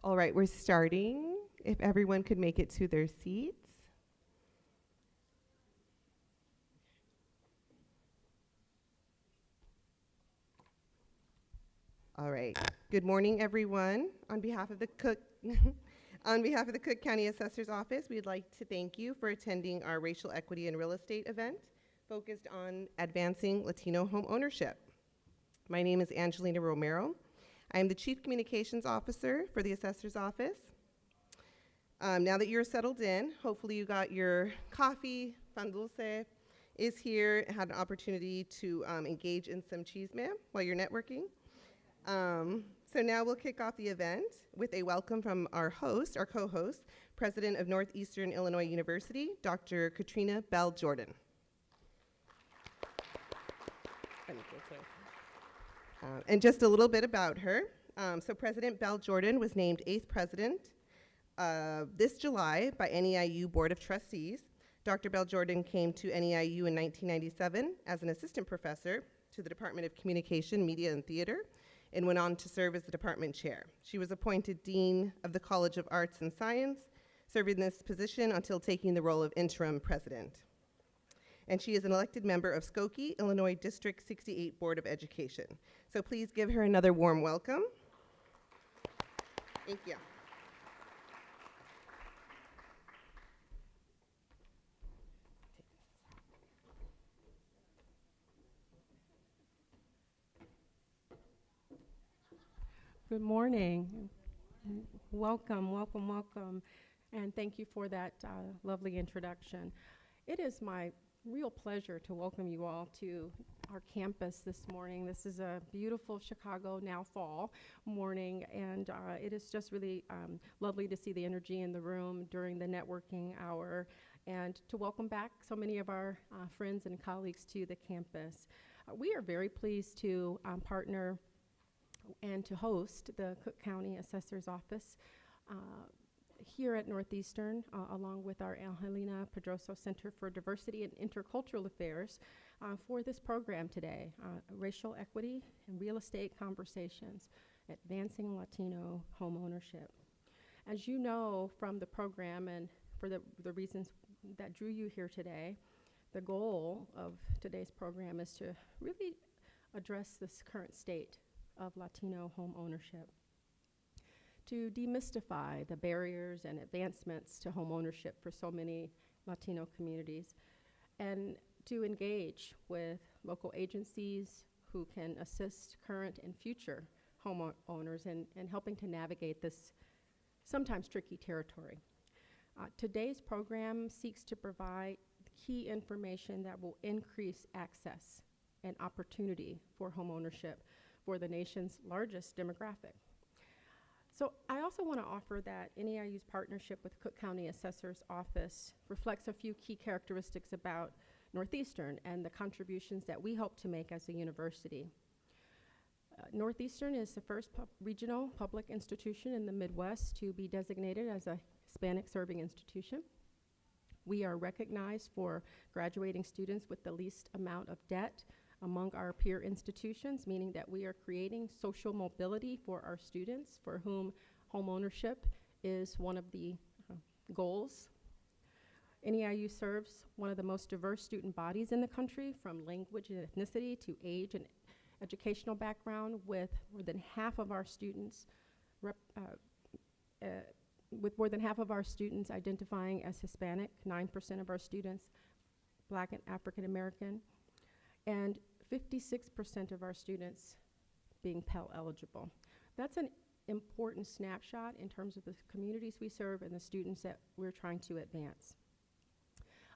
All right, we're starting. If everyone could make it to their seats. All right. Good morning, everyone. On behalf of the Cook County Assessor's Office, we'd like to thank you for attending our Racial Equity in Real Estate event focused on advancing Latino home ownership. My name is Angelina Romero. I am the Chief Communications Officer for the Assessor's Office. Now that you're settled in, hopefully you got your coffee, pan dulce is here, had an opportunity to engage in some chisme while you're networking. So now we'll kick off the event with a welcome from our co-host, President of Northeastern Illinois University, Dr. Katrina Bell Jordan. And just a little bit about her. So President Bell Jordan was named 8th President this July by NEIU Board of Trustees. Dr. Bell Jordan came to NEIU in 1997 as an assistant professor to the Department of Communication, Media, and Theater, and went on to serve as the department chair. She was appointed Dean of the College of Arts and Science, serving this position until taking the role of interim president. And she is an elected member of Skokie, Illinois District 68 Board of Education. So please give her another warm welcome. Thank you. Good morning. Welcome, welcome, welcome. And thank you for that lovely introduction. It is my real pleasure to welcome you all to our campus this morning. This is a beautiful Chicago, now fall, morning, and it is just really lovely to see the energy in the room during the networking hour and to welcome back so many of our friends and colleagues to the campus. We are very pleased to partner and to host the Cook County Assessor's Office here at Northeastern, along with our Angelina Pedroso Center for Diversity and Intercultural Affairs for this program today, Racial Equity and Real Estate Conversations, Advancing Latino Homeownership. As you know from the program and for the reasons that drew you here today, the goal of today's program is to really address this current state of Latino home ownership, to demystify the barriers and advancements to home ownership for so many Latino communities, and to engage with local agencies who can assist current and future homeowners in helping to navigate this sometimes tricky territory. Today's program seeks to provide key information that will increase access and opportunity for home ownership for the nation's largest demographic. So I also want to offer that NEIU's partnership with Cook County Assessor's Office reflects a few key characteristics about Northeastern and the contributions that we hope to make as a university. Northeastern is the first regional public institution in the Midwest to be designated as a Hispanic serving institution. We are recognized for graduating students with the least amount of debt among our peer institutions, meaning that we are creating social mobility for our students for whom home ownership is one of the goals. NEIU serves one of the most diverse student bodies in the country, from language and ethnicity to age and educational background, with more than half of our students identifying as Hispanic, 9% of our students Black and African American, and 56% of our students being Pell eligible. That's an important snapshot in terms of the communities we serve and the students that we're trying to advance.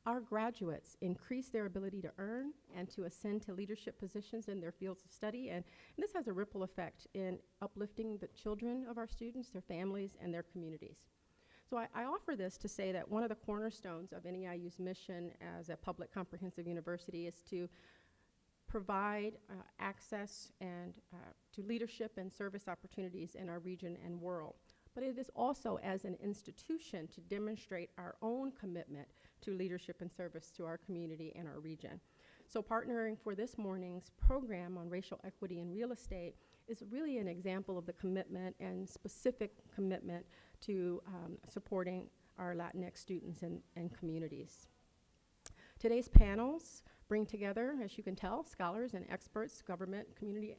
Our graduates increase their ability to earn and to ascend to leadership positions in their fields of study, and this has a ripple effect in uplifting the children of our students, their families, and their communities. So I offer this to say that one of the cornerstones of NEIU's mission as a public comprehensive university is to provide access and to leadership and service opportunities in our region and world. But it is also as an institution to demonstrate our own commitment to leadership and service to our community and our region. So partnering for this morning's program on racial equity in real estate is really an example of the commitment and specific commitment to supporting our Latinx students and communities. Today's panels bring together, as you can tell, scholars and experts, government, community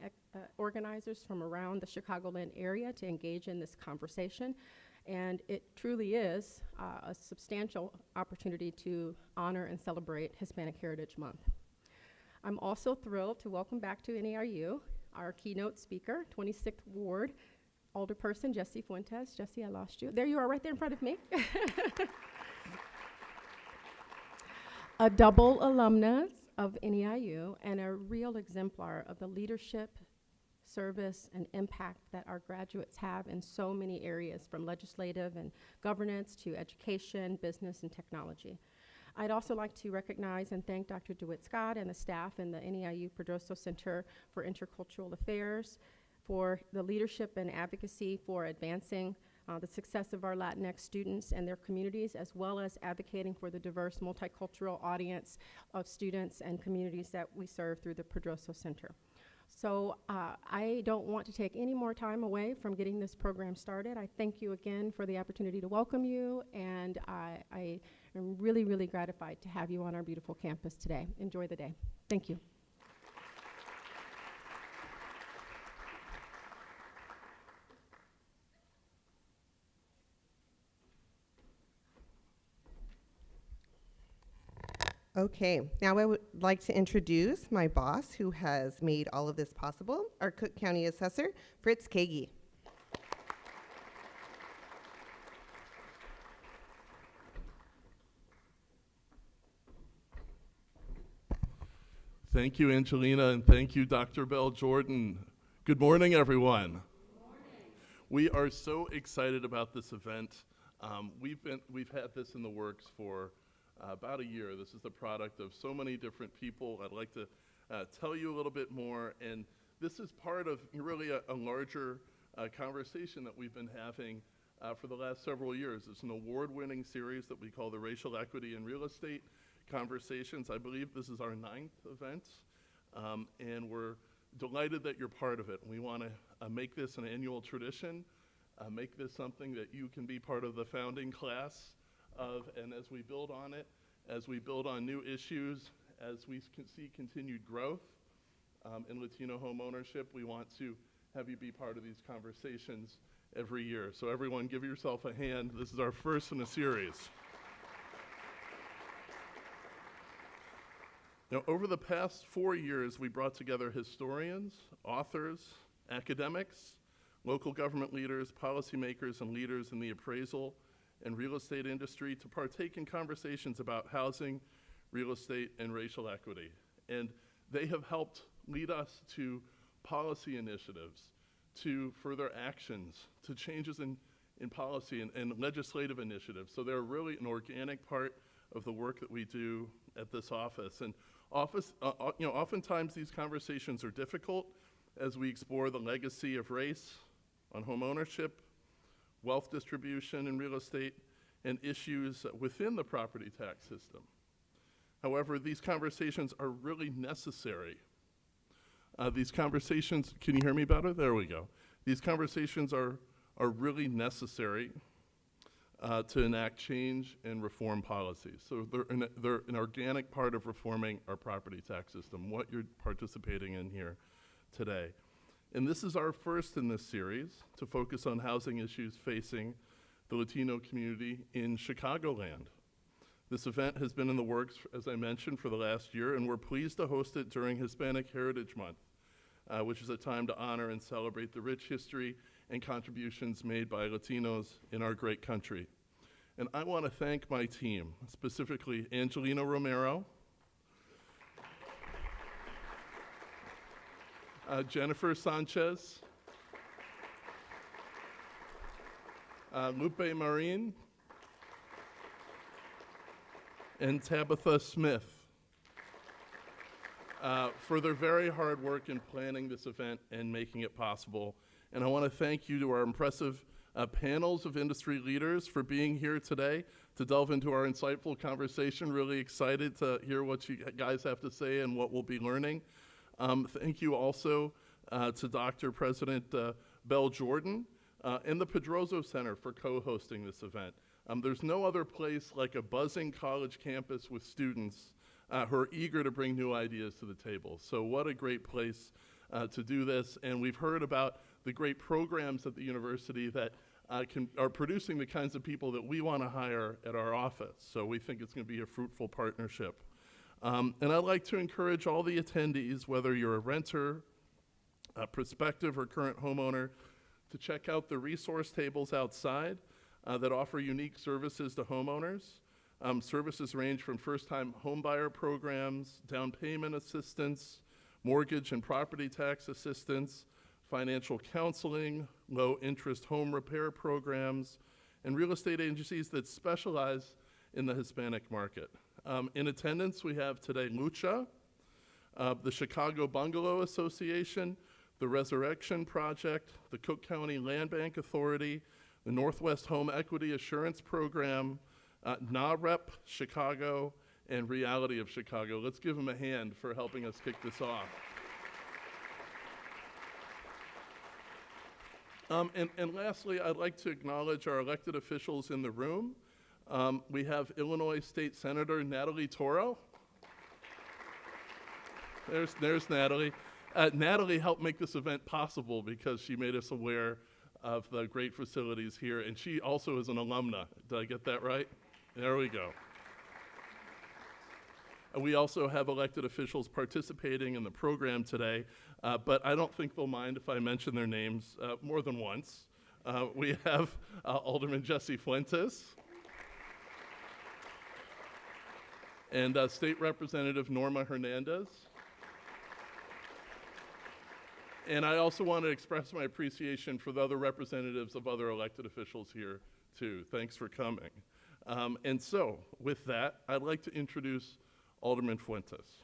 organizers from around the Chicagoland area to engage in this conversation. And it truly is a substantial opportunity to honor and celebrate Hispanic Heritage Month. I'm also thrilled to welcome back to NERU our keynote speaker, 26th Ward, Alderperson Jesse Fuentes. Jesse, I lost you. There you are right there in front of me. A double alumnus of NEIU and a real exemplar of the leadership, service, and impact that our graduates have in so many areas, from legislative and governance to education, business, and technology. I'd also like to recognize and thank Dr. DeWitt Scott and the staff in the NEIU Pedroso Center for Intercultural Affairs for the leadership and advocacy for advancing the success of our Latinx students and their communities, as well as advocating for the diverse multicultural audience of students and communities that we serve through the Pedroso Center. So I don't want to take any more time away from getting this program started. I thank you again for the opportunity to welcome you, and I am really, really gratified to have you on our beautiful campus today. Enjoy the day. Thank you. Okay, now I would like to introduce my boss who has made all of this possible, our Cook County Assessor, Fritz Kaegi. Thank you, Angelina, and thank you, Dr. Bell Jordan. Good morning, everyone. Good morning. We are so excited about this event. We've had this in the works for about a year. This is the product of so many different people. I'd like to tell you a little bit more, and this is part of really a larger conversation that we've been having for the last several years. It's an award-winning series that we call the Racial Equity in Real Estate Conversations. I believe this is our 9th event, and we're delighted that you're part of it. We want to make this an annual tradition, make this something that you can be part of the founding class of, and as we build on it, as we build on new issues, as we see continued growth in Latino homeownership, we want to have you be part of these conversations every year. So everyone, give yourself a hand. This is our first in a series. Now, over the past 4 years, we brought together historians, authors, academics, local government leaders, policymakers, and leaders in the appraisal and real estate industry to partake in conversations about housing, real estate, and racial equity. And they have helped lead us to policy initiatives, to further actions, to changes in policy and legislative initiatives. So they're really an organic part of the work that we do at this office. And oftentimes these conversations are difficult as we explore the legacy of race on homeownership, wealth distribution in real estate, and issues within the property tax system. However, these conversations are really necessary. These conversations, can you hear me better? There we go. These conversations are really necessary to enact change and reform policies. So they're an organic part of reforming our property tax system, what you're participating in here today. And this is our first in this series to focus on housing issues facing the Latino community in Chicagoland. This event has been in the works, as I mentioned, for the last year, and we're pleased to host it during Hispanic Heritage Month, which is a time to honor and celebrate the rich history and contributions made by Latinos in our great country. And I want to thank my team, specifically Angelina Romero, Jennifer Sanchez, Lupe Marin, and Tabitha Smith for their very hard work in planning this event and making it possible. And I want to thank you to our impressive panels of industry leaders for being here today to delve into our insightful conversation. Really excited to hear what you guys have to say and what we'll be learning. Thank you also to Dr. President Bell Jordan and the Pedroso Center for co-hosting this event. There's no other place like a buzzing college campus with students who are eager to bring new ideas to the table. So what a great place to do this. And we've heard about the great programs at the university that are producing the kinds of people that we want to hire at our office. So we think it's going to be a fruitful partnership. And I'd like to encourage all the attendees, whether you're a renter, a prospective or current homeowner, to check out the resource tables outside that offer unique services to homeowners. Services range from first-time homebuyer programs, down payment assistance, mortgage and property tax assistance, financial counseling, low-interest home repair programs, and real estate agencies that specialize in the Hispanic market. In attendance, we have today Lucha, the Chicago Bungalow Association, the Resurrection Project, the Cook County Land Bank Authority, the Northwest Home Equity Assurance Program, NAREP Chicago, and Reality of Chicago. Let's give them a hand for helping us kick this off. And lastly, I'd like to acknowledge our elected officials in the room. We have Illinois State Senator Natalie Toro. There's Natalie. Natalie helped make this event possible because she made us aware of the great facilities here, and she also is an alumna. Did I get that right? There we go. We also have elected officials participating in the program today, but I don't think they'll mind if I mention their names more than once. We have Alderman Jesse Fuentes and State Representative Norma Hernandez. And I also want to express my appreciation for the other representatives of other elected officials here, too. Thanks for coming. And so, with that, I'd like to introduce Alderman Fuentes.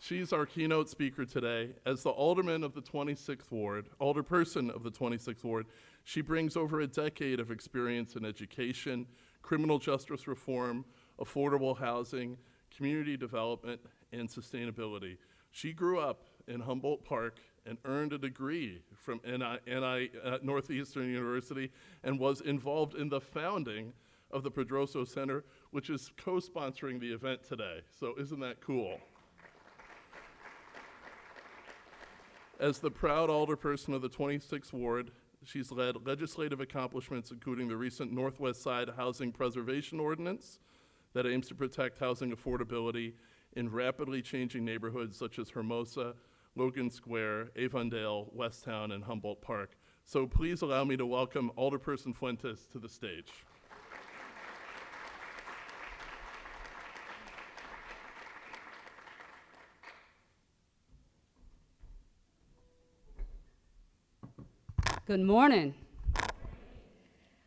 She's our keynote speaker today. As the alderman of the 26th Ward, alderperson of the 26th Ward, she brings over a decade of experience in education, criminal justice reform, affordable housing, community development, and sustainability. She grew up in Humboldt Park and earned a degree from Northeastern University and was involved in the founding of the Pedroso Center, which is co-sponsoring the event today. So isn't that cool? As the proud alderperson of the 26th Ward, she's led legislative accomplishments including the recent Northwest Side Housing Preservation Ordinance that aims to protect housing affordability in rapidly changing neighborhoods such as Hermosa, Logan Square, Avondale, Westtown, and Humboldt Park. So please allow me to welcome Alderperson Fuentes to the stage. Good morning.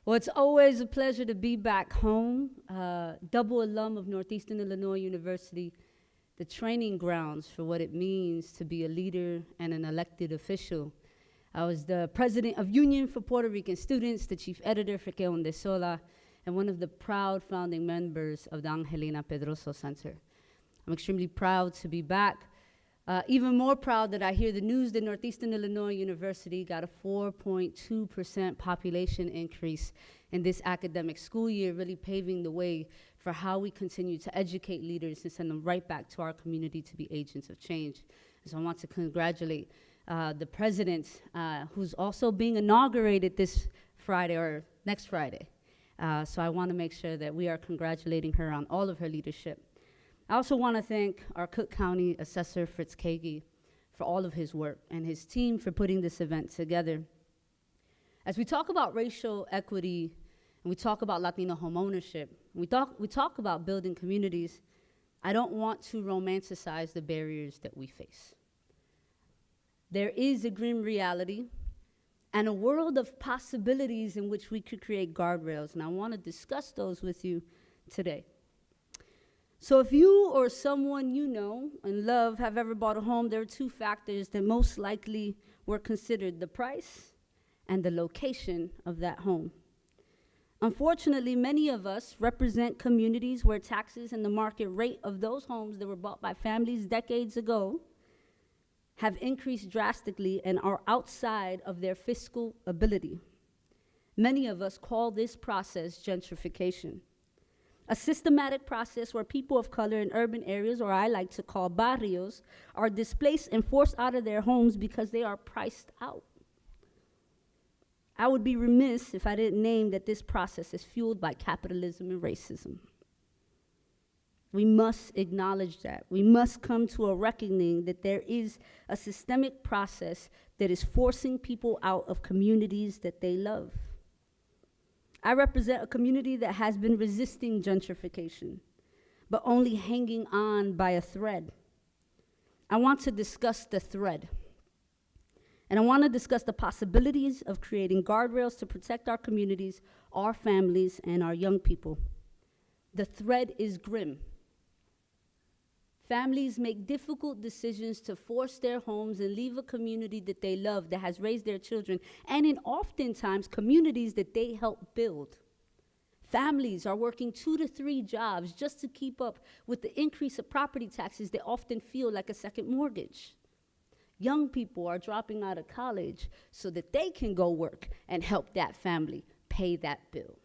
Well, it's always a pleasure to be back home. Double alum of Northeastern Illinois University, the training grounds for what it means to be a leader and an elected official. I was the president of Union for Puerto Rican Students, the chief editor for Que Onde Sola, and one of the proud founding members of the Angelina Pedroso Center. I'm extremely proud to be back. Even more proud that I hear the news that Northeastern Illinois University got a 4.2% population increase in this academic school year, really paving the way for how we continue to educate leaders and send them right back to our community to be agents of change. So I want to congratulate the president, who's also being inaugurated this Friday or next Friday. So I want to make sure that we are congratulating her on all of her leadership. I also want to thank our Cook County Assessor Fritz Kaegi for all of his work and his team for putting this event together. As we talk about racial equity and we talk about Latino homeownership, we talk about building communities, I don't want to romanticize the barriers that we face. There is a grim reality and a world of possibilities in which we could create guardrails, and I want to discuss those with you today. So if you or someone you know and love have ever bought a home, there are two factors that most likely were considered: the price and the location of that home. Unfortunately, many of us represent communities where taxes and the market rate of those homes that were bought by families decades ago have increased drastically and are outside of their fiscal ability. Many of us call this process gentrification, a systematic process where people of color in urban areas, or I like to call barrios, are displaced and forced out of their homes because they are priced out. I would be remiss if I didn't name that this process is fueled by capitalism and racism. We must acknowledge that. We must come to a reckoning that there is a systemic process that is forcing people out of communities that they love. I represent a community that has been resisting gentrification, but only hanging on by a thread. I want to discuss the thread. And I want to discuss the possibilities of creating guardrails to protect our communities, our families, and our young people. The thread is grim. Families make difficult decisions to force their homes and leave a community that they love, that has raised their children, and in oftentimes communities that they help build. Families are working 2 to 3 jobs just to keep up with the increase of property taxes that often feel like a second mortgage. Young people are dropping out of college so that they can go work and help that family pay that bill.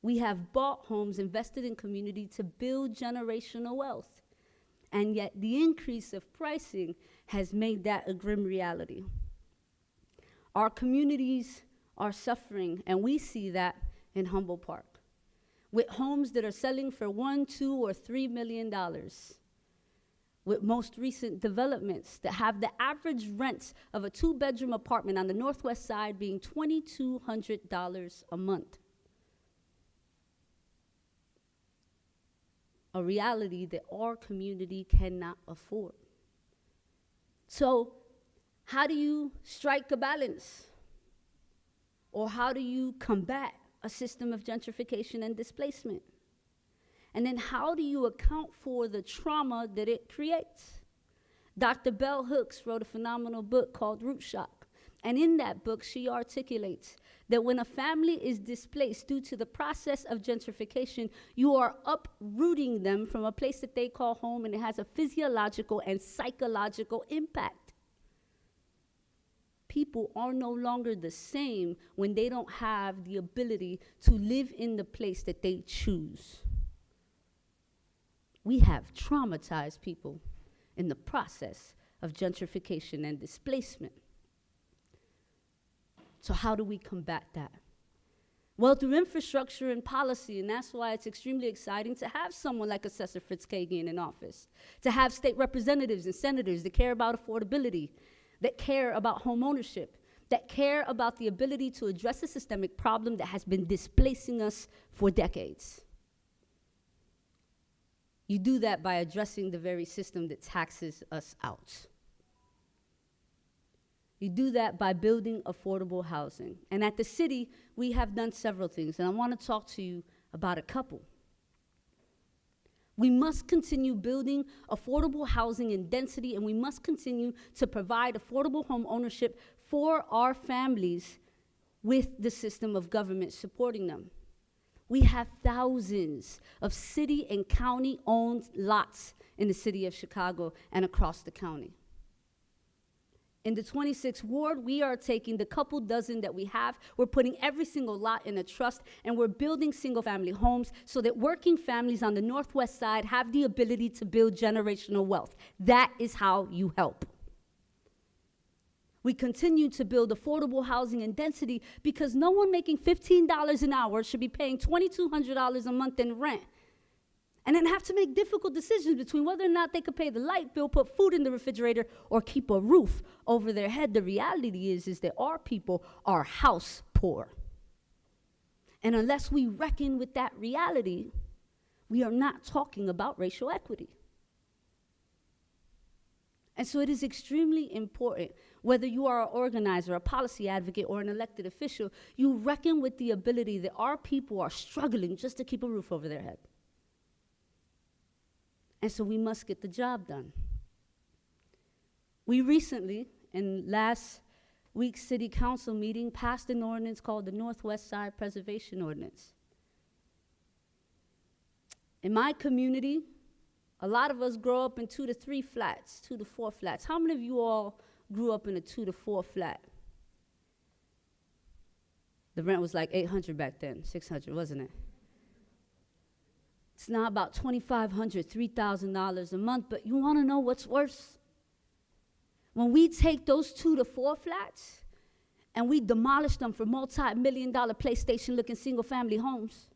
We have bought homes, invested in community to build generational wealth, and yet the increase of pricing has made that a grim reality. Our communities are suffering, and we see that in Humboldt Park, with homes that are selling for $1, $2, or $3 million. With most recent developments that have the average rents of a 2-bedroom apartment on the northwest side being $2,200 a month. A reality that our community cannot afford. So, how do you strike a balance? Or how do you combat a system of gentrification and displacement? And then how do you account for the trauma that it creates? Dr. Bell Hooks wrote a phenomenal book called Root Shock. And in that book, she articulates that when a family is displaced due to the process of gentrification, you are uprooting them from a place that they call home, and it has a physiological and psychological impact. People are no longer the same when they don't have the ability to live in the place that they choose. We have traumatized people in the process of gentrification and displacement. So how do we combat that? Well, through infrastructure and policy, and that's why it's extremely exciting to have someone like Assessor Fritz Kaegi in office, to have state representatives and senators that care about affordability, that care about homeownership, that care about the ability to address a systemic problem that has been displacing us for decades. You do that by addressing the very system that taxes us out. You do that by building affordable housing. And at the city, we have done several things, and I want to talk to you about a couple. We must continue building affordable housing in density, and we must continue to provide affordable home ownership for our families with the system of government supporting them. We have thousands of city and county-owned lots in the city of Chicago and across the county. In the 26th ward, we are taking the couple dozen that we have, we're putting every single lot in a trust, and we're building single-family homes so that working families on the northwest side have the ability to build generational wealth. That is how you help. We continue to build affordable housing and density because no one making $15 an hour should be paying $2,200 a month in rent and then have to make difficult decisions between whether or not they could pay the light bill, put food in the refrigerator, or keep a roof over their head. The reality is that our people are house poor. And unless we reckon with that reality, we are not talking about racial equity. And so it is extremely important, whether you are an organizer, a policy advocate, or an elected official, you reckon with the ability that our people are struggling just to keep a roof over their head. And so we must get the job done. We recently, in last week city council meeting, passed an ordinance called the Northwest Side Preservation Ordinance. In my community, a lot of us grow up in 2 to 3 flats, 2 to 4 flats. How many of you all grew up in a 2 to 4 flat? The rent was like $800 back then, $600, wasn't it? It's now about $2,500, $3,000 a month, but you wanna know what's worse? When we take those 2 to 4 flats and we demolish them for multi-million-dollar PlayStation-looking single-family homes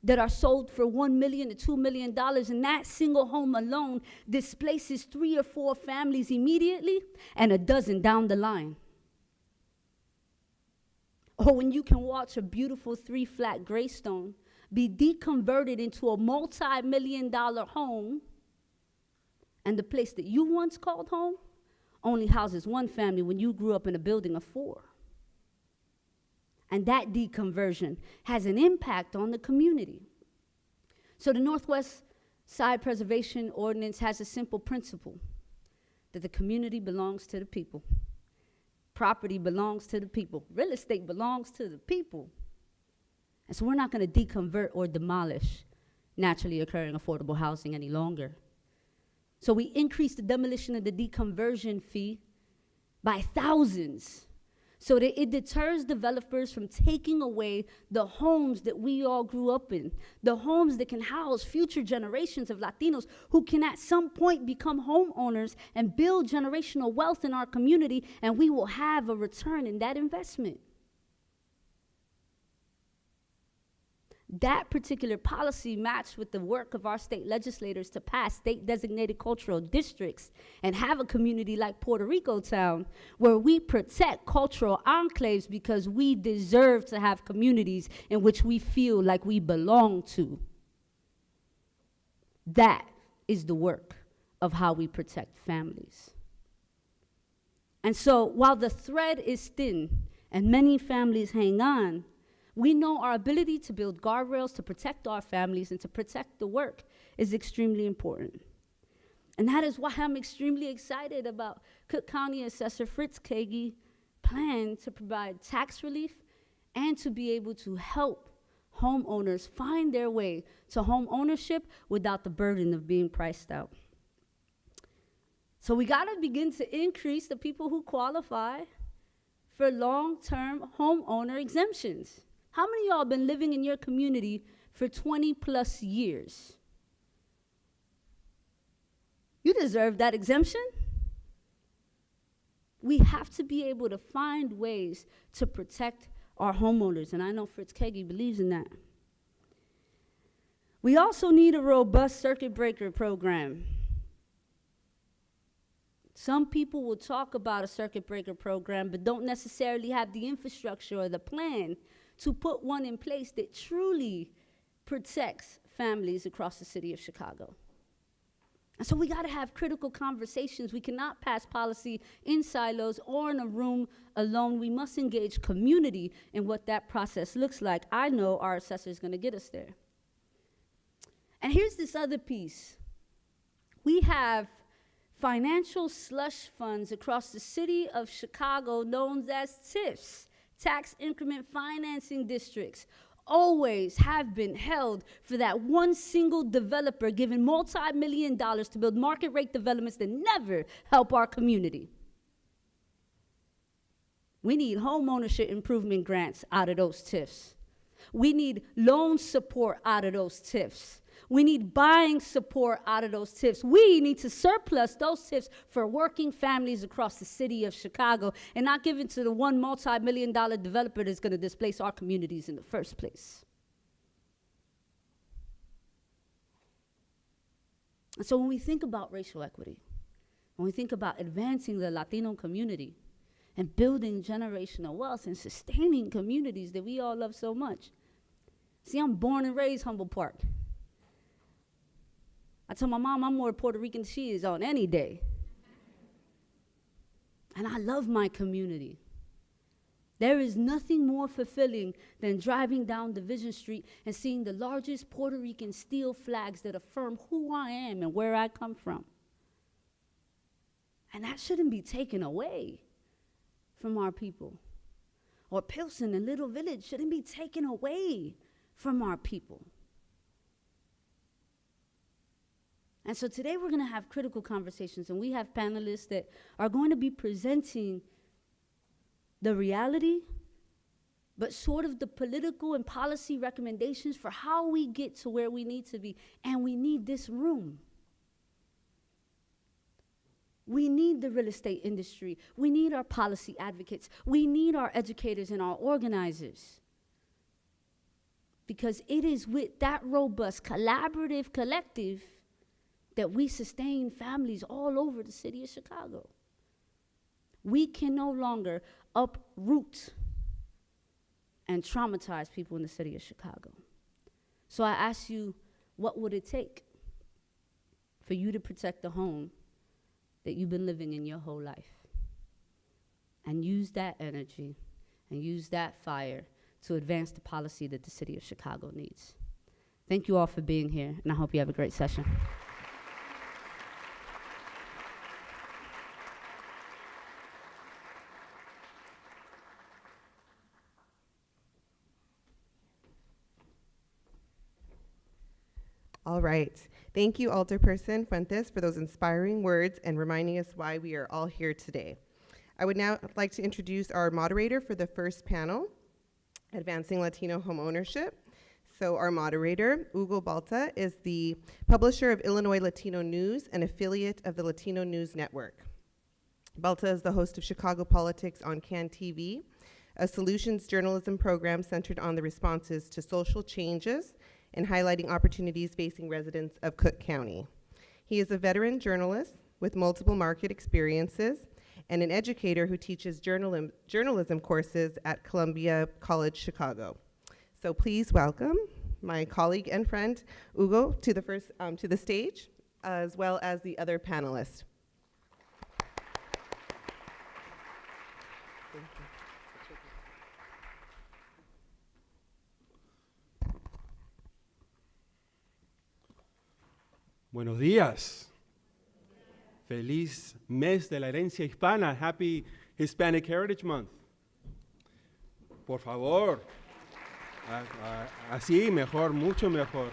that are sold for $1 million to $2 million, and that single home alone displaces 3 or 4 families immediately and a dozen down the line. Or when you can watch a beautiful 3-flat Greystone be deconverted into a multi-million-dollar home, and the place that you once called home only houses 1 family when you grew up in a building of 4. And that deconversion has an impact on the community. So the Northwest Side Preservation Ordinance has a simple principle, that the community belongs to the people. Property belongs to the people. Real estate belongs to the people. And so we're not going to deconvert or demolish naturally occurring affordable housing any longer. So we increased the demolition of the deconversion fee by thousands, so that it deters developers from taking away the homes that we all grew up in, the homes that can house future generations of Latinos who can at some point become homeowners and build generational wealth in our community, and we will have a return in that investment. That particular policy matched with the work of our state legislators to pass state-designated cultural districts and have a community like Puerto Rico Town, where we protect cultural enclaves because we deserve to have communities in which we feel like we belong to. That is the work of how we protect families. And so while the thread is thin and many families hang on, we know our ability to build guardrails to protect our families and to protect the work is extremely important. And that is why I'm extremely excited about Cook County Assessor Fritz Kaegi plan to provide tax relief and to be able to help homeowners find their way to home ownership without the burden of being priced out. So we gotta begin to increase the people who qualify for long-term homeowner exemptions. How many of y'all been living in your community for 20 plus years? You deserve that exemption. We have to be able to find ways to protect our homeowners, and I know Fritz Kaegi believes in that. We also need a robust circuit breaker program. Some people will talk about a circuit breaker program, but don't necessarily have the infrastructure or the plan to put one in place that truly protects families across the city of Chicago. And so we gotta have critical conversations. We cannot pass policy in silos or in a room alone. We must engage community in what that process looks like. I know our assessor is gonna get us there. And here's this other piece. We have financial slush funds across the city of Chicago known as TIFs, tax increment financing districts, always have been held for that one single developer given multi-million dollars to build market rate developments that never help our community. We need home ownership improvement grants out of those TIFs. We need loan support out of those TIFs. We need buying support out of those TIFs. We need to surplus those TIFs for working families across the city of Chicago and not give it to the one multi-million-dollar developer that's going to displace our communities in the first place. And so when we think about racial equity, when we think about advancing the Latino community and building generational wealth and sustaining communities that we all love so much. See, I'm born and raised Humboldt Park. I tell my mom I'm more Puerto Rican than she is on any day. And I love my community. There is nothing more fulfilling than driving down Division Street and seeing the largest Puerto Rican steel flags that affirm who I am and where I come from. And that shouldn't be taken away from our people. Or Pilsen and Little Village shouldn't be taken away from our people. And so today we're going to have critical conversations, and we have panelists that are going to be presenting the reality, but sort of the political and policy recommendations for how we get to where we need to be. And we need this room. We need the real estate industry. We need our policy advocates. We need our educators and our organizers. Because it is with that robust, collaborative collective that we sustain families all over the city of Chicago. We can no longer uproot and traumatize people in the city of Chicago. So I ask you, what would it take for you to protect the home that you've been living in your whole life? And use that energy and use that fire to advance the policy that the city of Chicago needs. Thank you all for being here, and I hope you have a great session. All right. Thank you, Alderperson Fuentes, for those inspiring words and reminding us why we are all here today. I would now like to introduce our moderator for the first panel, Advancing Latino Homeownership. So our moderator, Hugo Balta, is the publisher of Illinois Latino News, an affiliate of the Latino News Network. Balta is the host of Chicago Politics on CAN TV, a solutions journalism program centered on the responses to social changes and highlighting opportunities facing residents of Cook County. He is a veteran journalist with multiple market experiences and an educator who teaches journalism courses at Columbia College Chicago. So please welcome my colleague and friend, Hugo, to the stage, as well as the other panelists. Buenos días. Feliz mes de la herencia hispana. Happy Hispanic Heritage Month. Por favor. Así, mejor, mucho mejor.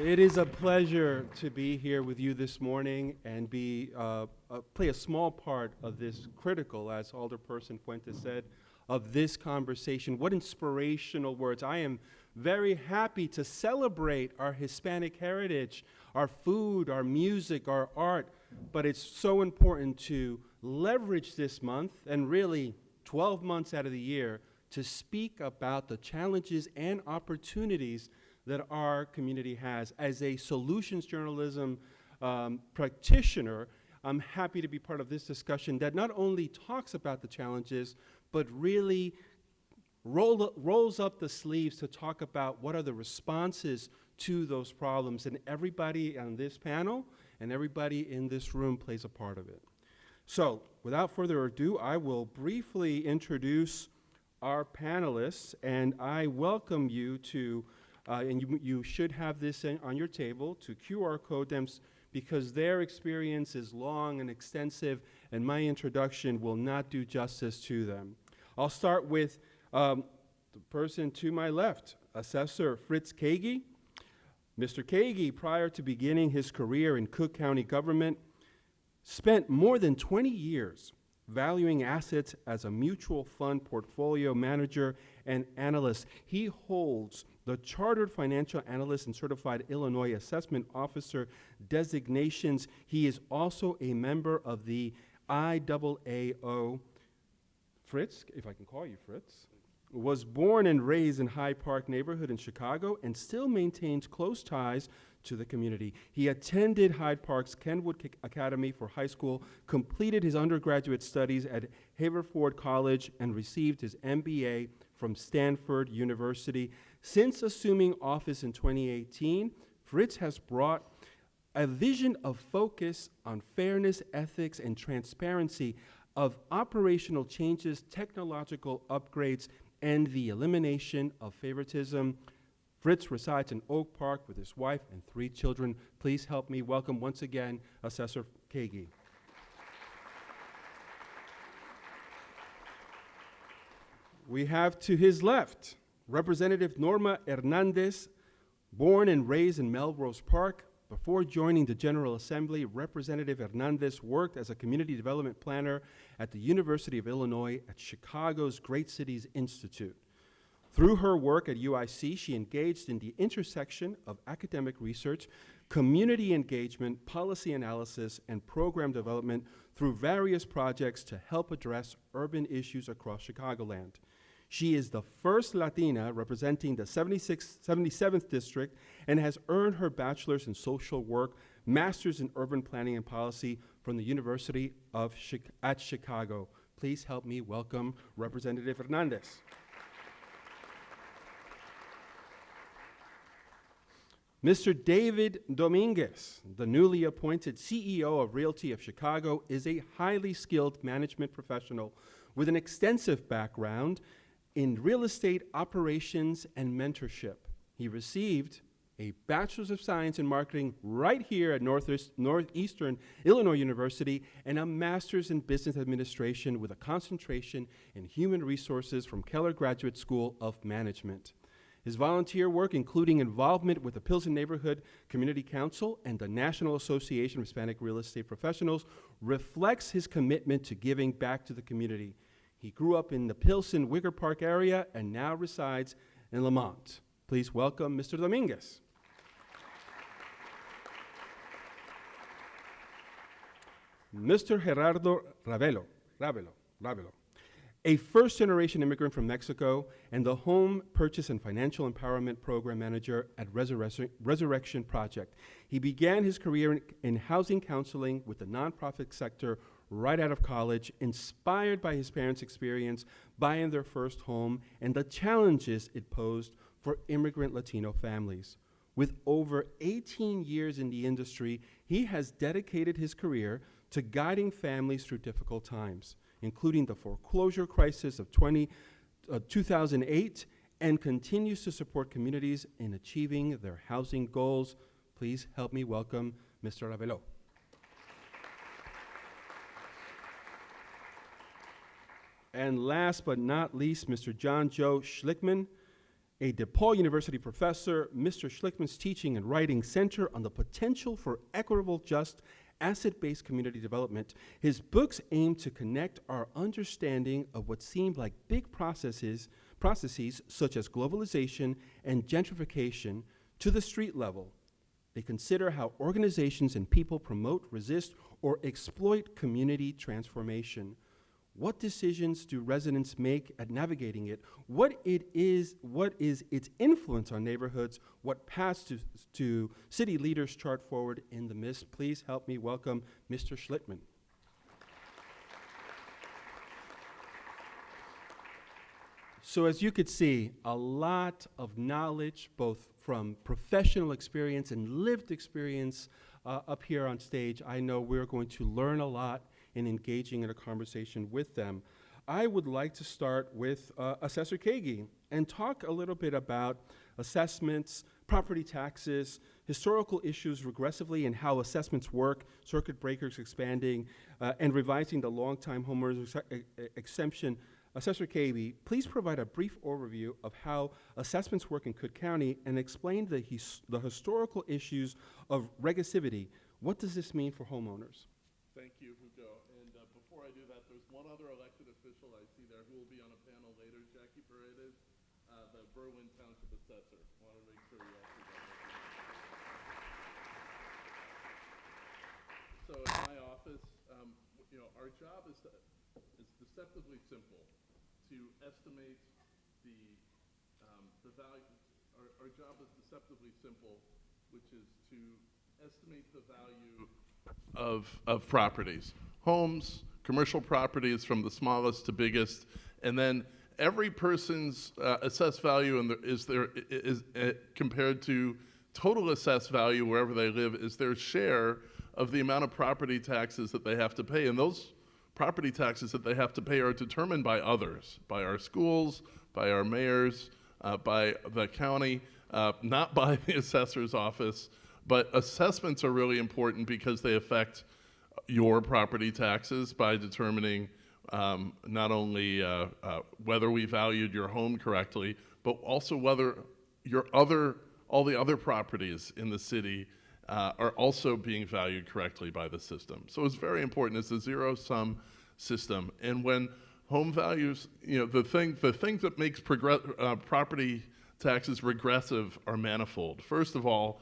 It is a pleasure to be here with you this morning and play a small part of this critical, as Alderperson Fuentes said, of this conversation. What inspirational words. I am very happy to celebrate our Hispanic heritage, our food, our music, our art, but it's so important to leverage this month and really 12 months out of the year to speak about the challenges and opportunities that our community has. As a solutions journalism practitioner, I'm happy to be part of this discussion that not only talks about the challenges, but really rolls up the sleeves to talk about what are the responses to those problems. And everybody on this panel and everybody in this room plays a part of it. So without further ado, I will briefly introduce our panelists, and I welcome you to, and you should have this on your table, to QR code them, because their experience is long and extensive, and my introduction will not do justice to them. I'll start with the person to my left, Assessor Fritz Kaegi. Mr. Kaegi, prior to beginning his career in Cook County government, spent more than 20 years valuing assets as a mutual fund portfolio manager and analyst. He holds the Chartered Financial Analyst and Certified Illinois Assessment Officer designations. He is also a member of the IAAO. Fritz, if I can call you Fritz, was born and raised in Hyde Park neighborhood in Chicago and still maintains close ties to the community. He attended Hyde Park's Kenwood Academy for high school, completed his undergraduate studies at Haverford College, and received his MBA from Stanford University. Since assuming office in 2018, Fritz has brought a vision of focus on fairness, ethics, and transparency, of operational changes, technological upgrades, and the elimination of favoritism. Fritz resides in Oak Park with his wife and 3 children. Please help me welcome once again Assessor Kaegi. we have to his left, Representative Norma Hernandez, born and raised in Melrose Park. Before joining the General Assembly, Representative Hernandez worked as a community development planner at the University of Illinois at Chicago's Great Cities Institute. Through her work at UIC, she engaged in the intersection of academic research, community engagement, policy analysis, and program development through various projects to help address urban issues across Chicagoland. She is the first Latina representing the 77th District and has earned her bachelor's in social work, master's in urban planning and policy from the University of at Chicago. Please help me welcome Representative Hernandez. Mr. David Dominguez, the newly appointed CEO of Realty of Chicago, is a highly skilled management professional with an extensive background in real estate operations and mentorship. He received a Bachelor's of Science in Marketing right here at Northeastern Illinois University and a Master's in Business Administration with a concentration in Human Resources from Keller Graduate School of Management. His volunteer work, including involvement with the Pilsen Neighborhood Community Council and the National Association of Hispanic Real Estate Professionals, reflects his commitment to giving back to the community. He grew up in the Pilsen Wicker Park area and now resides in Lamont. Please welcome Mr. Dominguez. Mr. Gerardo Ravelo, a first-generation immigrant from Mexico and the Home Purchase and Financial Empowerment Program Manager at Resurrection Project. He began his career in housing counseling with the nonprofit sector right out of college, inspired by his parents' experience buying their first home and the challenges it posed for immigrant Latino families. With over 18 years in the industry, he has dedicated his career to guiding families through difficult times, including the foreclosure crisis of 2008, and continues to support communities in achieving their housing goals. Please help me welcome Mr. Ravelo. And last but not least, Mr. John Joe Schlickman, a DePaul University professor. Mr. Schlickman's teaching and writing center on the potential for equitable, just, asset-based community development. His books aim to connect our understanding of what seemed like big processes such as globalization and gentrification to the street level. They consider how organizations and people promote, resist, or exploit community transformation. What decisions do residents make at navigating it? What is its influence on neighborhoods? What paths to city leaders chart forward in the midst? Please help me welcome Mr. Schlickman. So as you could see, a lot of knowledge, both from professional experience and lived experience up here on stage. I know we're going to learn a lot in engaging in a conversation with them. I would like to start with Assessor Kaegi and talk a little bit about assessments, property taxes, historical issues regressively and how assessments work, circuit breakers expanding, and revising the long-time homeowners exemption. Assessor Kaegi, please provide a brief overview of how assessments work in Cook County and explain the historical issues of regressivity. What does this mean for homeowners? Thank you, Hugo. And before I do that, there's one other elected official I see there who will be on a panel later, Jackie Paredes, the Berwyn Township Assessor. I want to make sure you all see that. So in my office, our job is deceptively simple to estimate the value. Our job is deceptively simple, which is to estimate the value of properties, homes, commercial properties from the smallest to biggest, and then every person's assessed value is compared to total assessed value wherever they live is their share of the amount of property taxes that they have to pay, and those property taxes that they have to pay are determined by others, by our schools, by our mayors, by the county, not by the assessor's office. But assessments are really important because they affect your property taxes by determining not only whether we valued your home correctly, but also whether all the other properties in the city are also being valued correctly by the system. So it's very important. It's a zero-sum system. And when home values, the things that makes property taxes regressive are manifold. First of all,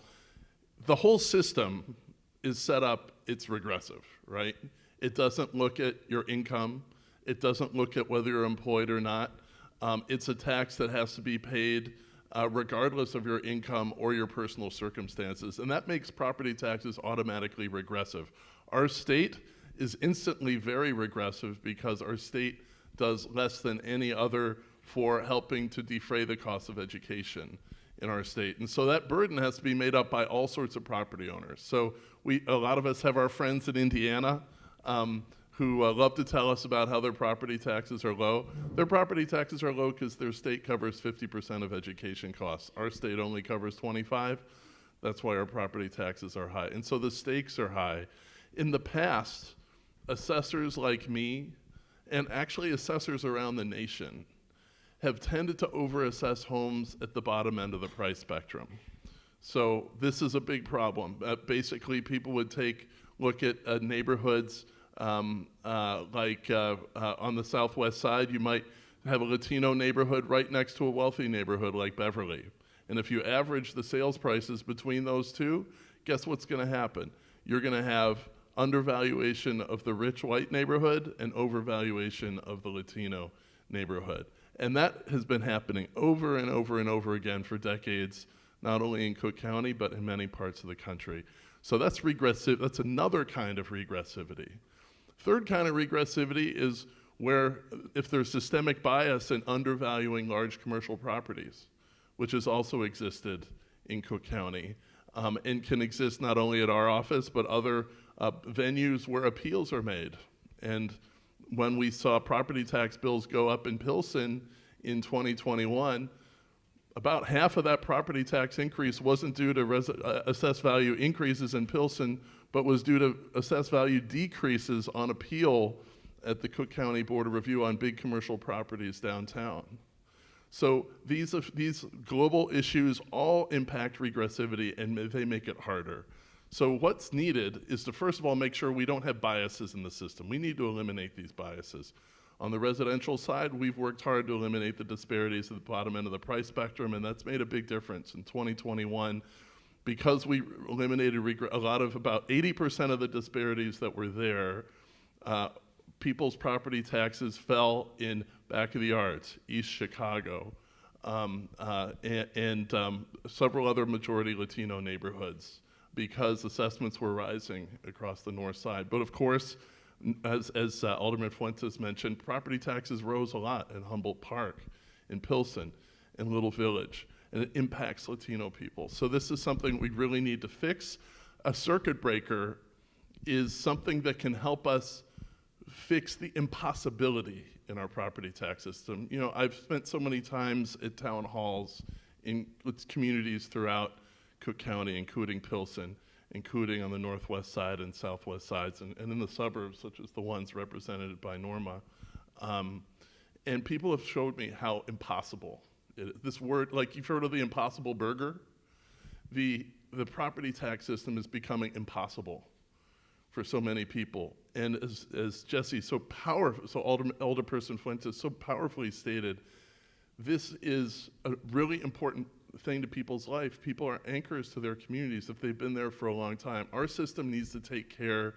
the whole system is set up, it's regressive, right? It doesn't look at your income. It doesn't look at whether you're employed or not. It's a tax that has to be paid regardless of your income or your personal circumstances. And that makes property taxes automatically regressive. Our state is instantly very regressive because our state does less than any other for helping to defray the cost of education in our state. And so that burden has to be made up by all sorts of property owners. So a lot of us have our friends in Indiana who love to tell us about how their property taxes are low. Their property taxes are low because their state covers 50% of education costs. Our state only covers 25%. That's why our property taxes are high. And so the stakes are high. In the past, assessors like me, and actually assessors around the nation, have tended to overassess homes at the bottom end of the price spectrum. So this is a big problem. Basically, people would look at neighborhoods on the southwest side. You might have a Latino neighborhood right next to a wealthy neighborhood like Beverly. And if you average the sales prices between those two, guess what's going to happen? You're going to have undervaluation of the rich white neighborhood and overvaluation of the Latino neighborhood. And that has been happening over and over and over again for decades, not only in Cook County, but in many parts of the country. So that's regressive. That's another kind of regressivity. Third kind of regressivity is where if there's systemic bias in undervaluing large commercial properties, which has also existed in Cook County, and can exist not only at our office, but other venues where appeals are made. And when we saw property tax bills go up in Pilsen in 2021, about half of that property tax increase wasn't due to assessed value increases in Pilsen, but was due to assessed value decreases on appeal at the Cook County Board of Review on big commercial properties downtown. So these global issues all impact regressivity, and they make it harder. So what's needed is to, first of all, make sure we don't have biases in the system. We need to eliminate these biases. On the residential side, we've worked hard to eliminate the disparities at the bottom end of the price spectrum, and that's made a big difference. In 2021, because we eliminated about 80% of the disparities that were there, people's property taxes fell in Back of the Arts, East Chicago, and several other majority Latino neighborhoods, because assessments were rising across the north side. But of course, as Alderman Fuentes mentioned, property taxes rose a lot in Humboldt Park, in Pilsen, in Little Village, and it impacts Latino people. So this is something we really need to fix. A circuit breaker is something that can help us fix the impossibility in our property tax system. I've spent so many times at town halls with communities throughout Cook County, including Pilsen, including on the northwest side and southwest sides, and in the suburbs, such as the ones represented by Norma. And people have showed me how impossible it is. This word, like you've heard of the impossible burger, the property tax system is becoming impossible for so many people. And as Jesse so Alderperson Fuentes so powerfully stated, this is a really important thing to people's life. People are anchors to their communities if they've been there for a long time. Our system needs to take care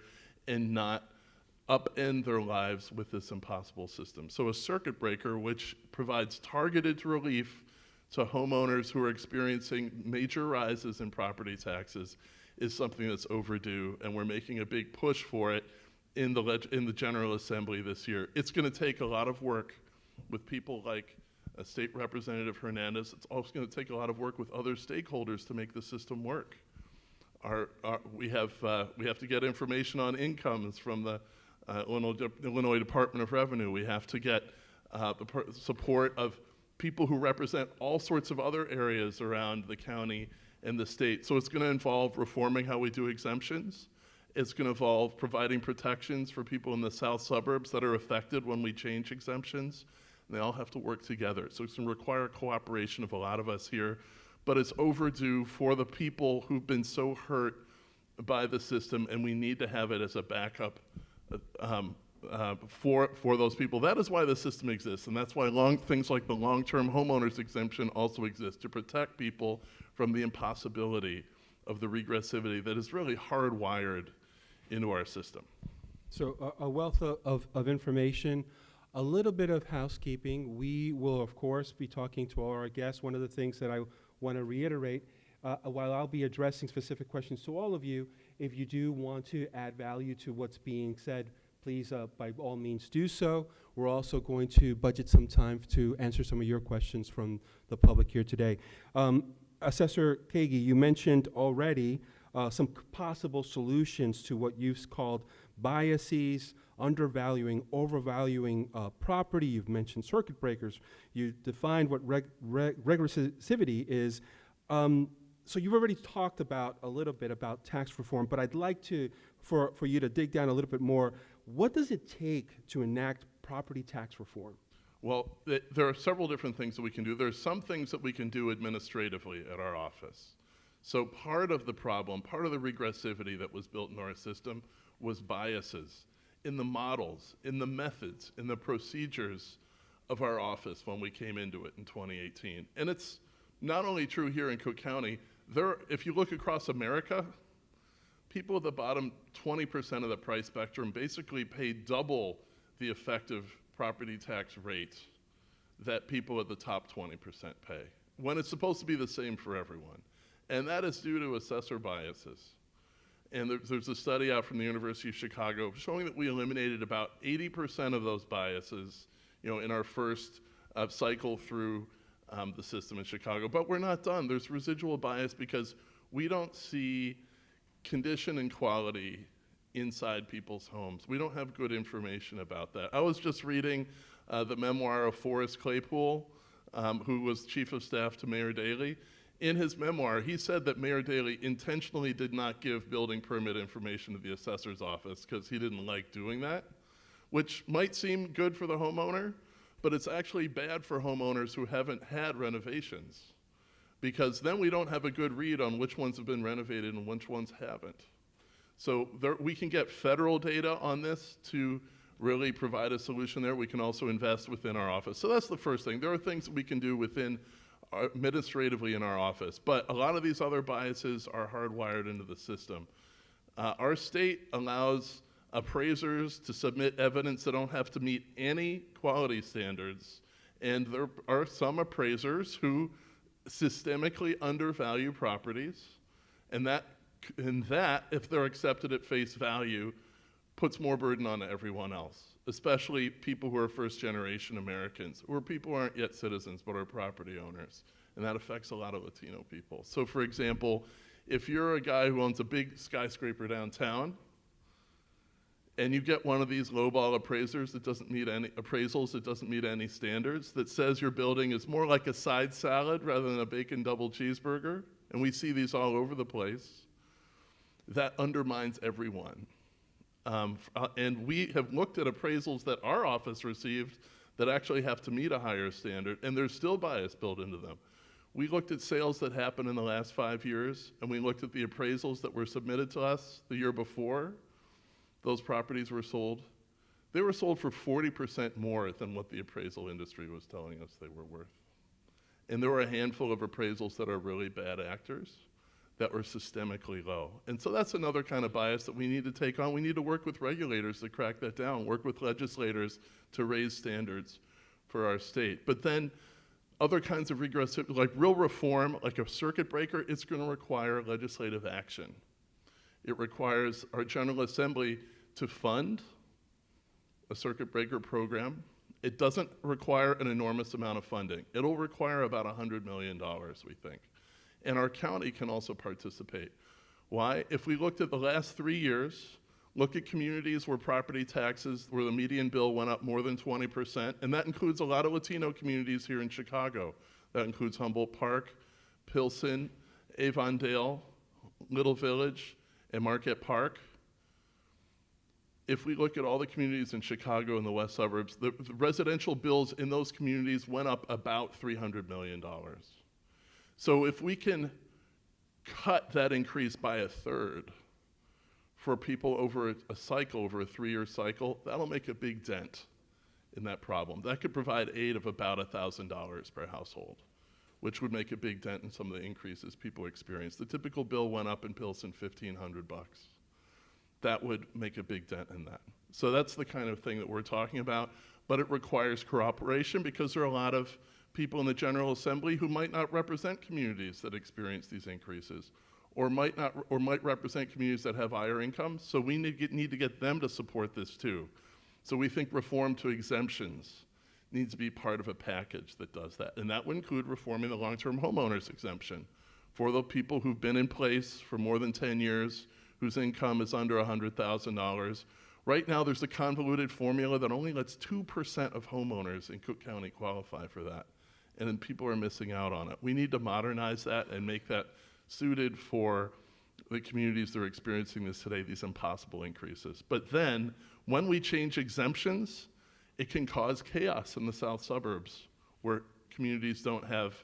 and not upend their lives with this impossible system. So a circuit breaker, which provides targeted relief to homeowners who are experiencing major rises in property taxes, is something that's overdue, and we're making a big push for it in the General Assembly this year. It's going to take a lot of work with people like State Representative Hernandez. It's also going to take a lot of work with other stakeholders to make the system work. We have to get information on incomes from the Illinois Department of Revenue. We have to get the support of people who represent all sorts of other areas around the county and the state. So it's going to involve reforming how we do exemptions It's going to involve providing protections for people in the south suburbs that are affected when we change exemptions. And they all have to work together. So it's going to require cooperation of a lot of us here, but it's overdue for the people who've been so hurt by the system, and we need to have it as a backup for those people. That is why the system exists, and that's why things like the long-term homeowners exemption also exist, to protect people from the impossibility of the regressivity that is really hardwired into our system. So a wealth of information, a little bit of housekeeping. We will, of course, be talking to all our guests. One of the things that I want to reiterate, while I'll be addressing specific questions to all of you, if you do want to add value to what's being said, please, by all means, do so. We're also going to budget some time to answer some of your questions from the public here today. Assessor Kaegi, you mentioned already some possible solutions to what you've called biases, undervaluing, overvaluing property. You've mentioned circuit breakers. You defined what regressivity is. So you've already talked about a little bit about tax reform, but I'd like for you to dig down a little bit more. What does it take to enact property tax reform? Well, there are several different things that we can do. There are some things that we can do administratively at our office. So part of the problem, part of the regressivity that was built in our system was biases in the models, in the methods, in the procedures of our office when we came into it in 2018. And it's not only true here in Cook County. If you look across America, people at the bottom 20% of the price spectrum basically pay double the effective property tax rate that people at the top 20% pay, when it's supposed to be the same for everyone. And that is due to assessor biases. And there's a study out from the University of Chicago showing that we eliminated about 80% of those biases, in our first cycle through the system in Chicago. But we're not done. There's residual bias because we don't see condition and quality inside people's homes. We don't have good information about that. I was just reading the memoir of Forrest Claypool, who was chief of staff to Mayor Daley. In his memoir, he said that Mayor Daley intentionally did not give building permit information to the assessor's office because he didn't like doing that, which might seem good for the homeowner, but it's actually bad for homeowners who haven't had renovations, because then we don't have a good read on which ones have been renovated and which ones haven't. So we can get federal data on this to really provide a solution there. We can also invest within our office. So that's the first thing. There are things that we can do within administratively in our office, but a lot of these other biases are hardwired into the system. Our state allows appraisers to submit evidence that don't have to meet any quality standards, and there are some appraisers who systemically undervalue properties, and that, if they're accepted at face value, puts more burden on everyone else, especially people who are first-generation Americans, or people who aren't yet citizens but are property owners, and that affects a lot of Latino people. So for example, if you're a guy who owns a big skyscraper downtown, and you get one of these lowball appraisers that doesn't meet any appraisals, that doesn't meet any standards, that says your building is more like a side salad rather than a bacon double cheeseburger, and we see these all over the place, that undermines everyone. And we have looked at appraisals that our office received that actually have to meet a higher standard, and there's still bias built into them. We looked at sales that happened in the last 5 years, and we looked at the appraisals that were submitted to us the year before those properties were sold. They were sold for 40% more than what the appraisal industry was telling us they were worth. And there were a handful of appraisals that are really bad actors that were systemically low. And so that's another kind of bias that we need to take on. We need to work with regulators to crack that down, work with legislators to raise standards for our state. But then other kinds of regressive, like real reform, like a circuit breaker, it's going to require legislative action. It requires our General Assembly to fund a circuit breaker program. It doesn't require an enormous amount of funding. It'll require about $100 million, we think. And our county can also participate. Why? If we looked at the last 3 years, look at communities where property taxes, where the median bill went up more than 20%, and that includes a lot of Latino communities here in Chicago. That includes Humboldt Park, Pilsen, Avondale, Little Village, and Marquette Park. if we look at all the communities in Chicago and the west suburbs, the residential bills in those communities went up about $300 million. So if we can cut that increase by a third for people over a cycle, over a 3-year cycle, that'll make a big dent in that problem. That could provide aid of about $1,000 per household, which would make a big dent in some of the increases people experience. The typical bill went up in Pilsen $1,500. That would make a big dent in that. So that's the kind of thing that we're talking about, but it requires cooperation because there are a lot of people in the General Assembly who might not represent communities that experience these increases, or might represent communities that have higher incomes. So we need to get them to support this too. So we think reform to exemptions needs to be part of a package that does that. And that would include reforming the long-term homeowners exemption for the people who've been in place for more than 10 years, whose income is under $100,000. Right now, there's a convoluted formula that only lets 2% of homeowners in Cook County qualify for that. And then people are missing out on it. We need to modernize that and make that suited for the communities that are experiencing this today, these impossible increases. But then, when we change exemptions, it can cause chaos in the south suburbs where communities don't have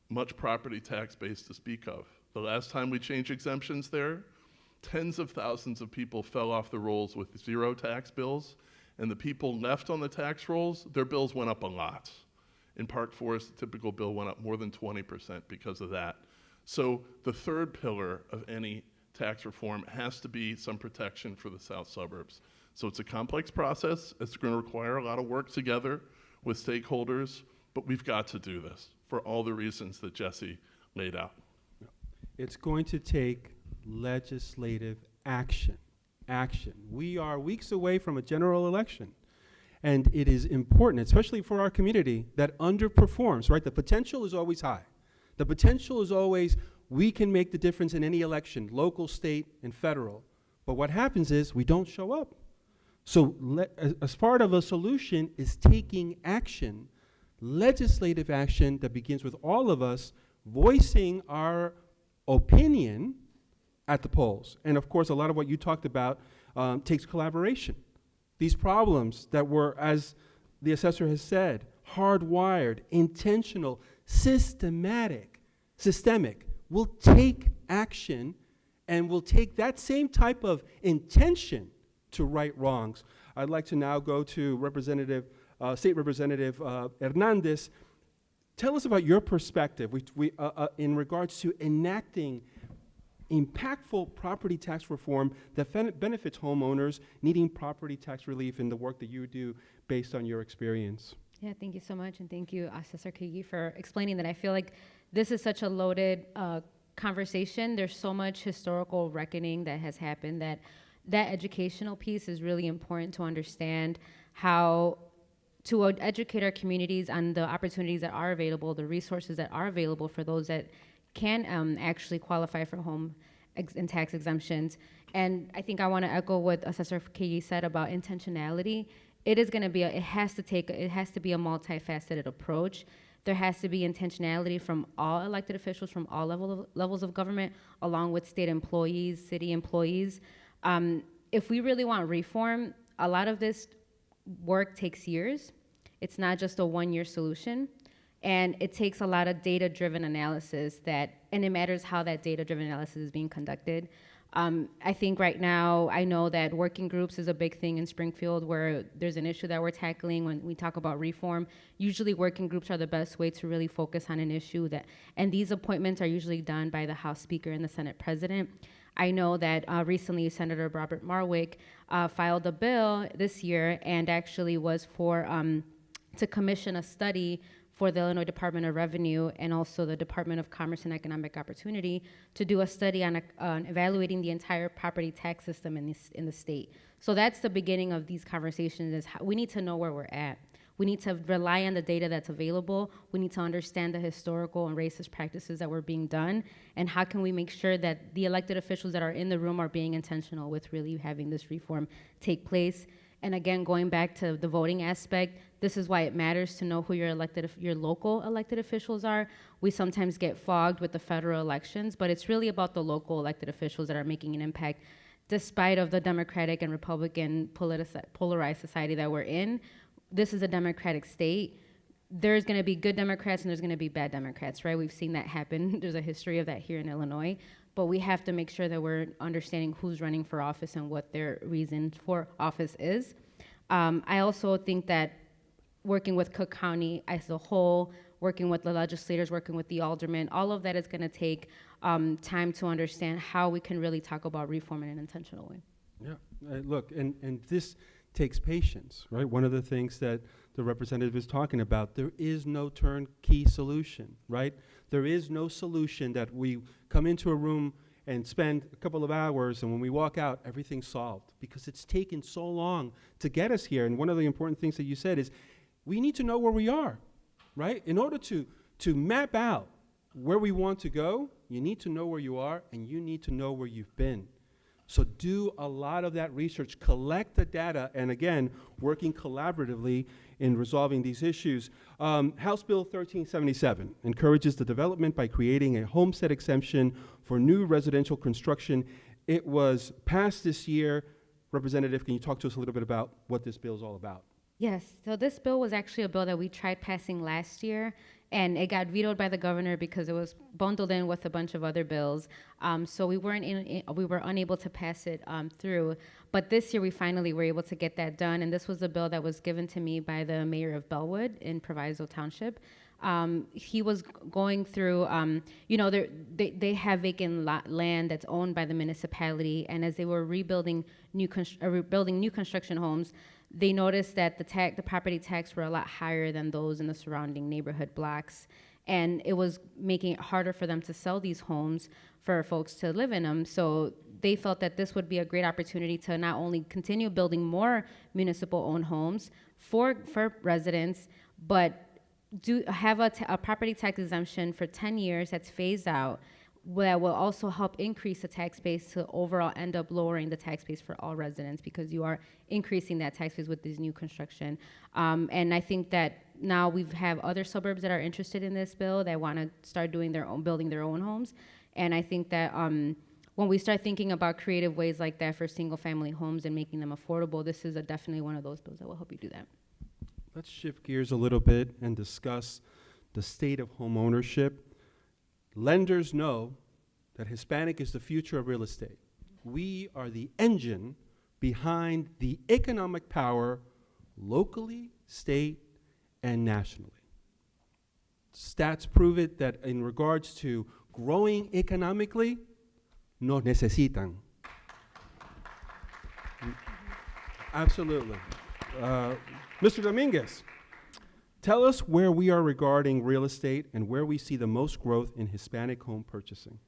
much property tax base to speak of. The last time we changed exemptions there, tens of thousands of people fell off the rolls with 0 tax bills, and the people left on the tax rolls, their bills went up a lot. In Park Forest, the typical bill went up more than 20% because of that. So the third pillar of any tax reform has to be some protection for the south suburbs. So it's a complex process. It's going to require a lot of work together with stakeholders, but we've got to do this for all the reasons that Jesse laid out. It's going to take legislative action. We are weeks away from a general election. And it is important, especially for our community that underperforms, right? The potential is always high. The potential is always, we can make the difference in any election, local, state, and federal. But what happens is we don't show up. So as part of a solution is taking action, legislative action that begins with all of us voicing our opinion at the polls. And of course, a lot of what you talked about takes collaboration. These problems that were, as the assessor has said, hardwired, intentional, systemic, will take action and will take that same type of intention to right wrongs. I'd like to now go to State Representative Hernandez. Tell us about your perspective in regards to enacting impactful property tax reform that benefits homeowners needing property tax relief in the work that you do based on your experience. Yeah, thank you so much, and thank you, Assessor Kaegi, for explaining that. I feel like this is such a loaded conversation. There's so much historical reckoning that has happened that educational piece is really important to understand how to educate our communities on the opportunities that are available, the resources that are available for those that can actually qualify for home and tax exemptions. And I think I want to echo what Assessor Kaegi said about intentionality. It is going to be it has to be a multifaceted approach. There has to be intentionality from all elected officials, from all levels of government, along with state employees, city employees. If we really want reform, a lot of this work takes years. It's not just a one-year solution. And it takes a lot of data-driven analysis and it matters how that data-driven analysis is being conducted. I think right now, I know that working groups is a big thing in Springfield where there's an issue that we're tackling when we talk about reform. Usually working groups are the best way to really focus on an issue and these appointments are usually done by the House Speaker and the Senate President. I know that recently Senator Robert Marwick filed a bill this year and actually was to commission a study for the Illinois Department of Revenue and also the Department of Commerce and Economic Opportunity to do a study on evaluating the entire property tax system in the state. So that's the beginning of these conversations is we need to know where we're at. We need to rely on the data that's available. We need to understand the historical and racist practices that were being done, and how can we make sure that the elected officials that are in the room are being intentional with really having this reform take place. And again, going back to the voting aspect, this is why it matters to know who your local elected officials are. We sometimes get fogged with the federal elections, but it's really about the local elected officials that are making an impact. despite of the Democratic and Republican polarized society that we're in, this is a Democratic state. There's going to be good Democrats and there's going to be bad Democrats, right? We've seen that happen. There's a history of that here in Illinois. But we have to make sure that we're understanding who's running for office and what their reason for office is. I also think that working with Cook County as a whole, working with the legislators, working with the aldermen, all of that is going to take time to understand how we can really talk about reform in an intentional way. Yeah, look, and this takes patience, right? One of the things that the representative is talking about, there is no turnkey solution, right? There is no solution that we come into a room and spend a couple of hours, and when we walk out, everything's solved, because it's taken so long to get us here. And one of the important things that you said is we need to know where we are, right? In order to map out where we want to go, you need to know where you are, and you need to know where you've been. So do a lot of that research, collect the data, and again, working collaboratively in resolving these issues. House Bill 1377 encourages the development by creating a homestead exemption for new residential construction. It was passed this year. Representative, can you talk to us a little bit about what this bill is all about? Yes, so this bill was actually a bill that we tried passing last year, and it got vetoed by the governor because it was bundled in with a bunch of other bills. So we were unable to pass it through. But this year we finally were able to get that done, and this was a bill that was given to me by the mayor of Bellwood in Proviso Township. He was going through, they have vacant land that's owned by the municipality, and as they were rebuilding new construction homes, they noticed that the property tax were a lot higher than those in the surrounding neighborhood blocks, and it was making it harder for them to sell these homes for folks to live in them. So they felt that this would be a great opportunity to not only continue building more municipal-owned homes for residents, but have a property tax exemption for 10 years that's phased out, that will also help increase the tax base to overall end up lowering the tax base for all residents, because you are increasing that tax base with this new construction. And I think that now we have other suburbs that are interested in this bill that want to start building their own homes. And I think that when we start thinking about creative ways like that for single family homes and making them affordable, this is definitely one of those bills that will help you do that. Let's shift gears a little bit and discuss the state of home ownership. Lenders know that Hispanic is the future of real estate. We are the engine behind the economic power locally, state, and nationally. Stats prove it that in regards to growing economically, nos necesitan. Absolutely. Mr. Dominguez, tell us where we are regarding real estate and where we see the most growth in Hispanic home purchasing.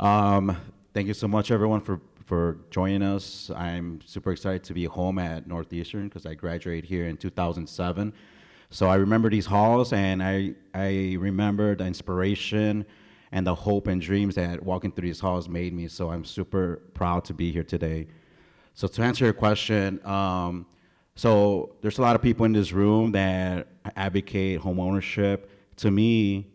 Thank you so much, everyone, for joining us. I'm super excited to be home at Northeastern because I graduated here in 2007. So I remember these halls, and I remember the inspiration and the hope and dreams that walking through these halls made me. So I'm super proud to be here today. So to answer your question, so there's a lot of people in this room that advocate home ownership. To me,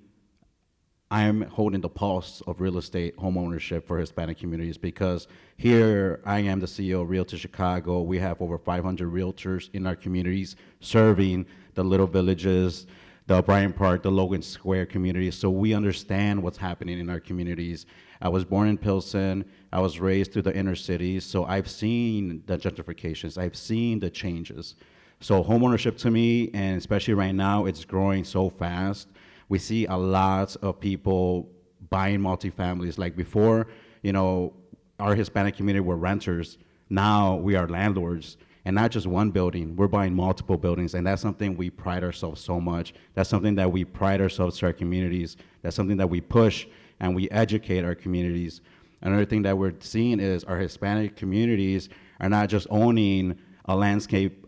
I'm holding the pulse of real estate home ownership for Hispanic communities, because here I am the CEO of Realty Chicago. We have over 500 realtors in our communities serving the little villages, the Bryant Park, the Logan Square communities. So we understand what's happening in our communities. I was born in Pilsen. I was raised through the inner cities. So I've seen the gentrifications. I've seen the changes. So homeownership to me, and especially right now, it's growing so fast. We see a lot of people buying multifamilies. Like before, our Hispanic community were renters. Now we are landlords, and not just one building. We're buying multiple buildings, and that's something we pride ourselves so much. That's something that we pride ourselves to our communities. That's something that we push and we educate our communities. Another thing that we're seeing is our Hispanic communities are not just owning a landscape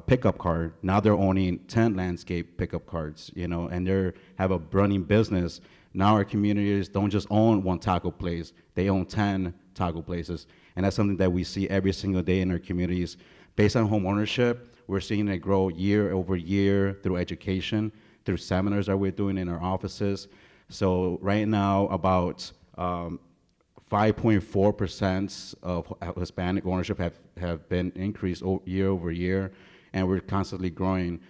pickup card. Now they're owning 10 landscape pickup cards, and they have a running business. Now our communities don't just own one taco place, they own 10 taco places. And that's something that we see every single day in our communities. Based on home ownership, we're seeing it grow year over year through education, through seminars that we're doing in our offices. So right now, about 5.4% of Hispanic ownership have been increased year over year, and we're constantly growing.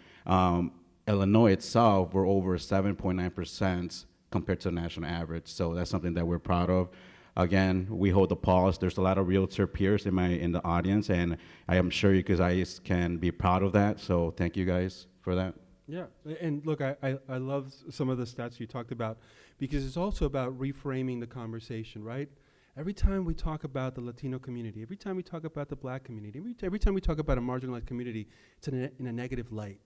Illinois itself, we're over 7.9% compared to the national average, so that's something that we're proud of. Again, we hold the pulse. There's a lot of realtor peers in the audience, and I am sure you guys can be proud of that, so thank you guys for that. Yeah, and look, I love some of the stats you talked about, because it's also about reframing the conversation, right? Every time we talk about the Latino community, every time we talk about the Black community, every time we talk about a marginalized community, it's in a negative light.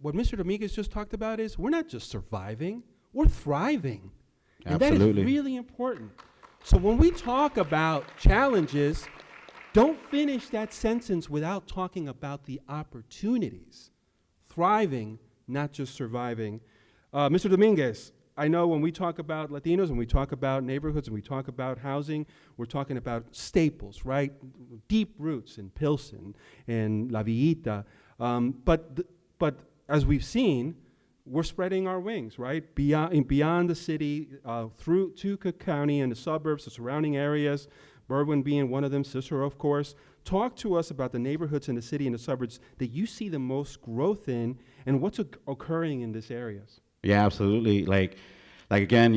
What Mr. Dominguez just talked about is we're not just surviving, we're thriving. And that is Absolutely. really important. So when we talk about challenges, don't finish that sentence without talking about the opportunities. Thriving, not just surviving. Mr. Dominguez, I know when we talk about Latinos and we talk about neighborhoods and we talk about housing, we're talking about staples, right? Deep roots in Pilsen and La Villita. But as we've seen, we're spreading our wings, right? Beyond the city, through to Cook County and the suburbs, the surrounding areas, Berwyn being one of them, Cicero, of course. Talk to us about the neighborhoods in the city and the suburbs that you see the most growth in, and what's occurring in these areas. Yeah, absolutely. Like again,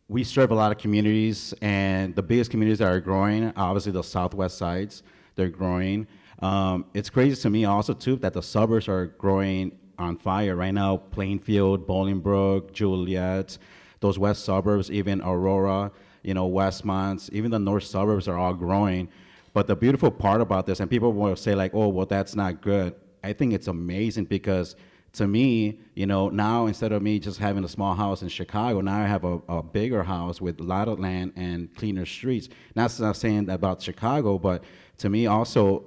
we serve a lot of communities, and the biggest communities that are growing, obviously the southwest sides, they're growing. It's crazy to me also too that the suburbs are growing on fire right now. Plainfield, Bolingbrook, Juliet, those west suburbs, even Aurora, Westmont, even the north suburbs are all growing. But the beautiful part about this, and people will say like, oh, well, that's not good. I think it's amazing because to me, now instead of me just having a small house in Chicago, now I have a bigger house with a lot of land and cleaner streets. That's not saying about Chicago, but to me also,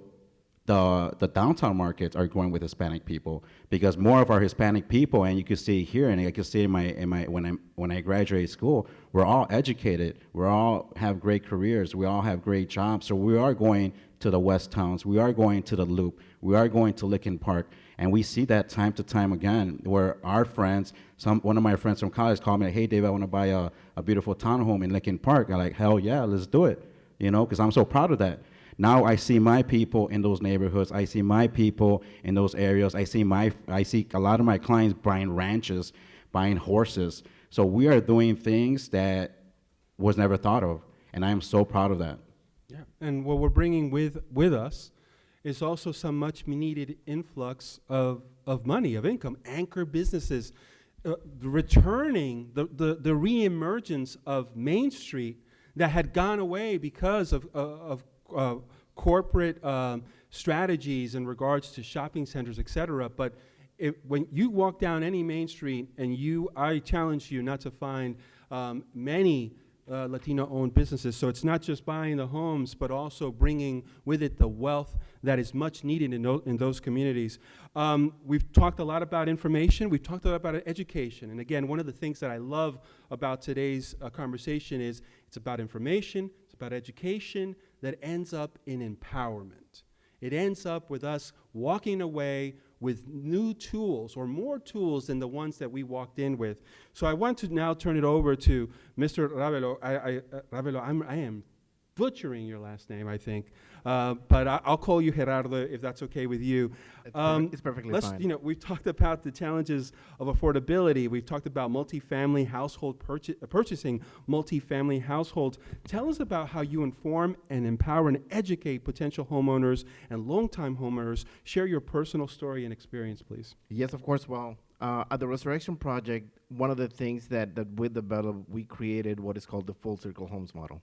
the downtown markets are growing with Hispanic people because more of our Hispanic people, and you can see here, and I can see when I graduated school, we're all educated, we all have great careers, we all have great jobs. So we are going to the West Towns, we are going to the Loop, we are going to Lincoln Park, and we see that time to time again, where our friends, one of my friends from college called me like, hey Dave, I want to buy a beautiful townhome in Lincoln Park. I'm like, hell yeah, let's do it, because I'm so proud of that. Now I see my people in those neighborhoods. I see my people in those areas. I see a lot of my clients buying ranches, buying horses. So we are doing things that was never thought of, and I am so proud of that. Yeah, and what we're bringing with us is also some much needed influx of money, of income, anchor businesses, returning the reemergence of Main Street that had gone away because of corporate strategies in regards to shopping centers, et cetera. But when you walk down any main street, and I challenge you not to find many Latino-owned businesses. So it's not just buying the homes, but also bringing with it the wealth that is much needed in those communities. We've talked a lot about information. We've talked a lot about education. And again, one of the things that I love about today's conversation is it's about information, it's about education that ends up in empowerment. It ends up with us walking away with new tools or more tools than the ones that we walked in with. So I want to now turn it over to Mr. Ravelo. Ravelo, I am butchering your last name, I think, but I'll call you Gerardo if that's okay with you. It's perfectly fine. We've talked about the challenges of affordability. We've talked about multifamily household purchasing multifamily households. Tell us about how you inform and empower and educate potential homeowners and longtime homeowners. Share your personal story and experience, please. Yes, of course. Well, at the Resurrection Project, one of the things that we developed, we created what is called the Full Circle Homes model.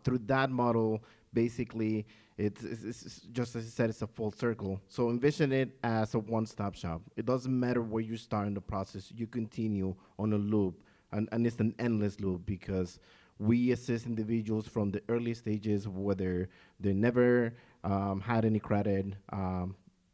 Through that model, basically, it's just as I said, it's a full circle. So envision it as a one-stop shop. It doesn't matter where you start in the process. You continue on a loop, and it's an endless loop because we assist individuals from the early stages, whether they never had any credit,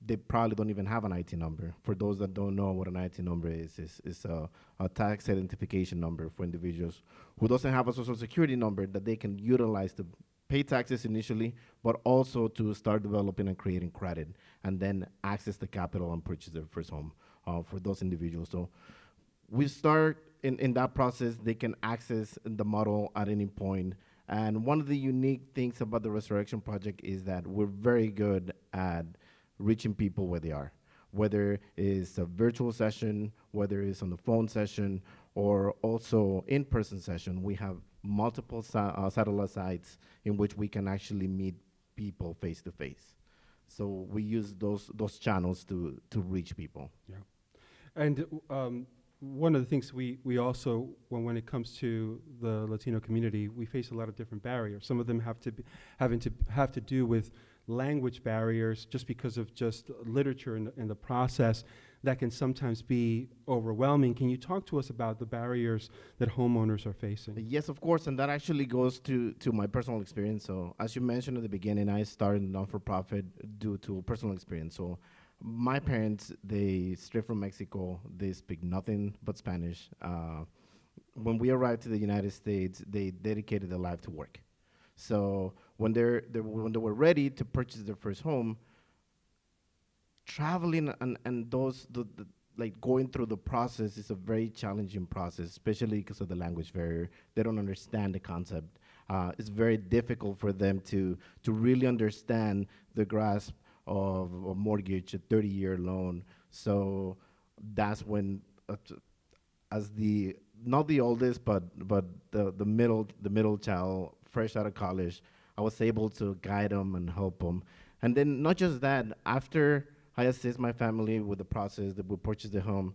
they probably don't even have an IT number. For those that don't know what an IT number is a tax identification number for individuals who doesn't have a social security number that they can utilize to pay taxes initially, but also to start developing and creating credit, and then access the capital and purchase their first home for those individuals. So we start in that process, they can access the model at any point. And one of the unique things about the Resurrection Project is that we're very good at reaching people where they are, whether it's a virtual session, whether it's on the phone session, or also in-person session. We have multiple satellite sites in which we can actually meet people face to face. So we use those channels to reach people. Yeah. And one of the things we also, when it comes to the Latino community, we face a lot of different barriers. Some of them have to do with language barriers, just because of just literature in the process that can sometimes be overwhelming. Can you talk to us about the barriers that homeowners are facing? Yes, of course, and that actually goes to my personal experience. So as you mentioned at the beginning, I started non-for-profit due to personal experience. So my parents, they straight from Mexico, they speak nothing but Spanish. When we arrived to the United States, they dedicated their life to work. So when they were ready to purchase their first home, traveling and like going through the process is a very challenging process, especially because of the language barrier. They don't understand the concept. It's very difficult for them to really understand the grasp of a mortgage, a 30-year loan. So that's when, as not the oldest, but the middle child, fresh out of college, I was able to guide them and help them. And then not just that, after I assist my family with the process that we purchase the home,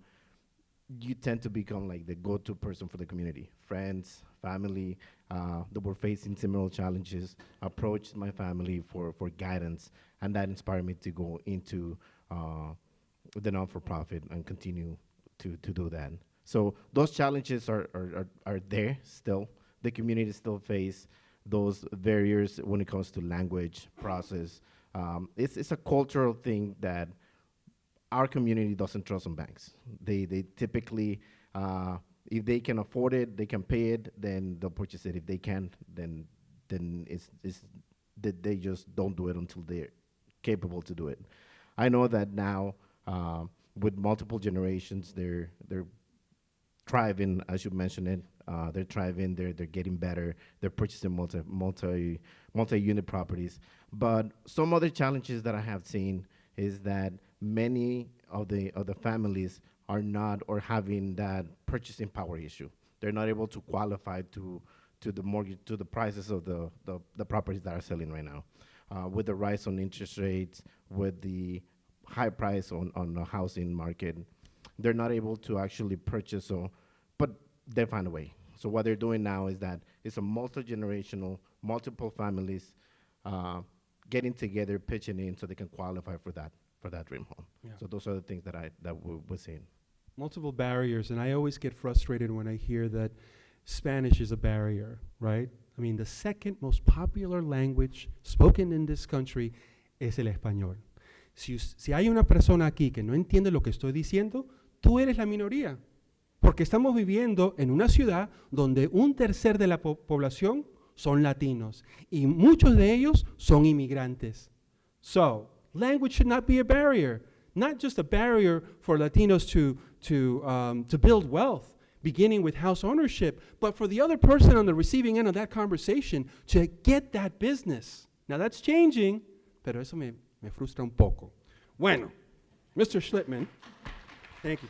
you tend to become like the go-to person for the community. Friends, family that were facing similar challenges approached my family for guidance, and that inspired me to go into the non-for-profit and continue to do that. So those challenges are there still. The community still face those barriers when it comes to language, process. It's a cultural thing that our community doesn't trust on banks. They typically, if they can afford it, they can pay it, then they'll purchase it. If they can't, then they just don't do it until they're capable to do it. I know that now, with multiple generations, they're thriving, as you mentioned it. They're thriving. They're getting better. They're purchasing multi-unit properties. But some other challenges that I have seen is that many of the families are not or having that purchasing power issue. They're not able to qualify to the mortgage, to the prices of the properties that are selling right now. With the rise on interest rates, with the high price on the housing market, they're not able to actually purchase, but they find a way. So what they're doing now is that it's a multi-generational, multiple families getting together, pitching in so they can qualify for that dream home. Yeah. So those are the things that we're seeing. Multiple barriers, and I always get frustrated when I hear that Spanish is a barrier, right? I mean, the second most popular language spoken in this country es el español. Si hay una persona aquí que no entiende lo que estoy diciendo, tú eres la minoría. Porque estamos viviendo en una ciudad donde 1/3 de la población son latinos y muchos de ellos son inmigrantes. So, language should not be a barrier. Not just a barrier for Latinos to build wealth, beginning with house ownership, but for the other person on the receiving end of that conversation to get that business. Now that's changing, pero eso me frustra un poco. Bueno, Mr. Schlittman, thank you.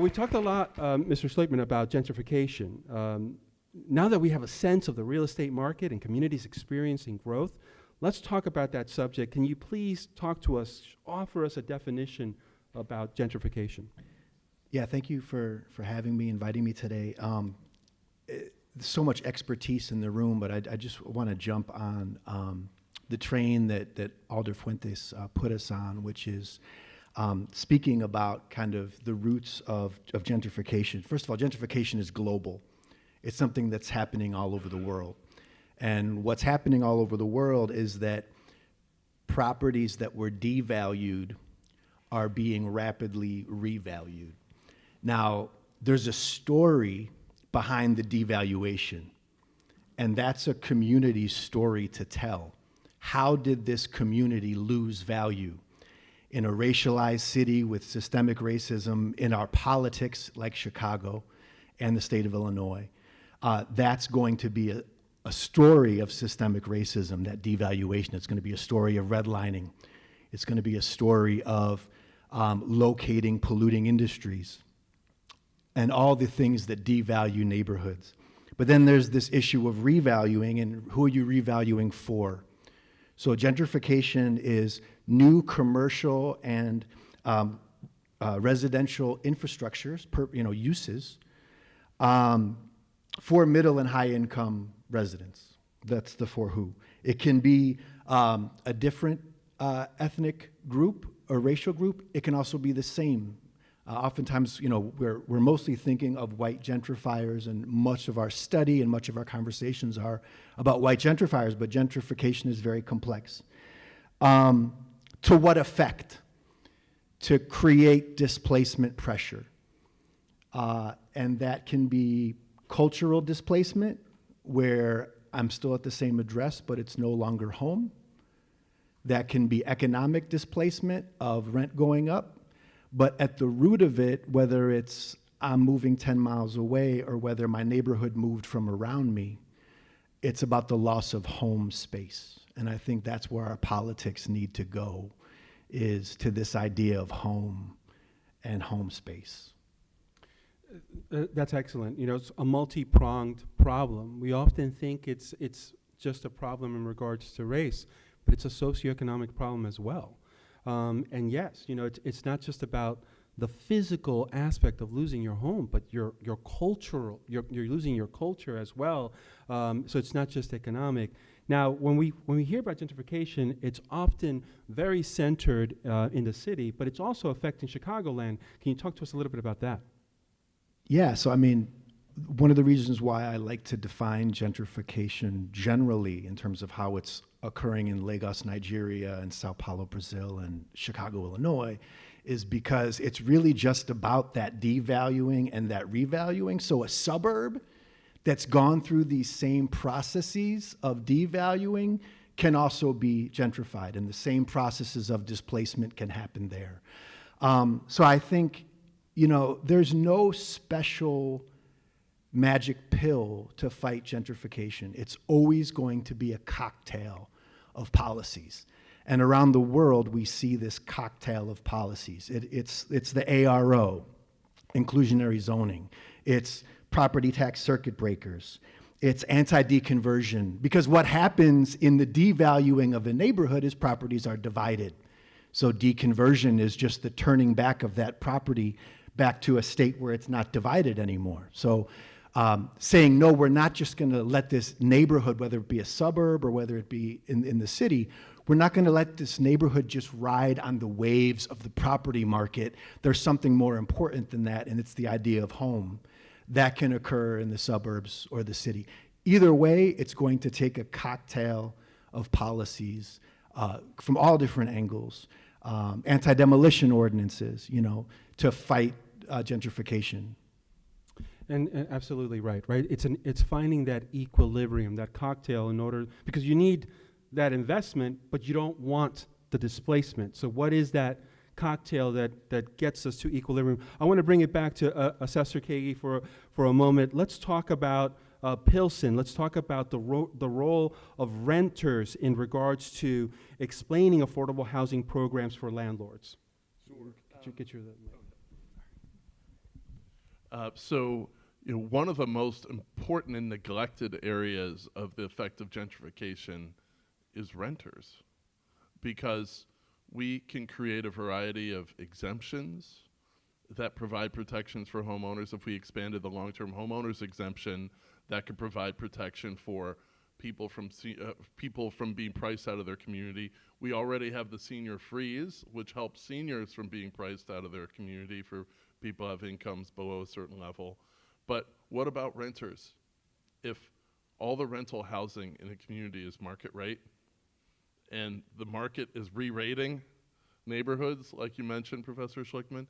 We talked a lot, Mr. Schlittman, about gentrification. Now that we have a sense of the real estate market and communities experiencing growth, let's talk about that subject. Can you please talk to us, offer us a definition about gentrification? Yeah, thank you for having me, inviting me today. So much expertise in the room, but I just want to jump on the train that Alder Fuentes put us on, which is speaking about kind of the roots of gentrification. First of all, gentrification is global. It's something that's happening all over the world. And what's happening all over the world is that properties that were devalued are being rapidly revalued. Now, there's a story behind the devaluation, and that's a community's story to tell. How did this community lose value? in a racialized city with systemic racism in our politics, like Chicago and the state of Illinois. That's going to be a story of systemic racism, that devaluation. It's going to be a story of redlining. It's going to be a story of locating polluting industries and all the things that devalue neighborhoods. But then there's this issue of revaluing, and who are you revaluing for? So gentrification is new commercial and residential infrastructures, uses, for middle and high income residents. That's the for who. It can be a different ethnic group or racial group. It can also be the same. Oftentimes, we're mostly thinking of white gentrifiers, and much of our study and much of our conversations are about white gentrifiers, but gentrification is very complex. To what effect? To create displacement pressure. And that can be cultural displacement, where I'm still at the same address, but it's no longer home. That can be economic displacement of rent going up. But at the root of it, whether it's I'm moving 10 miles away or whether my neighborhood moved from around me, it's about the loss of home space. And I think that's where our politics need to go, is to this idea of home and home space. That's excellent. It's a multi-pronged problem. We often think it's just a problem in regards to race, but it's a socioeconomic problem as well. And yes, it's not just about the physical aspect of losing your home, but your cultural, you're losing your culture as well. So it's not just economic. Now, when we hear about gentrification, it's often very centered in the city, but it's also affecting Chicagoland. Can you talk to us a little bit about that? Yeah, so one of the reasons why I like to define gentrification generally in terms of how it's occurring in Lagos, Nigeria, and Sao Paulo, Brazil, and Chicago, Illinois, is because it's really just about that devaluing and that revaluing. So a suburb that's gone through these same processes of devaluing can also be gentrified, and the same processes of displacement can happen there. So I think, there's no special magic pill to fight gentrification. It's always going to be a cocktail of policies. And around the world, we see this cocktail of policies. It's the ARO, inclusionary zoning. It's property tax circuit breakers. It's anti-deconversion. Because what happens in the devaluing of a neighborhood is properties are divided. So deconversion is just the turning back of that property back to a state where it's not divided anymore. So saying, no, we're not just going to let this neighborhood, whether it be a suburb or whether it be in the city, we're not going to let this neighborhood just ride on the waves of the property market. There's something more important than that, and it's the idea of home. That can occur in the suburbs or the city. Either way, it's going to take a cocktail of policies from all different angles, anti-demolition ordinances, to fight gentrification. And absolutely right? It's finding that equilibrium, that cocktail, because you need that investment, but you don't want the displacement. So what is that cocktail that gets us to equilibrium? I want to bring it back to Assessor Kaegi for a moment. Let's talk about Pilsen. Let's talk about the role of renters in regards to explaining affordable housing programs for landlords. So, one of the most important and neglected areas of the effect of gentrification is renters, because we can create a variety of exemptions that provide protections for homeowners. If we expanded the long-term homeowners exemption, that could provide protection for people from being priced out of their community. We already have the senior freeze, which helps seniors from being priced out of their community for people who have incomes below a certain level. But what about renters? If all the rental housing in a community is market rate, and the market is re-rating neighborhoods, like you mentioned, Professor Schlickman,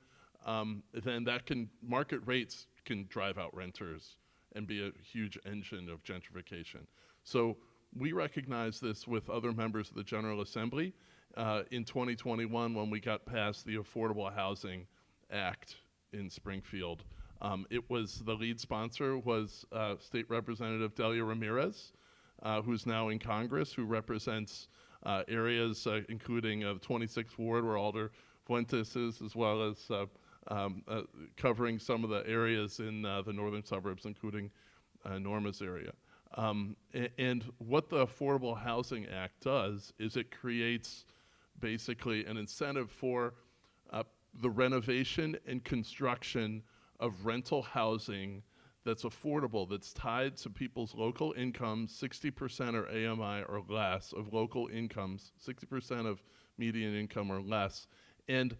then market rates can drive out renters and be a huge engine of gentrification. So we recognize this with other members of the General Assembly, in 2021 when we got past the Affordable Housing Act in Springfield. It was, the lead sponsor was State Representative Delia Ramirez, who's now in Congress, who represents areas including the 26th Ward where Alder Fuentes is, as well as covering some of the areas in the northern suburbs, including Norma's area. And what the Affordable Housing Act does is it creates basically an incentive for the renovation and construction of rental housing that's affordable, that's tied to people's local incomes, 60% or AMI or less of local incomes, 60% of median income or less. And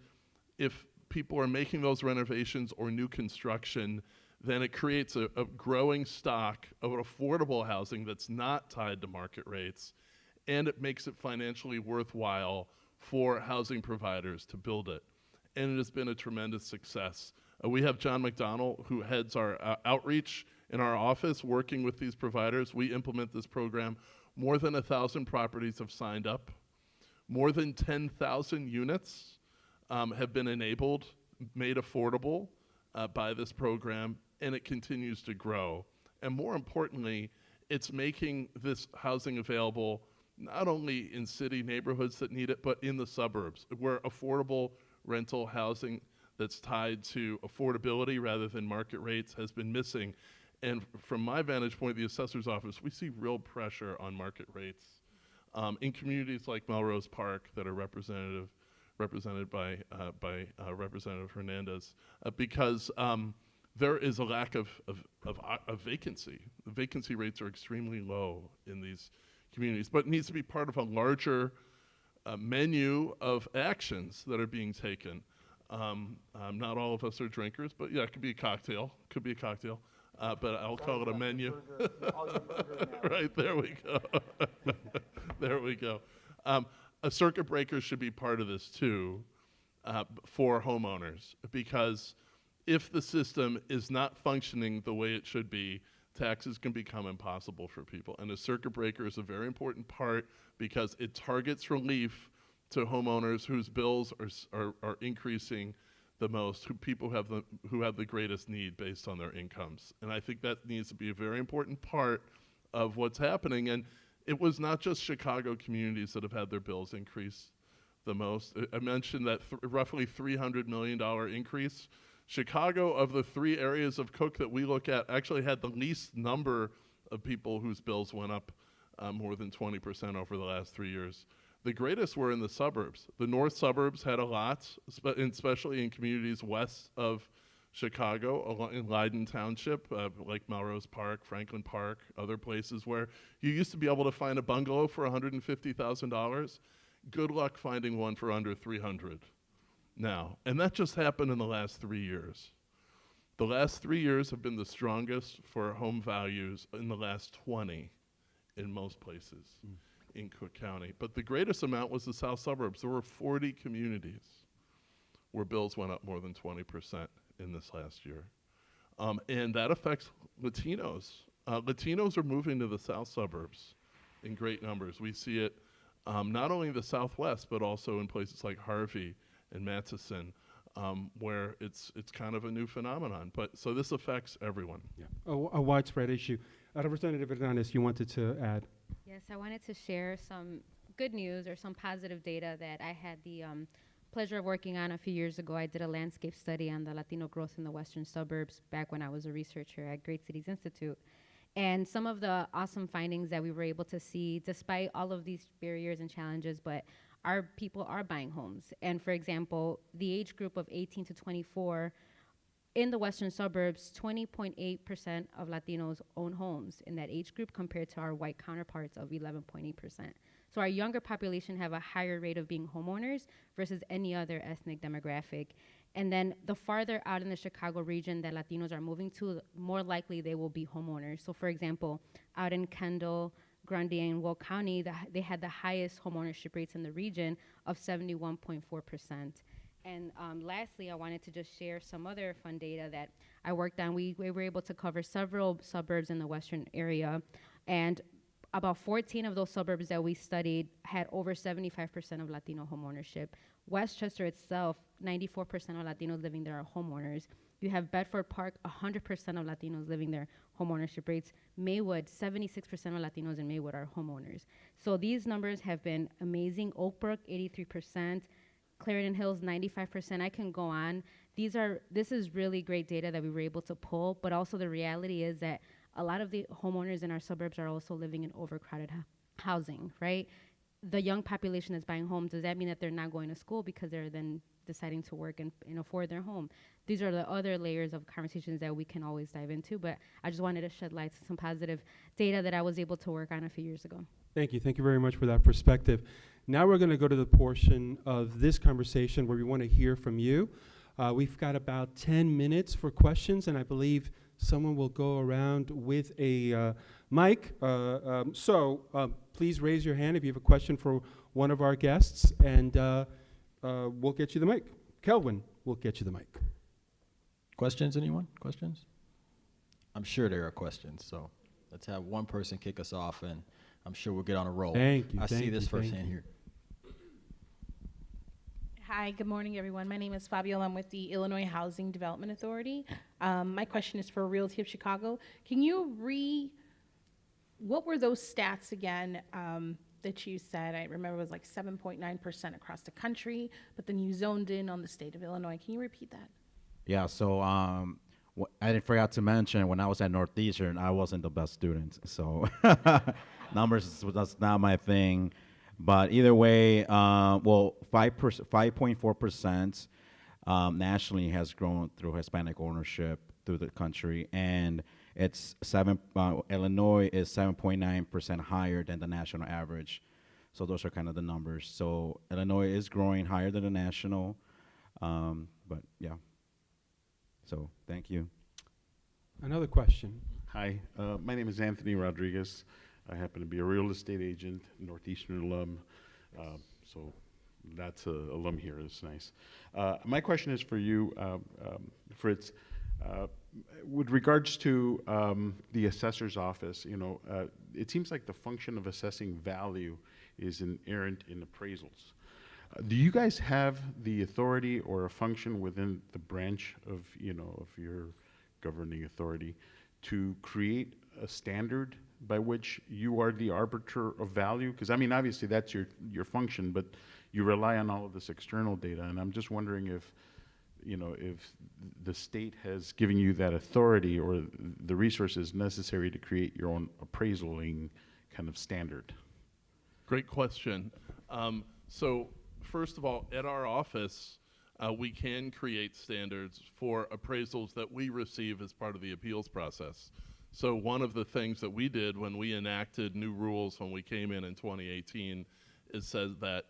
if people are making those renovations or new construction, then it creates a growing stock of affordable housing that's not tied to market rates, and it makes it financially worthwhile for housing providers to build it. And it has been a tremendous success. We have John McDonnell, who heads our outreach in our office, working with these providers. We implement this program. More than 1,000 properties have signed up. More than 10,000 units have been enabled, made affordable by this program, and it continues to grow. And more importantly, it's making this housing available not only in city neighborhoods that need it, but in the suburbs, where affordable rental housing that's tied to affordability rather than market rates has been missing. And from my vantage point, the assessor's office, we see real pressure on market rates in communities like Melrose Park that are represented by Representative Hernandez, because there is a lack of vacancy. The vacancy rates are extremely low in these communities, but it needs to be part of a larger menu of actions that are being taken. Not all of us are drinkers, but yeah, it could be a cocktail. But I'll call it a menu. Right, there we go. There we go. A circuit breaker should be part of this too for homeowners, because if the system is not functioning the way it should be, taxes can become impossible for people. And a circuit breaker is a very important part because it targets relief to homeowners whose bills are increasing the most, who have the greatest need based on their incomes. And I think that needs to be a very important part of what's happening. And it was not just Chicago communities that have had their bills increase the most. I mentioned that roughly $300 million increase. Chicago, of the 3 areas of Cook that we look at, actually had the least number of people whose bills went up more than 20% over the last 3 years. The greatest were in the suburbs. The north suburbs had a lot, especially in communities west of Chicago, in Leiden Township, like Melrose Park, Franklin Park, other places where you used to be able to find a bungalow for $150,000. Good luck finding one for under $300,000 now. And that just happened in the last 3 years. The last 3 years have been the strongest for home values in the last 20 in most places in Cook County. But the greatest amount was the south suburbs. There were 40 communities where bills went up more than 20% in this last year. And that affects Latinos. Latinos are moving to the south suburbs in great numbers. We see it not only in the southwest, but also in places like Harvey and Matheson, where it's kind of a new phenomenon. But so this affects everyone. Yeah, a widespread issue. Representative Hernandez, you wanted to add? Yes, I wanted to share some good news or some positive data that I had the pleasure of working on a few years ago. I did a landscape study on the Latino growth in the western suburbs back when I was a researcher at Great Cities Institute. And some of the awesome findings that we were able to see, despite all of these barriers and challenges, but our people are buying homes. And for example, the age group of 18 to 24, in the western suburbs, 20.8% of Latinos own homes in that age group compared to our white counterparts of 11.8%. So our younger population have a higher rate of being homeowners versus any other ethnic demographic. And then the farther out in the Chicago region that Latinos are moving to, more likely they will be homeowners. So for example, out in Kendall, Grundy, and Will County, they had the highest homeownership rates in the region of 71.4%. And lastly, I wanted to just share some other fun data that I worked on. We were able to cover several suburbs in the western area, and about 14 of those suburbs that we studied had over 75% of Latino homeownership. Westchester itself, 94% of Latinos living there are homeowners. You have Bedford Park, 100% of Latinos living there, homeownership rates. Maywood, 76% of Latinos in Maywood are homeowners. So these numbers have been amazing. Oak Brook, 83%. Clarendon Hills, 95%. I can go on. This is really great data that we were able to pull, but also the reality is that a lot of the homeowners in our suburbs are also living in overcrowded housing, right? The young population is buying homes. Does that mean that they're not going to school because they're then deciding to work and afford their home? These are the other layers of conversations that we can always dive into, but I just wanted to shed light to some positive data that I was able to work on a few years ago. Thank you. Thank you very much for that perspective. Now we're going to go to the portion of this conversation where we want to hear from you. We've got about 10 minutes for questions, and I believe someone will go around with a mic. Please raise your hand if you have a question for one of our guests, and we'll get you the mic. Kelvin will get you the mic. Questions, anyone? Questions? I'm sure there are questions, so let's have one person kick us off, and I'm sure we'll get on a roll. Thank you. I see this first hand here. Hi, good morning, everyone. My name is Fabiola. I'm with the Illinois Housing Development Authority. My question is for Realty of Chicago. Can you what were those stats again that you said? I remember it was like 7.9% across the country, but then you zoned in on the state of Illinois. Can you repeat that? Yeah, so I didn't forget to mention when I was at Northeastern, I wasn't the best student. So numbers was not my thing. But either way, 5.4% nationally has grown through Hispanic ownership through the country, and it's Illinois is 7.9% higher than the national average. So those are kind of the numbers. So Illinois is growing higher than the national, but yeah. So thank you. Another question. Hi, my name is Anthony Rodriguez. I happen to be a real estate agent, Northeastern alum, so that's an alum here. It's nice. My question is for you, Fritz. With regards to the assessor's office, it seems like the function of assessing value is inherent in appraisals. Do you guys have the authority or a function within the branch of your governing authority to create a standard by which you are the arbiter of value? Because I mean, obviously that's your function, but you rely on all of this external data, and I'm just wondering if the state has given you that authority or the resources necessary to create your own appraisaling kind of standard. Great question. So first of all, at our office, we can create standards for appraisals that we receive as part of the appeals process. So one of the things that we did when we enacted new rules when we came in 2018 is says that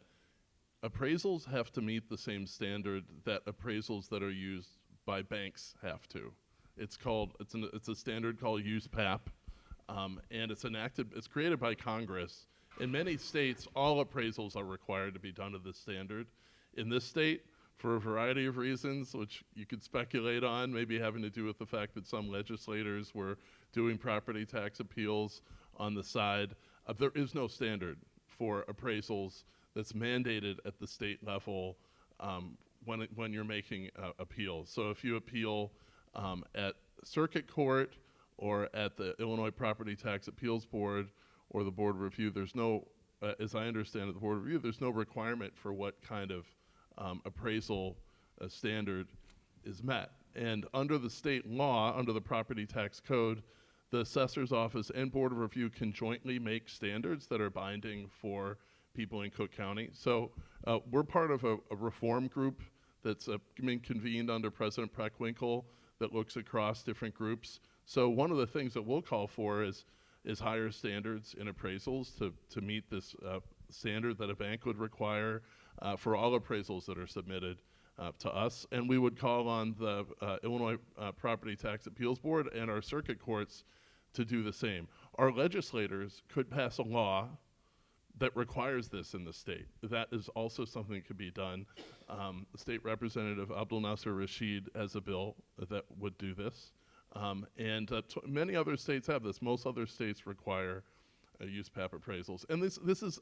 appraisals have to meet the same standard that appraisals that are used by banks have to. It's a standard called USPAP, and it's created by Congress. In many states, all appraisals are required to be done to this standard. In this state, for a variety of reasons, which you could speculate on, maybe having to do with the fact that some legislators were doing property tax appeals on the side, there is no standard for appraisals that's mandated at the state level when you're making appeals. So if you appeal at circuit court or at the Illinois Property Tax Appeals Board or the Board of Review, there's no, as I understand it, the Board of Review, there's no requirement for what kind of appraisal standard is met. And under the state law, under the property tax code, the assessor's office and Board of Review can jointly make standards that are binding for people in Cook County. So we're part of a reform group that's been convened under President Preckwinkle that looks across different groups. So one of the things that we'll call for is higher standards in appraisals to meet this standard that a bank would require for all appraisals that are submitted to us. And we would call on the Illinois Property Tax Appeals Board and our circuit courts to do the same. Our legislators could pass a law that requires this in the state. That is also something that could be done. State Representative Abdul Nasser Rashid has a bill that would do this. And many other states have this. Most other states require use PAP appraisals. And this is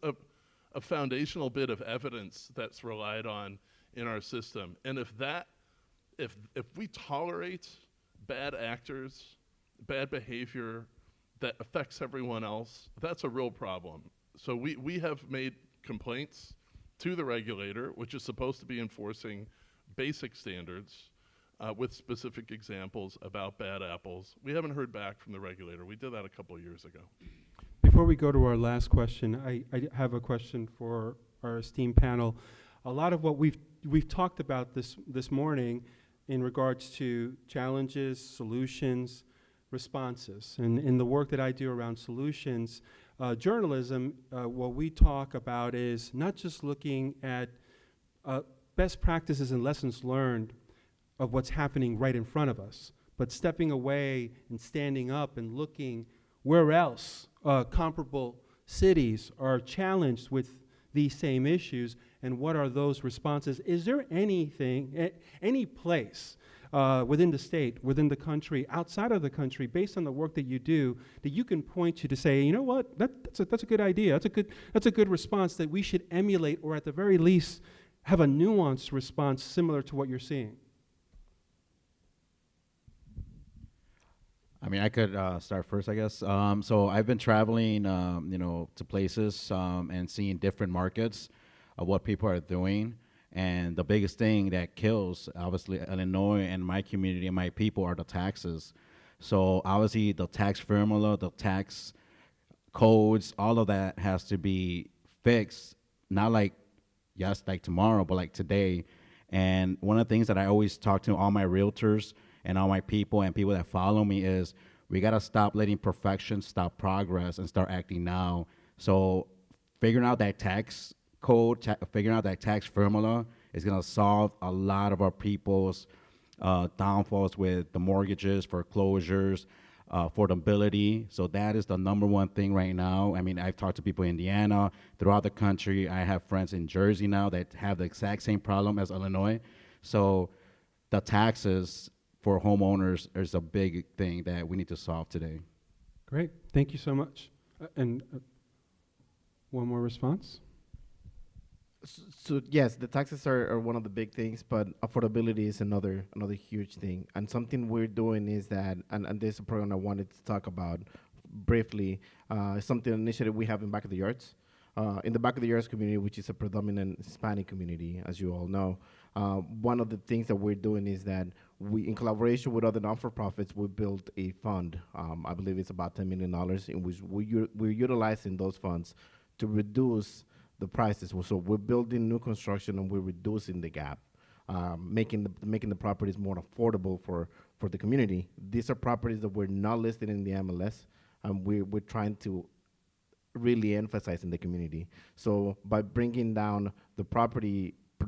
a foundational bit of evidence that's relied on in our system. And if we tolerate bad actors, bad behavior that affects everyone else, that's a real problem. So we have made complaints to the regulator, which is supposed to be enforcing basic standards with specific examples about bad apples. We haven't heard back from the regulator. We did that a couple of years ago. Before we go to our last question, I have a question for our esteemed panel. A lot of what we've talked about this morning in regards to challenges, solutions, responses. And in the work that I do around solutions, journalism, what we talk about is not just looking at best practices and lessons learned of what's happening right in front of us, but stepping away and standing up and looking where else comparable cities are challenged with these same issues, and what are those responses? Is there anything, any place within the state, within the country, outside of the country, based on the work that you do, that you can point to say, you know what, that's a good idea, that's a good response that we should emulate, or at the very least have a nuanced response similar to what you're seeing? I mean, I could start first, I guess. So I've been traveling, to places and seeing different markets of what people are doing. And the biggest thing that kills, obviously, Illinois and my community and my people are the taxes. So obviously, the tax formula, the tax codes, all of that has to be fixed. Not like tomorrow, but like today. And one of the things that I always talk to all my realtors and all my people and people that follow me is we got to stop letting perfection stop progress and start acting now. So figuring out that tax code, figuring out that tax formula is going to solve a lot of our people's downfalls with the mortgages, foreclosures, affordability. So that is the number one thing right now. I mean, I've talked to people in Indiana, throughout the country. I have friends in Jersey now that have the exact same problem as Illinois. So the taxes for homeowners is a big thing that we need to solve today. Great, thank you so much. And one more response? So yes, the taxes are one of the big things, but affordability is another huge thing. And something we're doing is that, and this is a program I wanted to talk about briefly, something initiative we have in Back of the Yards. In the Back of the Yards community, which is a predominant Hispanic community, as you all know, one of the things that we're doing is that we, in collaboration with other non-for-profits, we built a fund. I believe it's about $10 million, in which we're utilizing those funds to reduce the prices. So we're building new construction and we're reducing the gap, making the properties more affordable for the community. These are properties that we're not listed in the MLS, and we're trying to really emphasize in the community. So by bringing down the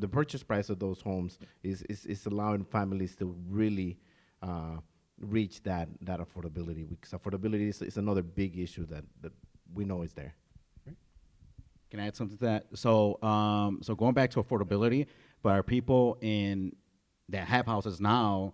purchase price of those homes is allowing families to really reach that affordability, because affordability is another big issue that we know is there. Can I add something to that? So, so going back to affordability, but our people that have houses now,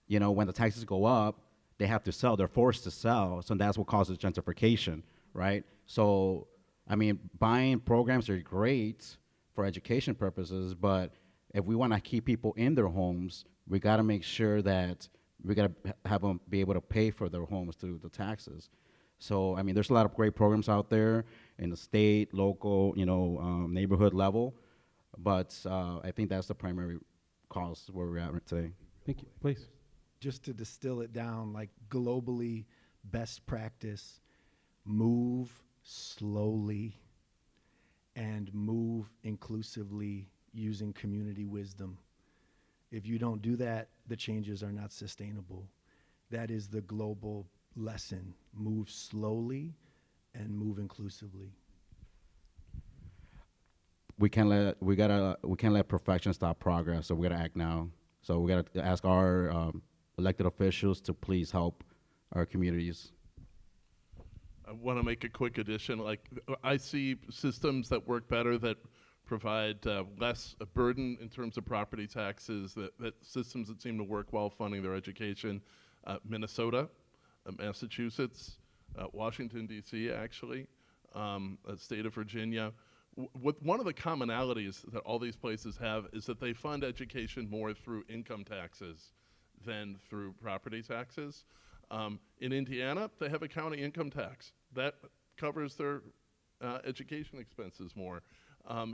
when the taxes go up, they have to sell. They're forced to sell. So that's what causes gentrification, right? So, I mean, buying programs are great for education purposes, but if we want to keep people in their homes, we got to make sure that we got to have them be able to pay for their homes through the taxes. So, I mean, there's a lot of great programs out there in the state, local, neighborhood level, but I think that's the primary cause where we're at today. Thank you. Please. Just to distill it down, like globally, best practice, move slowly and move inclusively using community wisdom. If you don't do that, the changes are not sustainable. That is the global lesson. Move slowly and move inclusively. We can't let perfection stop progress, so we gotta act now. So we gotta ask our elected officials to please help our communities. I want to make a quick addition. Like, I see systems that work better, that provide less a burden in terms of property taxes, that systems that seem to work well funding their education. Minnesota, Massachusetts, Washington, D.C., actually, state of Virginia. One of the commonalities that all these places have is that they fund education more through income taxes than through property taxes. In Indiana, they have a county income tax. That covers their education expenses more.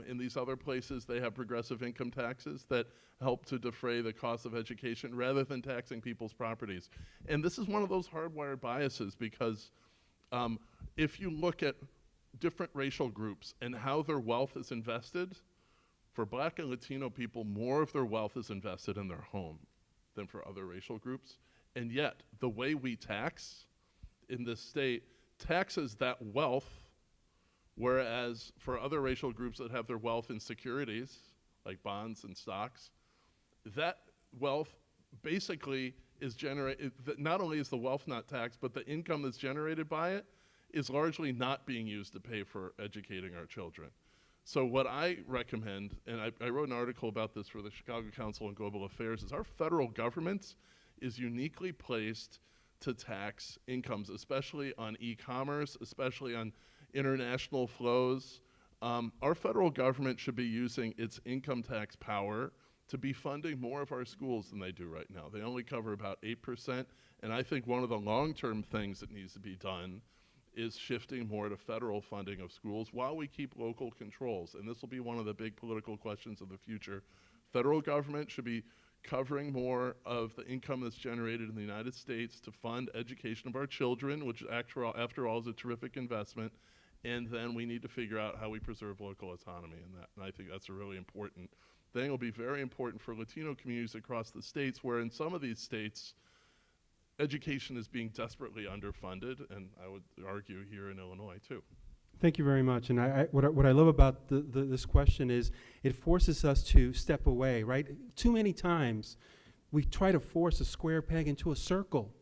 In these other places, they have progressive income taxes that help to defray the cost of education rather than taxing people's properties. And this is one of those hardwired biases because if you look at different racial groups and how their wealth is invested, for Black and Latino people, more of their wealth is invested in their home than for other racial groups. And yet, the way we tax in this state taxes that wealth, whereas for other racial groups that have their wealth in securities, like bonds and stocks, that wealth basically is generated, not only is the wealth not taxed, but the income that's generated by it is largely not being used to pay for educating our children. So what I recommend, and I wrote an article about this for the Chicago Council on Global Affairs, is our federal government is uniquely placed to tax incomes, especially on e-commerce, especially on international flows. Our federal government should be using its income tax power to be funding more of our schools than they do right now. They only cover about 8%, and I think one of the long-term things that needs to be done is shifting more to federal funding of schools while we keep local controls. And this will be one of the big political questions of the future. Federal government should be covering more of the income that's generated in the United States to fund education of our children, which after all is a terrific investment. And then we need to figure out how we preserve local autonomy in that. And I think that's a really important thing. It'll be very important for Latino communities across the states, where in some of these states, education is being desperately underfunded, and I would argue here in Illinois too. Thank you very much. And what I love about this question is it forces us to step away, right? Too many times we try to force a square peg into a circle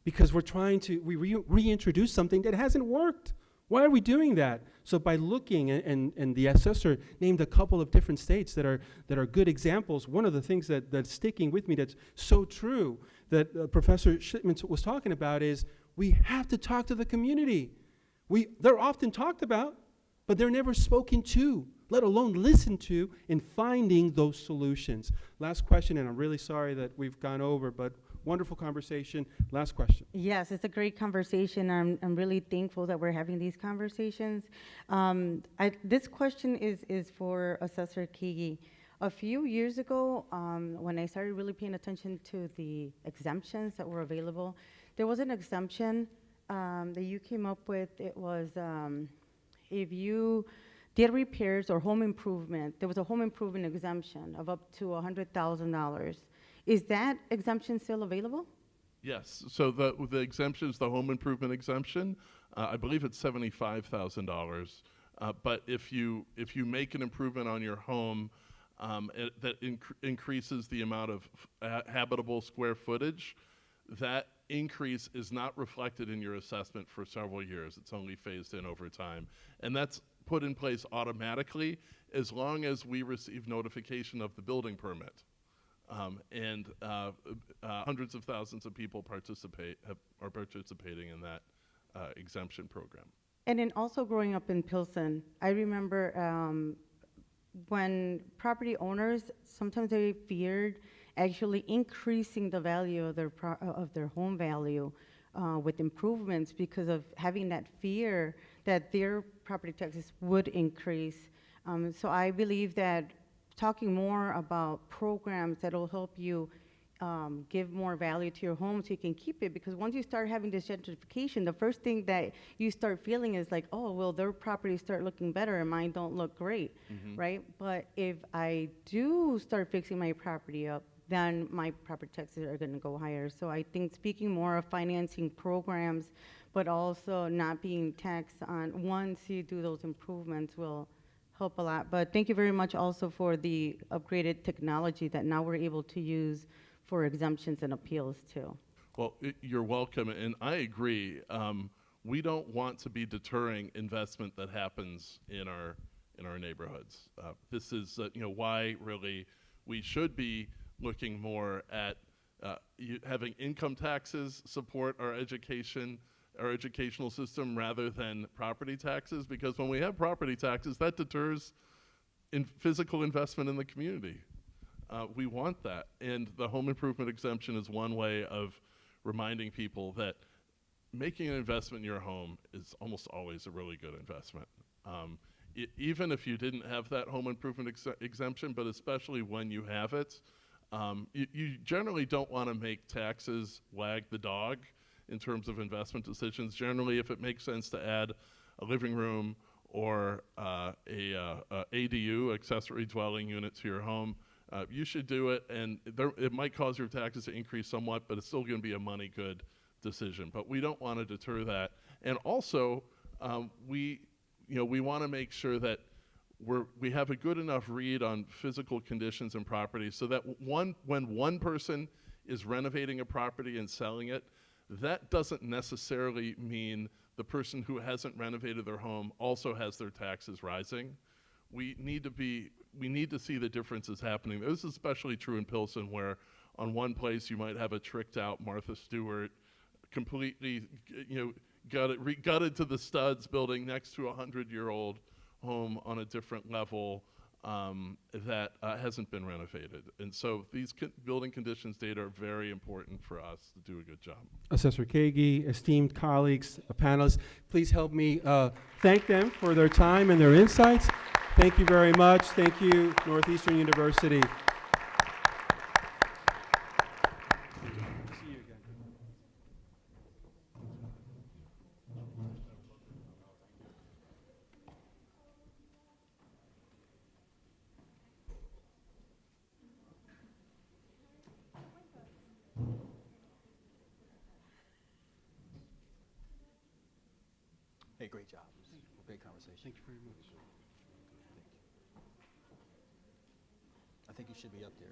because we're trying to reintroduce something that hasn't worked. Why are we doing that? So by looking, and the assessor named a couple of different states that are good examples. One of the things that's sticking with me that's so true that Professor Schlittman was talking about is we have to talk to the community. They're often talked about, but they're never spoken to, let alone listened to in finding those solutions. Last question, and I'm really sorry that we've gone over, but wonderful conversation. Last question. Yes, it's a great conversation. I'm really thankful that we're having these conversations. This question is for Assessor Kaegi. A few years ago, when I started really paying attention to the exemptions that were available, there was an exemption that you came up with. It was if you did repairs or home improvement, there was a home improvement exemption of up to $100,000. Is that exemption still available? Yes. So the exemption is the home improvement exemption. I believe it's $75,000. But if you make an improvement on your home that increases the amount of habitable square footage, that increase is not reflected in your assessment for several years. It's only phased in over time. And that's put in place automatically as long as we receive notification of the building permit. Hundreds of thousands of people are participating in that exemption program. And then also growing up in Pilsen, I remember when property owners, sometimes they feared actually increasing the value of their home value with improvements because of having that fear that their property taxes would increase. So I believe that talking more about programs that will help you give more value to your home so you can keep it, because once you start having this gentrification, the first thing that you start feeling is like, oh, well, their properties start looking better and mine don't look great, right? But if I do start fixing my property up, then my property taxes are gonna go higher. So I think speaking more of financing programs, but also not being taxed on once you do those improvements will help a lot. But thank you very much also for the upgraded technology that now we're able to use for exemptions and appeals too. Well, you're welcome, and I agree. We don't want to be deterring investment that happens in our neighborhoods. This is why really we should be looking more at having income taxes support our education, our educational system rather than property taxes, because when we have property taxes, that deters physical investment in the community. We want that, and the home improvement exemption is one way of reminding people that making an investment in your home is almost always a really good investment. Even if you didn't have that home improvement exemption, but especially when you have it, you generally don't want to make taxes wag the dog in terms of investment decisions. Generally, if it makes sense to add a living room or a ADU, accessory dwelling unit, to your home, you should do it, and it might cause your taxes to increase somewhat, but it's still going to be a money good decision. But we don't want to deter that. And also, we want to make sure that we have a good enough read on physical conditions and properties so that when one person is renovating a property and selling it, that doesn't necessarily mean the person who hasn't renovated their home also has their taxes rising. We need to see the differences happening. This is especially true in Pilsen, where on one place you might have a tricked out Martha Stewart, completely gutted to the studs building next to a 100-year-old home on a different level that hasn't been renovated. And so these building conditions data are very important for us to do a good job. Assessor Kaegi, esteemed colleagues, panelists, please help me thank them for their time and their insights. Thank you very much. Thank you, Northeastern University. See you again. Hey, great job. Great conversation. Thank you very much. I think you should be up there.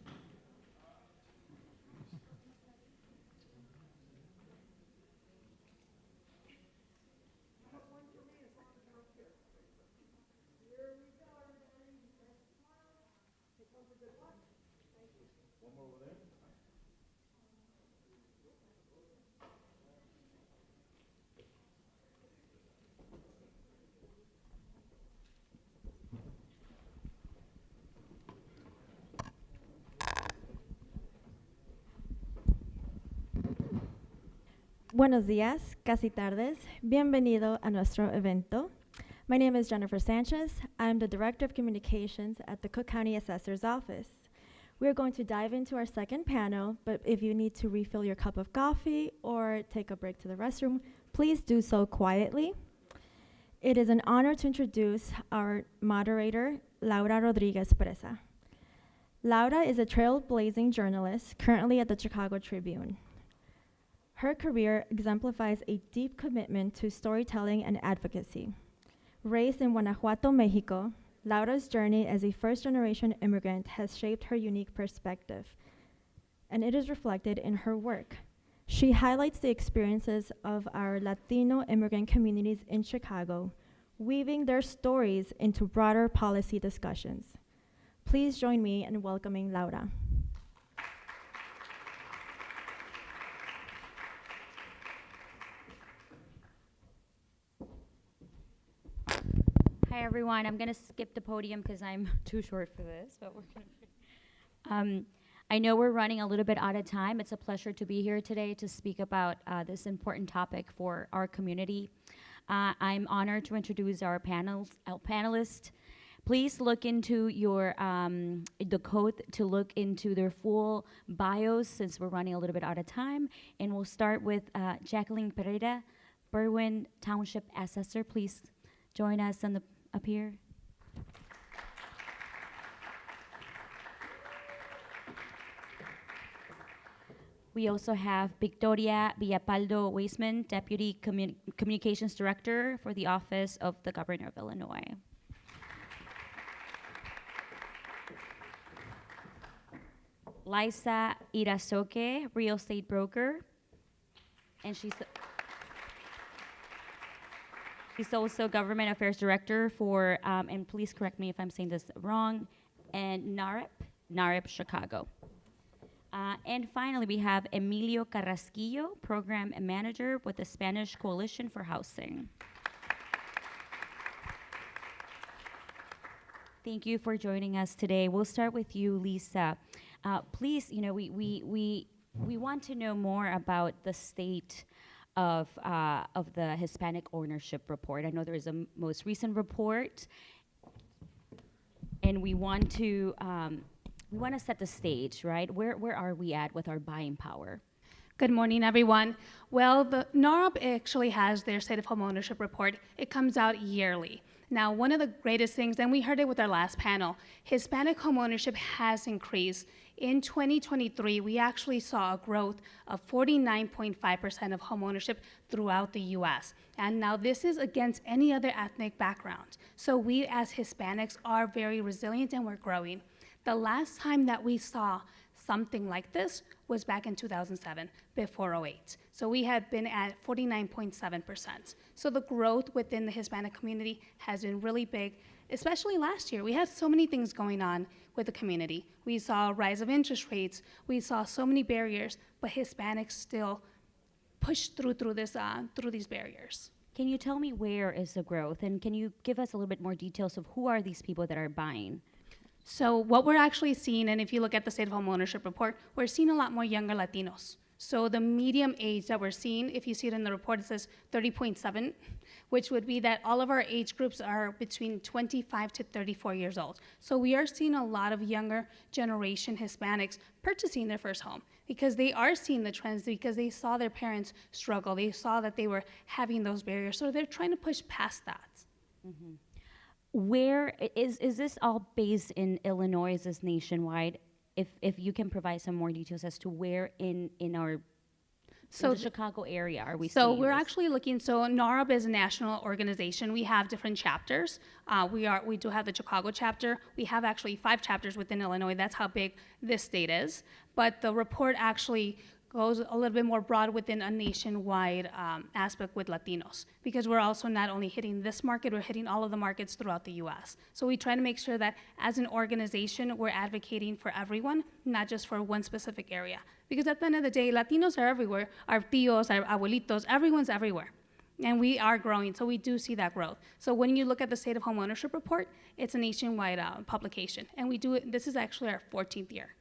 Buenos días, casi tardes. Bienvenido a nuestro evento. My name is Jennifer Sanchez. I'm the Director of Communications at the Cook County Assessor's Office. We're going to dive into our second panel, but if you need to refill your cup of coffee or take a break to the restroom, please do so quietly. It is an honor to introduce our moderator, Laura Rodriguez Presa. Laura is a trailblazing journalist currently at the Chicago Tribune. Her career exemplifies a deep commitment to storytelling and advocacy. Raised in Guanajuato, Mexico, Laura's journey as a first-generation immigrant has shaped her unique perspective, and it is reflected in her work. She highlights the experiences of our Latino immigrant communities in Chicago, weaving their stories into broader policy discussions. Please join me in welcoming Laura. Hi everyone, I'm gonna skip the podium because I'm too short for this, but we're gonna. I know we're running a little bit out of time. It's a pleasure to be here today to speak about this important topic for our community. I'm honored to introduce our panelists. Please look into your the code to look into their full bios since we're running a little bit out of time. And we'll start with Jacqueline Pereira, Berwyn Township Assessor. Please join us on the up here. We also have Victoria Villapaldo Weisman, Deputy Communications Director for the Office of the Governor of Illinois. Liza Irasoke, Real Estate Broker, and she's also Government Affairs Director for, and please correct me if I'm saying this wrong, and NAREP Chicago. And finally, we have Emilio Carrasquillo, Program Manager with the Spanish Coalition for Housing. Thank you for joining us today. We'll start with you, Lisa. Please, we want to know more about the state of the Hispanic Ownership Report. I know there is a most recent report, and we want to set the stage, right? Where are we at with our buying power? Good morning, everyone. Well, the NARB actually has their State of Homeownership report. It comes out yearly. Now, one of the greatest things, and we heard it with our last panel, Hispanic homeownership has increased. In 2023, we actually saw a growth of 49.5% of homeownership throughout the US. And now this is against any other ethnic background. So we as Hispanics are very resilient and we're growing. The last time that we saw something like this was back in 2007, before '08. So we had been at 49.7%. So the growth within the Hispanic community has been really big, especially last year. We had so many things going on with the community. We saw a rise of interest rates. We saw so many barriers, but Hispanics still pushed through these barriers. Can you tell me where is the growth? And can you give us a little bit more details of who are these people that are buying? So what we're actually seeing, and if you look at the State of Homeownership report, we're seeing a lot more younger Latinos. So the medium age that we're seeing, if you see it in the report, it says 30.7, which would be that all of our age groups are between 25 to 34 years old. So we are seeing a lot of younger generation Hispanics purchasing their first home because they are seeing the trends, because they saw their parents struggle. They saw that they were having those barriers. So they're trying to push past that. Mm-hmm. Where is this all based in Illinois? Is this nationwide? If you can provide some more details as to where in the Chicago area are we seeing So we're this? actually looking, so NARB is a national organization. We have different chapters. We do have the Chicago chapter. We have actually 5 chapters within Illinois. That's how big this state is. But the report actually goes a little bit more broad within a nationwide aspect with Latinos, because we're also not only hitting this market, we're hitting all of the markets throughout the US. So we try to make sure that as an organization, we're advocating for everyone, not just for one specific area. Because at the end of the day, Latinos are everywhere. Our tios, our abuelitos, everyone's everywhere. And we are growing, so we do see that growth. So when you look at the State of Homeownership report, it's a nationwide publication. And we do it, this is actually our 14th year.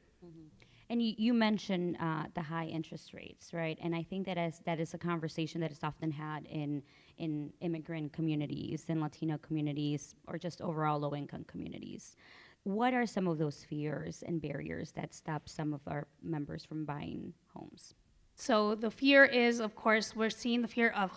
And you mentioned the high interest rates, right? And I think that is a conversation that is often had in immigrant communities, in Latino communities, or just overall low-income communities. What are some of those fears and barriers that stop some of our members from buying homes? So the fear is, of course, we're seeing the fear of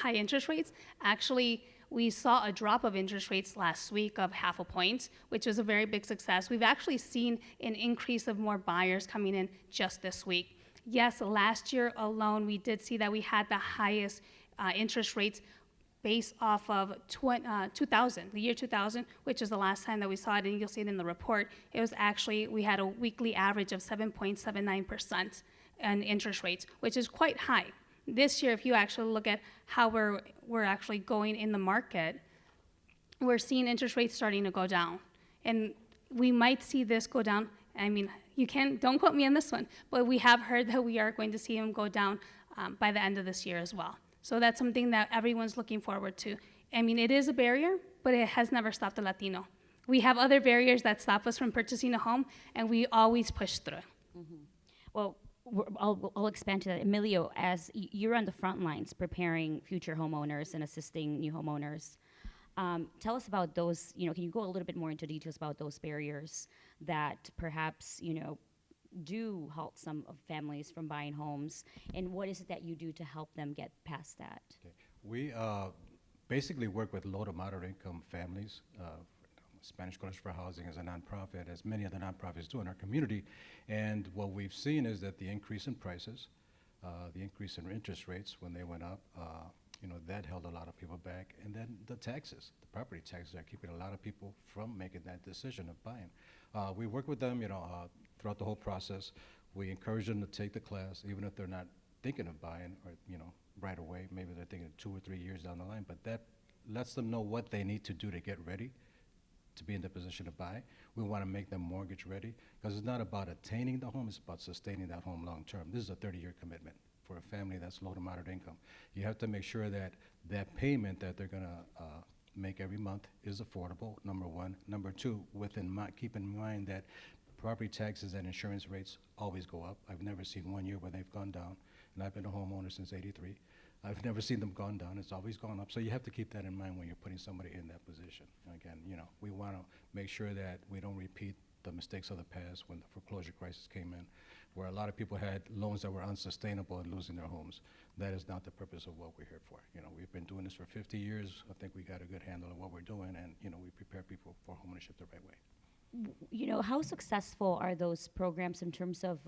high interest rates. Actually, we saw a drop of interest rates last week of 0.5 point, which was a very big success. We've actually seen an increase of more buyers coming in just this week. Yes, last year alone, we did see that we had the highest interest rates based off of 2000, the year 2000, which is the last time that we saw it, and you'll see it in the report. It was actually, we had a weekly average of 7.79% in interest rates, which is quite high. This year, if you actually look at how we're actually going in the market, we're seeing interest rates starting to go down. And we might see this go down. I mean, don't quote me on this one, but we have heard that we are going to see them go down by the end of this year as well. So that's something that everyone's looking forward to. I mean, it is a barrier, but it has never stopped a Latino. We have other barriers that stop us from purchasing a home, and we always push through. Mm-hmm. Well, I'll expand to that. Emilio, as you're on the front lines preparing future homeowners and assisting new homeowners, tell us about those, can you go a little bit more into details about those barriers that perhaps, do halt some of families from buying homes, and what is it that you do to help them get past that? Okay. We basically work with low to moderate income families. Spanish Coalition for Housing is a nonprofit, as many other nonprofits do in our community. And what we've seen is that the increase in prices, the increase in interest rates when they went up, that held a lot of people back. And then the taxes, the property taxes are keeping a lot of people from making that decision of buying. We work with them, throughout the whole process. We encourage them to take the class, even if they're not thinking of buying or, right away. Maybe they're thinking 2 or 3 years down the line, but that lets them know what they need to do to get ready to be in the position to buy. We want to make them mortgage ready, because it's not about attaining the home, it's about sustaining that home long term. This is a 30-year commitment for a family that's low to moderate income. You have to make sure that that payment that they're going to make every month is affordable, number one. Number two, keep in mind that property taxes and insurance rates always go up. I've never seen 1 year where they've gone down, and I've been a homeowner since '83. I've never seen them gone down. It's always gone up. So you have to keep that in mind when you're putting somebody in that position. And again, we want to make sure that we don't repeat the mistakes of the past when the foreclosure crisis came in, where a lot of people had loans that were unsustainable and losing their homes. That is not the purpose of what we're here for. We've been doing this for 50 years. I think we got a good handle on what we're doing, and we prepare people for homeownership the right way. How successful are those programs in terms of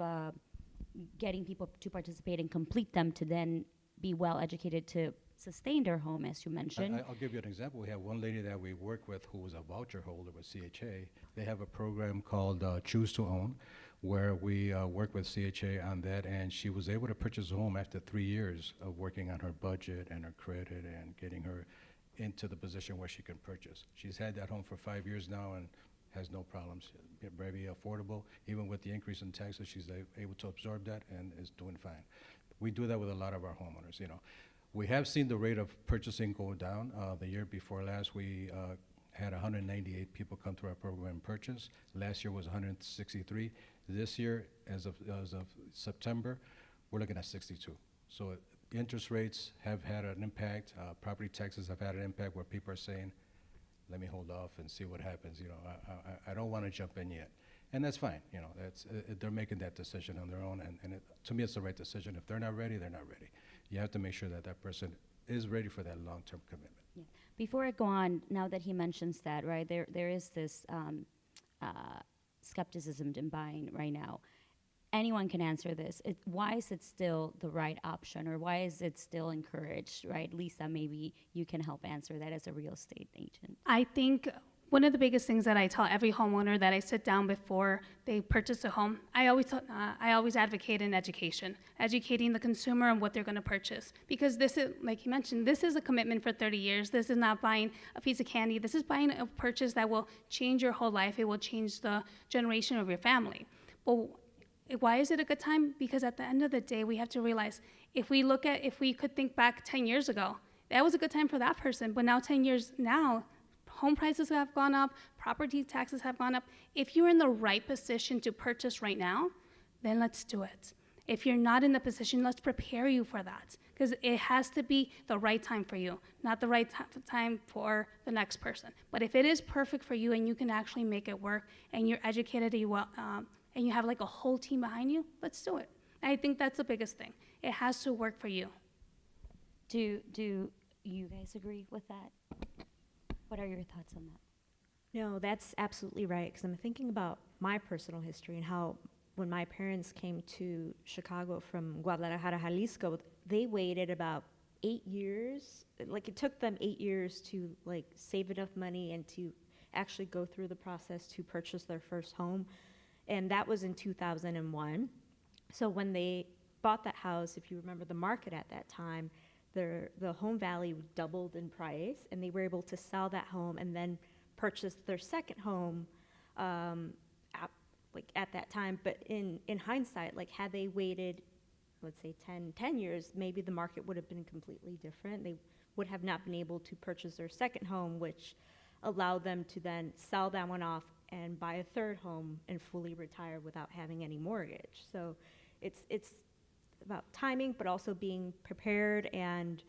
getting people to participate and complete them to then be well educated to sustain their home, as you mentioned? I'll give you an example. We have one lady that we work with who was a voucher holder with CHA. They have a program called Choose to Own, where we work with CHA on that, and she was able to purchase a home after 3 years of working on her budget and her credit and getting her into the position where she can purchase. She's had that home for 5 years now and has no problems. Very affordable. Even with the increase in taxes, she's able to absorb that and is doing fine. We do that with a lot of our homeowners. We have seen the rate of purchasing go down. The year before last, we had 198 people come through our program and purchase. Last year was 163. This year, as of September, we're looking at 62. So interest rates have had an impact. Property taxes have had an impact where people are saying, let me hold off and see what happens. I don't want to jump in yet. And that's fine. They're making that decision on their own, and to me, it's the right decision. If they're not ready, they're not ready. You have to make sure that that person is ready for that long-term commitment. Yeah. Before I go on, now that he mentions that, right, there is this skepticism in buying right now. Anyone can answer this. Why is it still the right option, or why is it still encouraged, right? Lisa, maybe you can help answer that as a real estate agent. I think one of the biggest things that I tell every homeowner that I sit down before they purchase a home, I always advocate in education, educating the consumer on what they're going to purchase. Because this is, like you mentioned, this is a commitment for 30 years. This is not buying a piece of candy. This is buying a purchase that will change your whole life. It will change the generation of your family. But why is it a good time? Because at the end of the day, we have to realize, if we could think back 10 years ago, that was a good time for that person. But now 10 years now, home prices have gone up, property taxes have gone up. If you're in the right position to purchase right now, then let's do it. If you're not in the position, let's prepare you for that. Because it has to be the right time for you, not the right time for the next person. But if it is perfect for you and you can actually make it work, and you're educated and you have like a whole team behind you, let's do it. I think that's the biggest thing. It has to work for you. Do you guys agree with that? What are your thoughts on that? No, that's absolutely right, because I'm thinking about my personal history and how when my parents came to Chicago from Guadalajara, Jalisco, they waited about 8 years. Like, it took them 8 years to save enough money and to actually go through the process to purchase their first home. And that was in 2001. So when they bought that house, if you remember the market at that time, the home value doubled in price, and they were able to sell that home and then purchase their second home at that time. But in hindsight, had they waited, let's say 10 years, maybe the market would have been completely different. They would have not been able to purchase their second home, which allowed them to then sell that one off and buy a third home and fully retire without having any mortgage. So it's about timing, but also being prepared and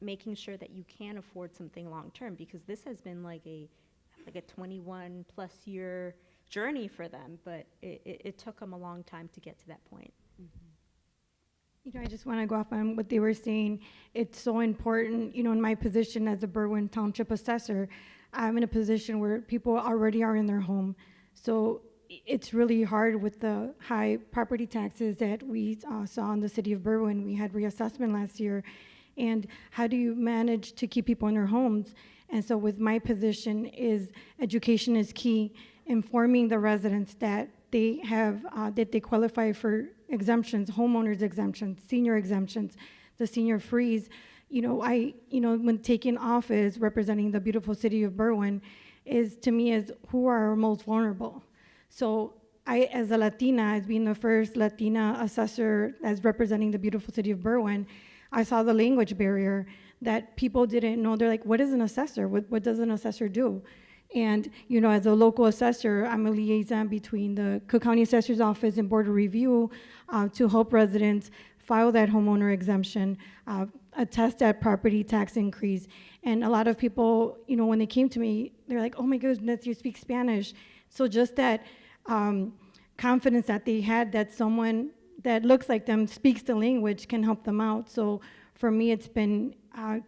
making sure that you can afford something long term, because this has been like a 21 plus year journey for them, but it took them a long time to get to that point. I just want to go off on what they were saying. It's so important, in my position as a Berwyn Township assessor, I'm in a position where people already are in their home. So it's really hard with the high property taxes that we saw in the city of Berwyn. We had reassessment last year. And how do you manage to keep people in their homes? And so with my position is education is key, informing the residents that they have, that they qualify for exemptions, homeowners exemptions, senior exemptions, the senior freeze. when taking office, representing the beautiful city of Berwyn, is to me is who are our most vulnerable. So I, as a Latina, as being the first Latina assessor as representing the beautiful city of Berwyn, I saw the language barrier that people didn't know. They're like, what is an assessor? What does an assessor do? And, as a local assessor, I'm a liaison between the Cook County Assessor's Office and Board of Review to help residents file that homeowner exemption, attest that property tax increase. And a lot of people, when they came to me, they're like, oh my goodness, you speak Spanish. So just that confidence that they had that someone that looks like them speaks the language can help them out. So for me, it's been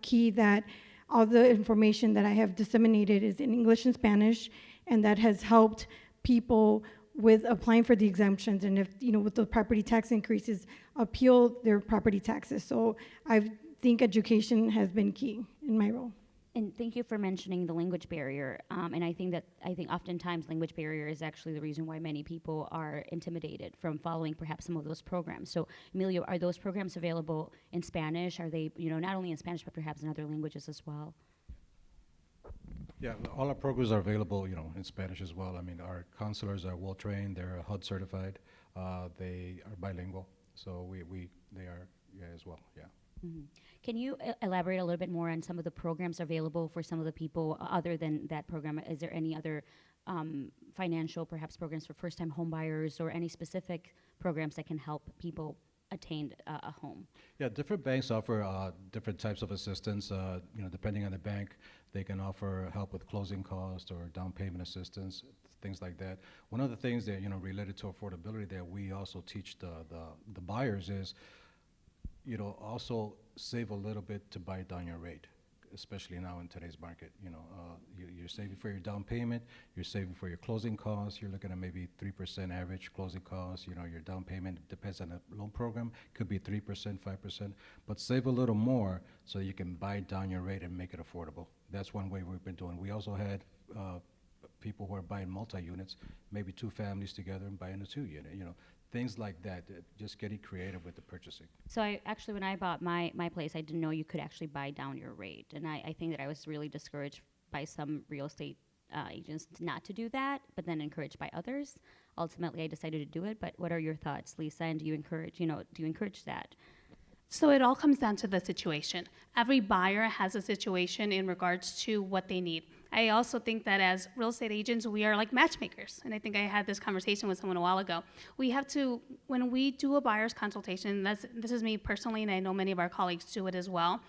key that all the information that I have disseminated is in English and Spanish, and that has helped people with applying for the exemptions, and if, with the property tax increases, appeal their property taxes. So I think education has been key in my role. And thank you for mentioning the language barrier. And I think oftentimes language barrier is actually the reason why many people are intimidated from following perhaps some of those programs. So Emilio, are those programs available in Spanish? Are they, not only in Spanish, but perhaps in other languages as well? Yeah, all our programs are available, in Spanish as well. I mean, our counselors are well trained. They're HUD certified. They are bilingual, so they are as well. Yeah. Mm-hmm. Can you elaborate a little bit more on some of the programs available for some of the people other than that program? Is there any other financial, perhaps, programs for first-time home buyers, or any specific programs that can help people attain a home? Yeah, different banks offer different types of assistance. Depending on the bank, they can offer help with closing costs or down payment assistance, things like that. One of the things that related to affordability that we also teach the buyers is, also save a little bit to buy down your rate, especially now in today's market. You're saving for your down payment, you're saving for your closing costs. You're looking at maybe 3% average closing costs. Your down payment depends on the loan program, could be 3%, 5%, but save a little more so you can buy down your rate and make it affordable. That's one way we've been doing. We also had people who are buying multi-units, maybe two families together and buying a 2-unit. Things like that, just getting creative with the purchasing. So when I bought my place, I didn't know you could actually buy down your rate. And I think that I was really discouraged by some real estate agents not to do that, but then encouraged by others. Ultimately, I decided to do it. But what are your thoughts, Lisa? And do you encourage that? So it all comes down to the situation. Every buyer has a situation in regards to what they need. I also think that as real estate agents, we are like matchmakers. And I think I had this conversation with someone a while ago. We have to, when we do a buyer's consultation, this is me personally, and I know many of our colleagues do it as well,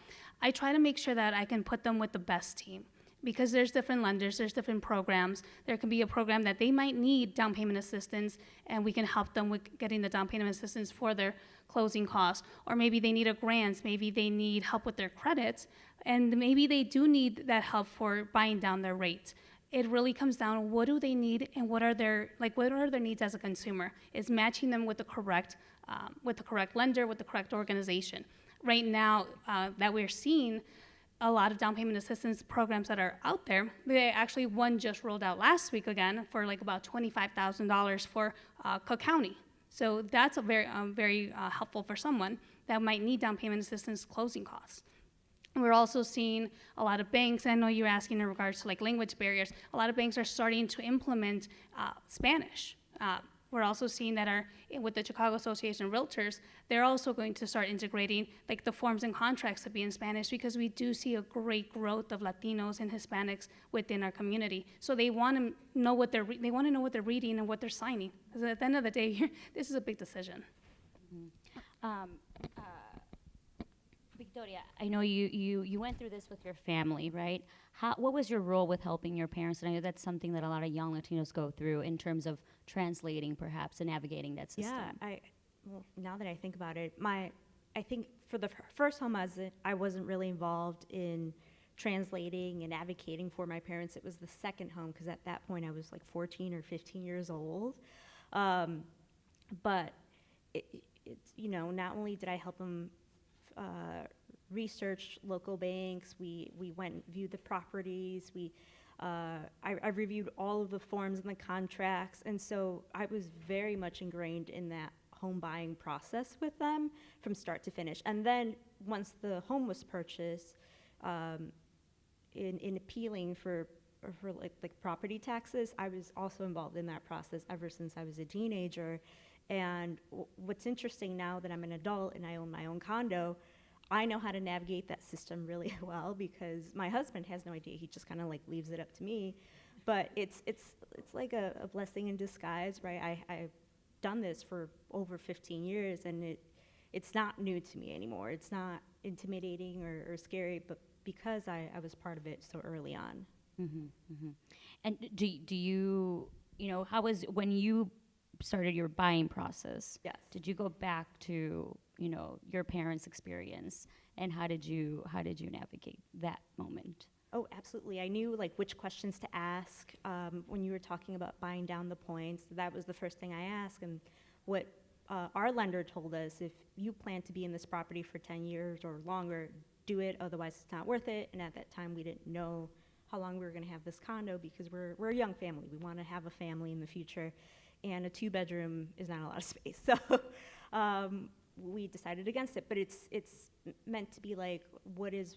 I try to make sure that I can put them with the best team. Because there's different lenders, there's different programs. There can be a program that they might need down payment assistance, and we can help them with getting the down payment assistance for their closing costs. Or maybe they need a grant, maybe they need help with their credits, and maybe they do need that help for buying down their rate. It really comes down to what do they need and what are their needs as a consumer. Is matching them with the correct lender, with the correct organization. Right now that we're seeing a lot of down payment assistance programs that are out there. One just rolled out last week again for about $25,000 for Cook County. So that's very helpful for someone that might need down payment assistance closing costs. We're also seeing a lot of banks, I know you're asking in regards to language barriers, a lot of banks are starting to implement Spanish. We're also seeing that with the Chicago Association of Realtors, they're also going to start integrating the forms and contracts to be in Spanish, because we do see a great growth of Latinos and Hispanics within our community. So they want to know what they're reading and what they're signing. Because at the end of the day, this is a big decision. Mm-hmm. Victoria, I know you went through this with your family, right? What was your role with helping your parents? And I know that's something that a lot of young Latinos go through in terms of translating, perhaps, and navigating that system. Yeah, now that I think about it, I think for the first home I wasn't really involved in translating and advocating for my parents. It was the second home, because at that point I was 14 or 15 years old. But it's not only did I help them research local banks, we went and viewed the properties, I reviewed all of the forms and the contracts, and so I was very much ingrained in that home buying process with them from start to finish. And then once the home was purchased, in appealing for like property taxes, I was also involved in that process ever since I was a teenager. And what's interesting now that I'm an adult and I own my own condo, I know how to navigate that system really well because my husband has no idea. He just kind of like leaves it up to me. But it's like a blessing in disguise, right? I've done this for over 15 years and it's not new to me anymore. It's not intimidating or scary, but because I was part of it so early on. And do you, how was, when you started your buying process, yes, did you go back to, your parents' experience, and how did you navigate that moment? Oh, absolutely. I knew like which questions to ask. When you were talking about buying down the points, that was the first thing I asked. And what our lender told us, if you plan to be in this property for 10 years or longer, do it, otherwise it's not worth it. And at that time, we didn't know how long we were going to have this condo because we're a young family. We want to have a family in the future, and a 2-bedroom is not a lot of space. So we decided against it. But it's meant to be like, what is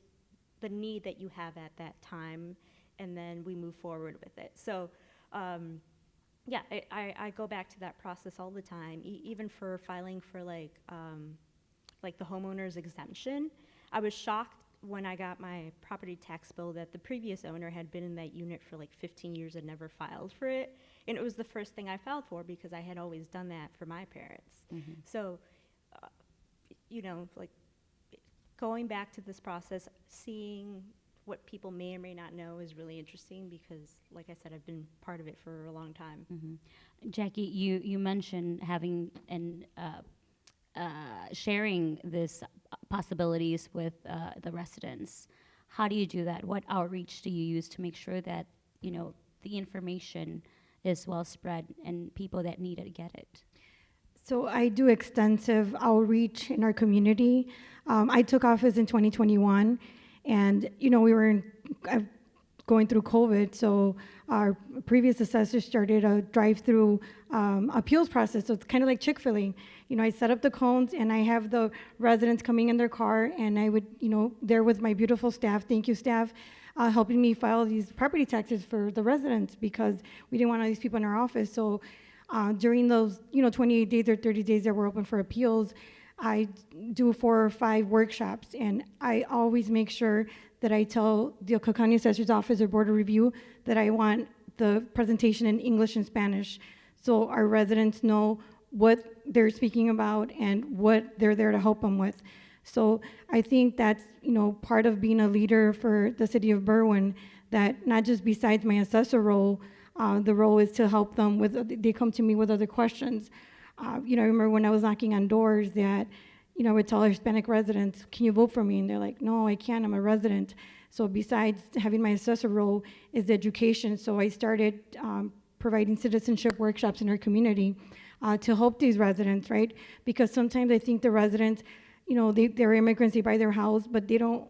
the need that you have at that time, and then we move forward with it. So yeah, I go back to that process all the time, even for filing for like the homeowner's exemption. I was shocked when I got my property tax bill that the previous owner had been in that unit for like 15 years and never filed for it. And it was the first thing I filed for because I had always done that for my parents. So, like going back to this process, seeing what people may or may not know is really interesting because, like I said, I've been part of it for a long time. Jackie, you mentioned having and sharing this possibilities with the residents. How do you do that? What outreach do you use to make sure that the information is well spread and people that need it get it? So I do extensive outreach in our community. I took office in 2021, and we were going through COVID, so our previous assessor started a drive-through appeals process. So it's kind of like Chick-fil-A. I set up the cones, and I have the residents coming in their car, and I would, there with my beautiful staff, thank you staff, helping me file these property taxes for the residents because we didn't want all these people in our office. So during those, 28 days or 30 days that we're open for appeals, I do 4 or 5 workshops, and I always make sure that I tell the Cook County Assessor's Office or Board of Review that I want the presentation in English and Spanish so our residents know what they're speaking about and what they're there to help them with. So I think that's, part of being a leader for the city of Berwyn, that not just besides my assessor role, the role is to help them with, they come to me with other questions. I remember when I was knocking on doors that, I would tell Hispanic residents, can you vote for me? And they're like, no, I can't, I'm a resident. So besides having my assessor role is education. So I started providing citizenship workshops in our community to help these residents, right? Because sometimes I think the residents, they're immigrants, they buy their house, but they don't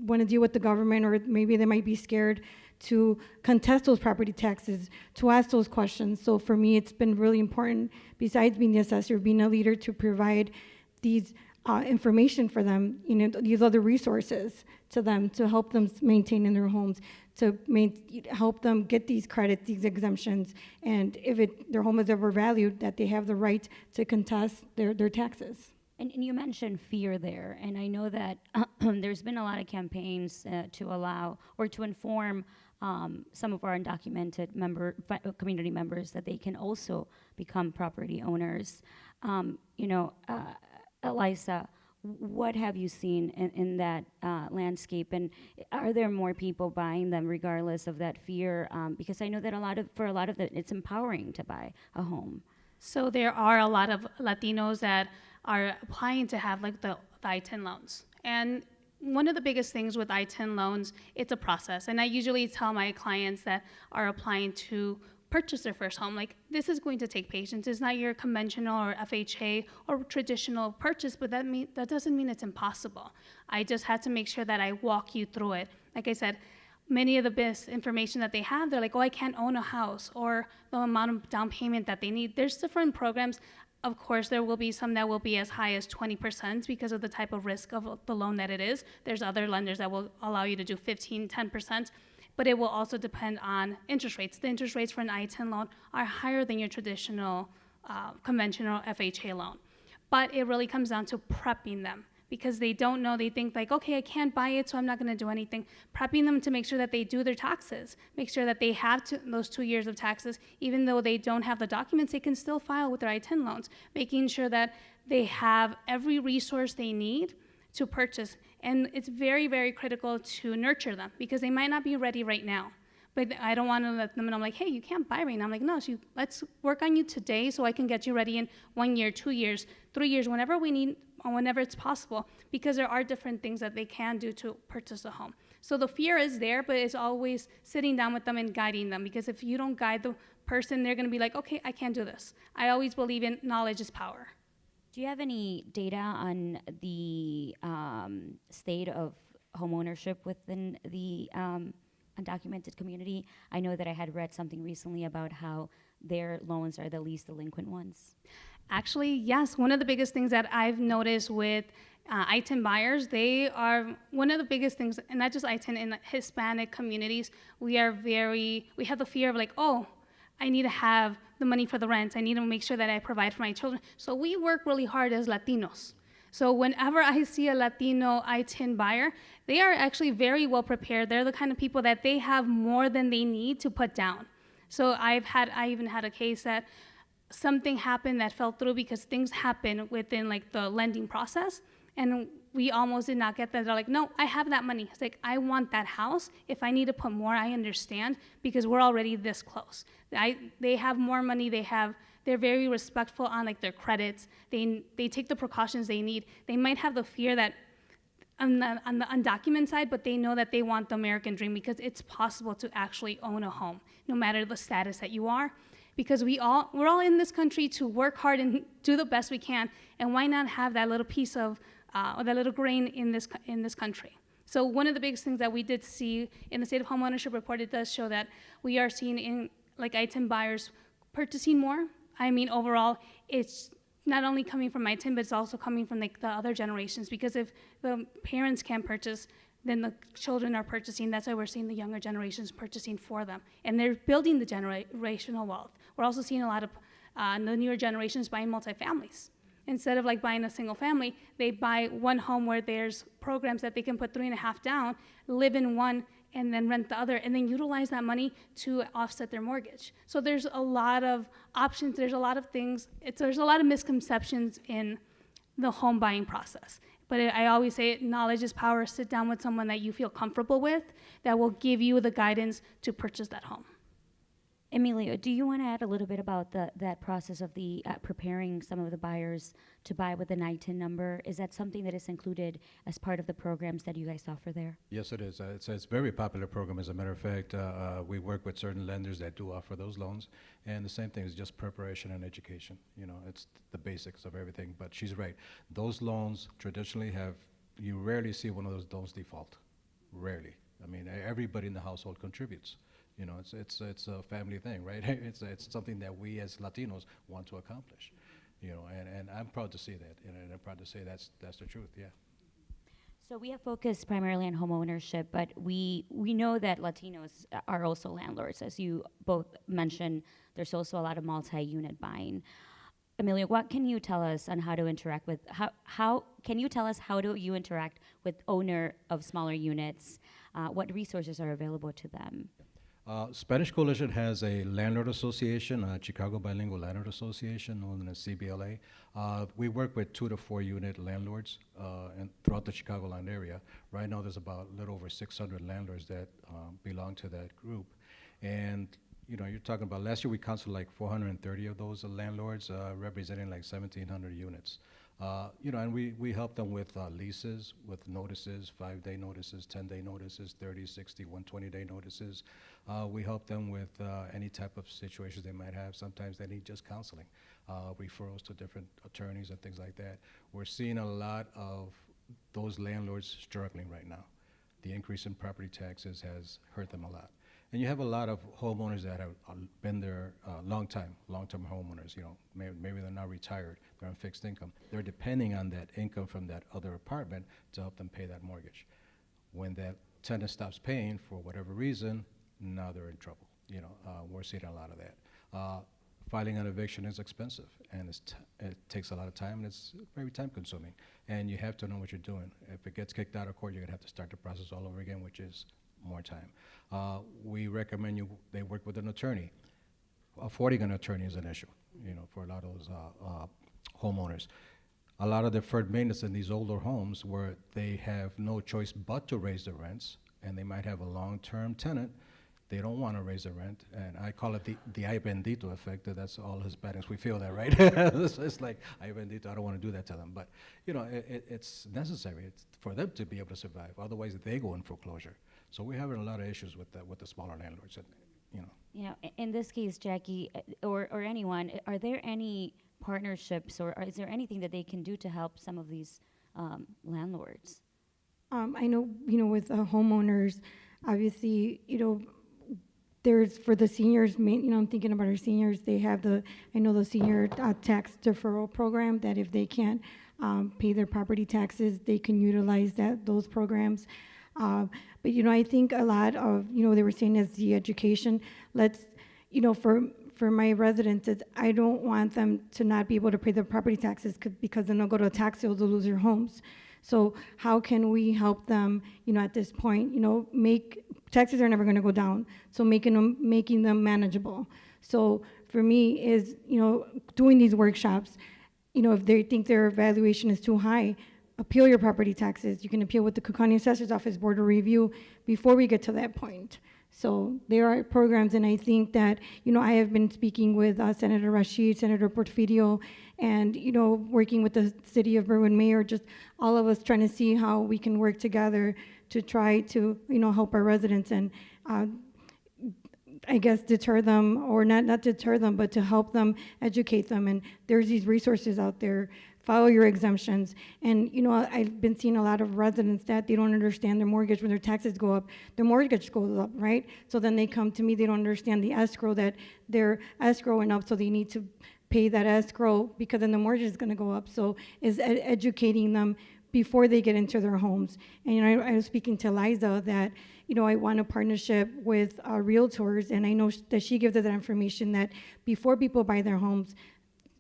want to deal with the government, or maybe they might be scared to contest those property taxes, to ask those questions. So for me, it's been really important, besides being the assessor, being a leader, to provide these information for them, these other resources to them to help them maintain in their homes, to help them get these credits, these exemptions, and if their home is ever valued, that they have the right to contest their taxes. And you mentioned fear there, and I know that there's been a lot of campaigns to allow or to inform some of our undocumented community members that they can also become property owners. Eliza, what have you seen in that landscape, and are there more people buying them regardless of that fear? Because I know that for a lot of them, it's empowering to buy a home. So there are a lot of Latinos that are applying to have like the I-10 loans. And one of the biggest things with I-10 loans, it's a process. And I usually tell my clients that are applying to purchase their first home, like, this is going to take patience. It's not your conventional or FHA or traditional purchase, but that doesn't mean it's impossible. I just had to make sure that I walk you through it. Like I said, many of the best information that they have, they're like, oh, I can't own a house, or the amount of down payment that they need. There's different programs. Of course, there will be some that will be as high as 20% because of the type of risk of the loan that it is. There's other lenders that will allow you to do 15, 10%, but it will also depend on interest rates. The interest rates for an I-10 loan are higher than your traditional conventional FHA loan. But it really comes down to prepping them, because they don't know. They think like, okay, I can't buy it, so I'm not going to do anything. Prepping them to make sure that they do their taxes, make sure that they have those 2 years of taxes. Even though they don't have the documents, they can still file with their I-10 loans, making sure that they have every resource they need to purchase. And it's very, very critical to nurture them, because they might not be ready right now. But I don't want to let them know, I'm like, hey, you can't buy right now. I'm like, no, so let's work on you today so I can get you ready in 1 year, 2 years, 3 years, whenever we need, whenever it's possible, because there are different things that they can do to purchase a home. So the fear is there, but it's always sitting down with them and guiding them, because if you don't guide the person, they're going to be like, okay, I can't do this. I always believe in knowledge is power. Do you have any data on the state of homeownership within the undocumented community? I know that I had read something recently about how their loans are the least delinquent ones. Actually, yes. One of the biggest things that I've noticed with I-10 buyers, they are one of the biggest things, and not just I-10, in Hispanic communities, we have the fear of like, oh, I need to have the money for the rent. I need to make sure that I provide for my children. So we work really hard as Latinos. So whenever I see a Latino I-10 buyer, they are actually very well prepared. They're the kind of people that they have more than they need to put down. So I even had a case that something happened that fell through because things happen within like the lending process, and we almost did not get that. They're like, no, I have that money. It's like, I want that house. If I need to put more, I understand, because we're already this close. They have more money. They're very respectful on like their credits. They take the precautions they need. They might have the fear that on the undocumented side, but they know that they want the American dream, because it's possible to actually own a home, no matter the status that you are. Because we're all in this country to work hard and do the best we can, and why not have that little piece of, or that little grain in this country? So one of the biggest things that we did see in the State of Homeownership report, it does show that we are seeing in like I-10 buyers purchasing more. I mean, overall, it's not only coming from I-10, but it's also coming from like the other generations, because if the parents can't purchase, then the children are purchasing. That's why we're seeing the younger generations purchasing for them. And they're building the generational wealth. We're also seeing a lot of the newer generations buying multifamilies. Instead of like buying a single family, they buy one home where there's programs that they can put 3.5 down, live in one, and then rent the other, and then utilize that money to offset their mortgage. So there's a lot of options. There's a lot of things. There's a lot of misconceptions in the home buying process. But I always say knowledge is power. Sit down with someone that you feel comfortable with that will give you the guidance to purchase that home. Emilio, do you want to add a little bit about that process of the preparing some of the buyers to buy with an I-10 number? Is that something that is included as part of the programs that you guys offer there? Yes, it is. It's a very popular program. As a matter of fact, we work with certain lenders that do offer those loans. And the same thing is just preparation and education. You know, it's the basics of everything. But she's right. Those loans traditionally you rarely see one of those loans default. Rarely. I mean, everybody in the household contributes. You know, it's a family thing, right? It's something that we as Latinos want to accomplish. You know, and I'm proud to say that, and I'm proud to say that's the truth. Yeah. So we have focused primarily on home ownership, but we know that Latinos are also landlords. As you both mentioned, there's also a lot of multi-unit buying. Emilio, what can you tell us on how to interact with, how can you tell us how do you interact with owner of smaller units? What resources are available to them? Spanish Coalition has a landlord association, Chicago Bilingual Landlord Association, known as CBLA. We work with 2 to 4 unit landlords and throughout the Chicagoland area. Right now, there's about a little over 600 landlords that belong to that group. And you know, you're talking about last year we counseled like 430 of those landlords, representing like 1,700 units. You know, and we help them with leases, with notices, 5-day notices, 10-day notices, 30, 60, 120-day notices. We help them with any type of situations they might have. Sometimes they need just counseling, referrals to different attorneys and things like that. We're seeing a lot of those landlords struggling right now. The increase in property taxes has hurt them a lot. And you have a lot of homeowners that have been there long-term homeowners. You know, maybe they're not retired, they're on fixed income. They're depending on that income from that other apartment to help them pay that mortgage. When that tenant stops paying for whatever reason, now they're in trouble. You know, we're seeing a lot of that. Filing an eviction is expensive, and it takes a lot of time, and it's very time-consuming. And you have to know what you're doing. If it gets kicked out of court, you're gonna have to start the process all over again, which is more time. We recommend they work with an attorney. Affording an attorney is an issue, you know, for a lot of those homeowners. A lot of deferred maintenance in these older homes where they have no choice but to raise the rents, and they might have a long-term tenant. They don't want to raise the rent, and I call it the ay bendito effect. That's all Hispanics, we feel that, right? It's like, ay bendito, I don't want to do that to them. But, you know, it's necessary. It's for them to be able to survive. Otherwise, they go in foreclosure. So we're having a lot of issues with the smaller landlords, you know. You know, in this case, Jackie, or anyone, are there any partnerships or is there anything that they can do to help some of these landlords? I know, you know, with homeowners, obviously, you know, there's for the seniors, you know, I'm thinking about our seniors, they have the senior tax deferral program that if they can't pay their property taxes, they can utilize those programs. But, you know, I think a lot of, you know, they were saying as the education, you know, for my residents, I don't want them to not be able to pay their property taxes because then they'll go to a tax sale, they'll lose their homes. So how can we help them, you know, at this point, you know, taxes are never gonna go down, so making them manageable. So for me is, you know, doing these workshops, you know, if they think their valuation is too high, appeal your property taxes. You can appeal with the Cook County Assessor's Office Board of Review before we get to that point. So there are programs, and I think that, you know, I have been speaking with Senator Rashid, Senator Porfirio, and, you know, working with the City of Berwyn Mayor, just all of us trying to see how we can work together to try to, you know, help our residents and I guess deter them, or not deter them, but to help them, educate them. And there's these resources out there. File your exemptions. And, you know, I've been seeing a lot of residents that they don't understand their mortgage. When their taxes go up, their mortgage goes up, right? So then they come to me, they don't understand the escrow, that they're escrowing up, so they need to pay that escrow because then the mortgage is gonna go up. So is educating them before they get into their homes. And, you know, I was speaking to Liza that, you know, I want a partnership with realtors, and I know that she gives us that information that before people buy their homes,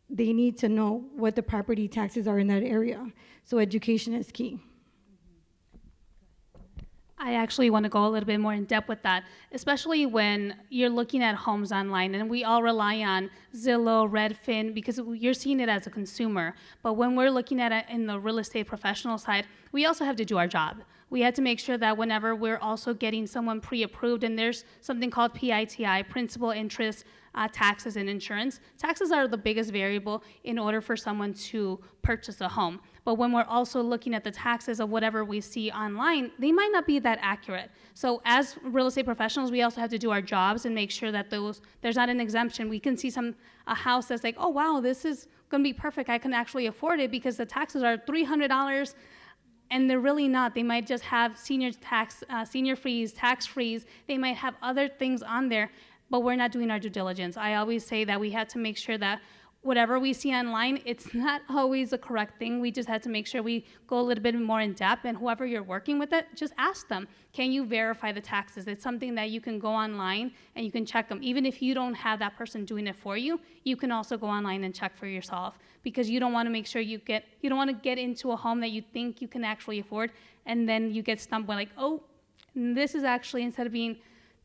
they need to know what the property taxes are in that area. So education is key. I actually want to go a little bit more in depth with that, especially when you're looking at homes online, and we all rely on Zillow, Redfin, because you're seeing it as a consumer. But when we're looking at it in the real estate professional side, we also have to do our job. We had to make sure that whenever we're also getting someone pre-approved, and there's something called PITI, principal, interest, taxes, and insurance. Taxes are the biggest variable in order for someone to purchase a home. But when we're also looking at the taxes of whatever we see online, they might not be that accurate. So as real estate professionals, we also have to do our jobs and make sure that there's not an exemption. We can see a house that's like, oh wow, this is gonna be perfect, I can actually afford it because the taxes are $300, and they're really not. They might just have senior fees, tax freeze. They might have other things on there, but we're not doing our due diligence. I always say that we had to make sure that whatever we see online, it's not always the correct thing. We just had to make sure we go a little bit more in depth, and whoever you're working with it, just ask them, can you verify the taxes? It's something that you can go online and you can check them. Even if you don't have that person doing it for you, you can also go online and check for yourself, because you don't want to make sure you don't want to get into a home that you think you can actually afford, and then you get stumped by like, oh, this is actually, instead of being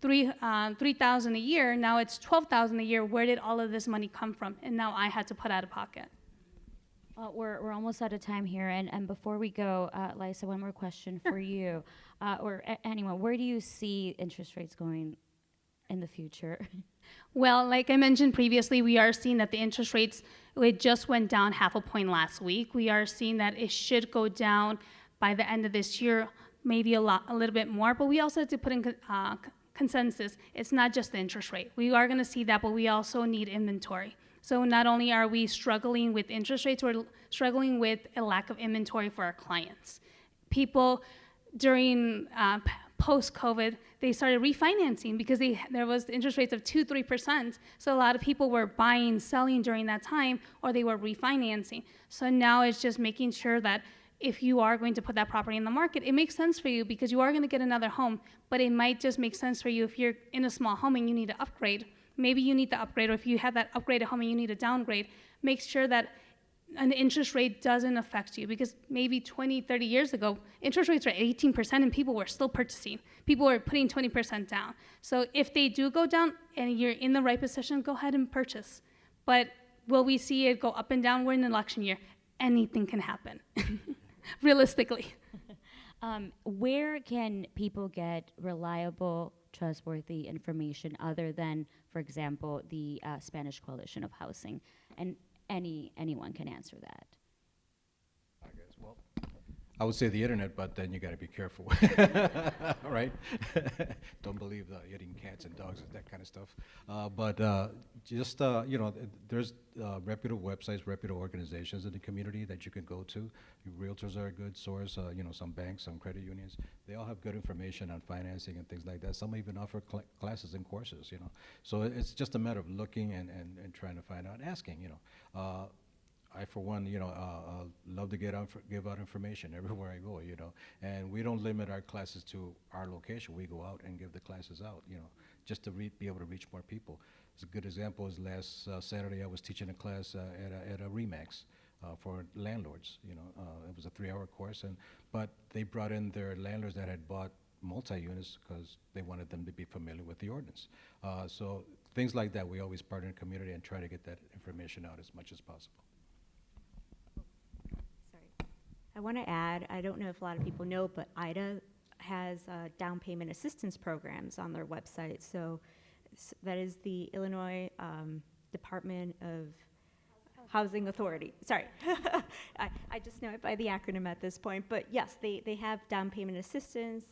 $3,000 a year, now it's $12,000 a year. Where did all of this money come from? And now I had to put out of pocket. We're almost out of time here, and before we go, Liza, one more question for you, or anyone. Where do you see interest rates going in the future? Well, like I mentioned previously, we are seeing that the interest rates, it just went down 0.5 point last week. We are seeing that it should go down by the end of this year, maybe a little bit more, but we also have to put in consensus. It's not just the interest rate. We are going to see that, but we also need inventory. So not only are we struggling with interest rates, we're struggling with a lack of inventory for our clients. People during post-COVID, they started refinancing because there was interest rates of 2-3%. So a lot of people were buying, selling during that time, or they were refinancing. So now it's just making sure that if you are going to put that property in the market, it makes sense for you because you are going to get another home, but it might just make sense for you if you're in a small home and you need to upgrade. Maybe you need to upgrade, or if you have that upgraded home and you need to downgrade, make sure that an interest rate doesn't affect you, because maybe 20, 30 years ago, interest rates were 18% and people were still purchasing. People were putting 20% down. So if they do go down and you're in the right position, go ahead and purchase. But will we see it go up and down? We're in an election year. Anything can happen, realistically. Where can people get reliable, trustworthy information other than, for example, the Spanish Coalition of Housing? And anyone can answer that. I guess, well, I would say the internet, but then you got to be careful, right? Don't believe eating cats and dogs and that kind of stuff. Just you know, there's reputable websites, reputable organizations in the community that you can go to. Realtors are a good source. You know, some banks, some credit unions, they all have good information on financing and things like that. Some even offer classes and courses. You know, so it's just a matter of looking and trying to find out, asking. You know. I, for one, you know, love to give out information everywhere I go, you know. And we don't limit our classes to our location. We go out and give the classes out, you know, just to be able to reach more people. As a good example is last Saturday I was teaching a class at a RE/MAX for landlords, you know. It was a 3-hour course, but they brought in their landlords that had bought multi-units because they wanted them to be familiar with the ordinance. So things like that, we always partner in the community and try to get that information out as much as possible. I want to add, I don't know if a lot of people know, but IDA has down payment assistance programs on their website. So that is the Illinois Department of Housing Authority. Sorry, I just know it by the acronym at this point. But yes, they have down payment assistance.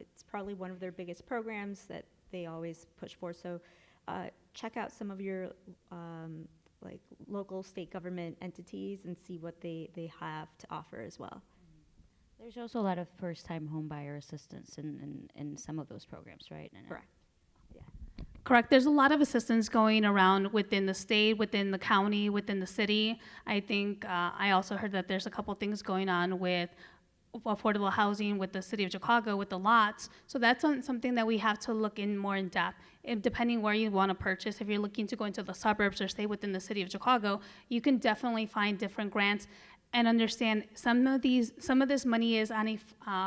It's probably one of their biggest programs that they always push for. So check out some of your like local state government entities and see what they have to offer as well. There's also a lot of first-time home buyer assistance in some of those programs, right? Correct. Correct. There's a lot of assistance going around within the state, within the county, within the city. I think I also heard that there's a couple things going on with affordable housing with the city of Chicago, with the lots. So that's something that we have to look in more in depth. And depending where you want to purchase, if you're looking to go into the suburbs or stay within the city of Chicago, you can definitely find different grants and understand some of this money is on a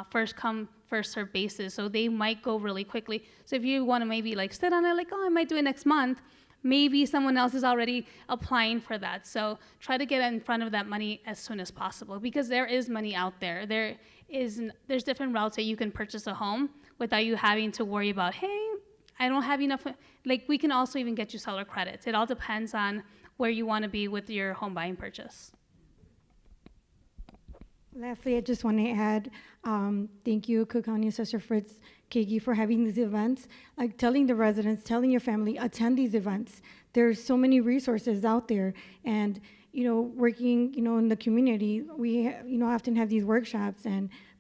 first come, first served basis. So they might go really quickly. So if you want to maybe like sit on it, like, oh, I might do it next month, maybe someone else is already applying for that. So try to get in front of that money as soon as possible, because there is money out there. There's different routes that you can purchase a home without you having to worry about, hey, I don't have enough. Like, we can also even get you seller credits. It all depends on where you want to be with your home buying purchase. Lastly, I just want to add, thank you, Cook County Assessor Fritz Kaegi, for having these events. Like telling the residents, telling your family, attend these events. There's so many resources out there, and working, in the community, we, often have these workshops,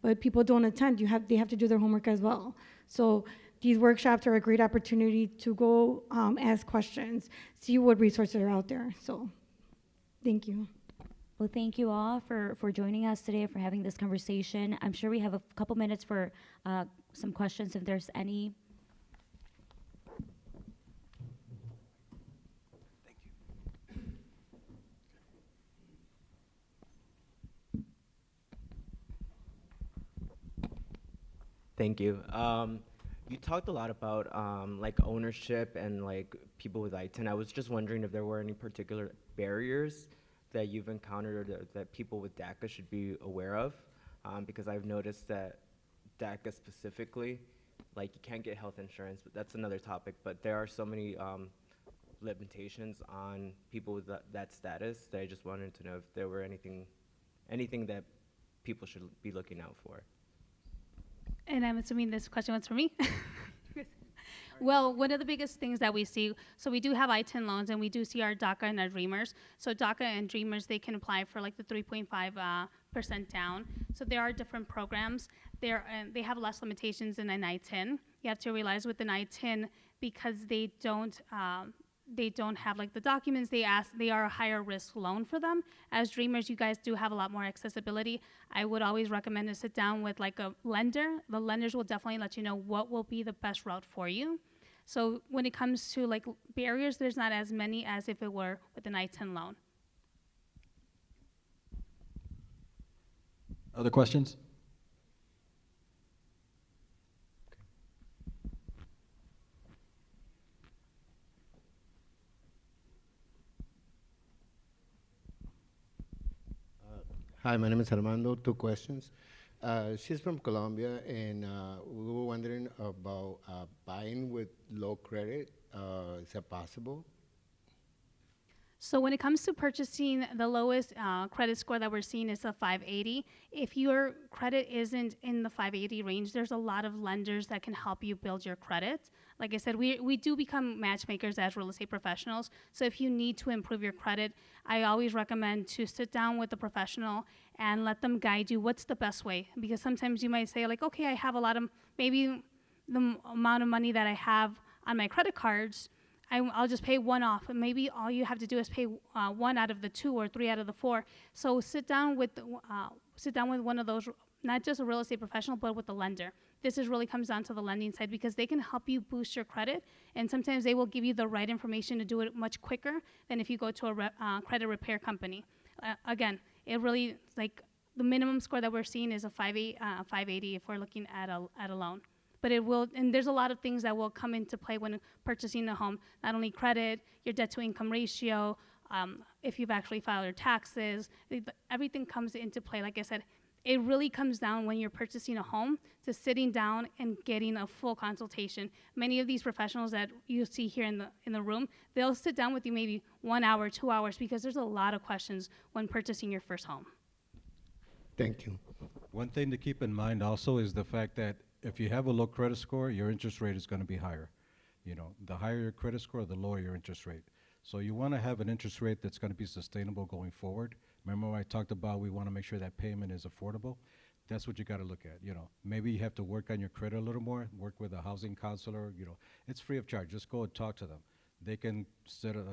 but people don't attend. They have to do their homework as well. So these workshops are a great opportunity to go ask questions, see what resources are out there. So, thank you. Well, thank you all for joining us today, for having this conversation. I'm sure we have a couple minutes for some questions, if there's any. Thank you. You talked a lot about like ownership and like people with ITIN. I was just wondering if there were any particular barriers that you've encountered or that people with DACA should be aware of, because I've noticed that DACA specifically, like you can't get health insurance, but that's another topic, but there are so many limitations on people with that status that I just wanted to know if there were anything that people should be looking out for. And I'm assuming this question was for me. Well, one of the biggest things that we see, so we do have ITIN loans, and we do see our DACA and our Dreamers. So DACA and Dreamers, they can apply for like the 3.5% down. So there are different programs. They have less limitations than an I-10. You have to realize with an I-10, because they don't have like the documents they ask, they are a higher risk loan for them. As dreamers, you guys do have a lot more accessibility. I would always recommend to sit down with like a lender. The lenders will definitely let you know what will be the best route for you. So when it comes to like barriers, there's not as many as if it were with an I-10 loan. Other questions? Hi, my name is Armando. 2 questions. She's from Colombia, and we were wondering about buying with low credit. Is that possible? So when it comes to purchasing, the lowest credit score that we're seeing is a 580. If your credit isn't in the 580 range, there's a lot of lenders that can help you build your credit. Like I said, we do become matchmakers as real estate professionals. So if you need to improve your credit, I always recommend to sit down with a professional and let them guide you what's the best way. Because sometimes you might say like, okay, I have a lot of, maybe the amount of money that I have on my credit cards, I'll just pay one off, and maybe all you have to do is pay 1 out of the 2 or 3 out of the 4. So sit down with one of those, not just a real estate professional, but with the lender. This really comes down to the lending side, because they can help you boost your credit, and sometimes they will give you the right information to do it much quicker than if you go to a credit repair company. Again, it really, like, the minimum score that we're seeing is a 580 if we're looking at a loan. But it will, and there's a lot of things that will come into play when purchasing a home. Not only credit, your debt to income ratio, if you've actually filed your taxes, everything comes into play. Like I said, it really comes down when you're purchasing a home to sitting down and getting a full consultation. Many of these professionals that you see here in the room, they'll sit down with you maybe 1 hour, 2 hours, because there's a lot of questions when purchasing your first home. Thank you. One thing to keep in mind also is the fact that if you have a low credit score, your interest rate is going to be higher. You know, the higher your credit score, the lower your interest rate. So you want to have an interest rate that's going to be sustainable going forward. Remember I talked about we want to make sure that payment is affordable? That's what you got to look at. You know, maybe you have to work on your credit a little more, work with a housing counselor. You know, it's free of charge. Just go and talk to them. They can set a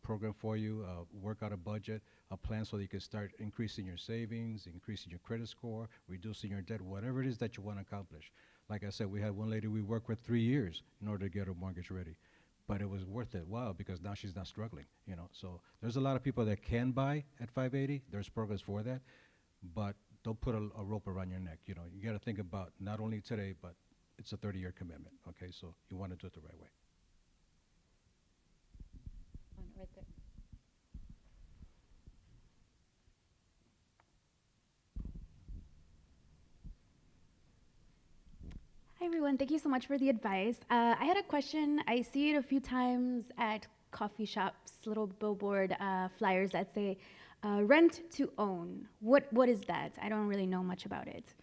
program for you, work out a budget, a plan so that you can start increasing your savings, increasing your credit score, reducing your debt, whatever it is that you want to accomplish. Like I said, we had one lady we worked with 3 years in order to get her mortgage ready. But it was worth it. Wow, because now she's not struggling, you know. So there's a lot of people that can buy at 580. There's programs for that. But don't put a rope around your neck. You know, you got to think about not only today, but it's a 30-year commitment, okay? So you want to do it the right way. Right there. Hi everyone, thank you so much for the advice. I had a question. I see it a few times at coffee shops, little billboard flyers that say rent to own. What is that? I don't really know much about it.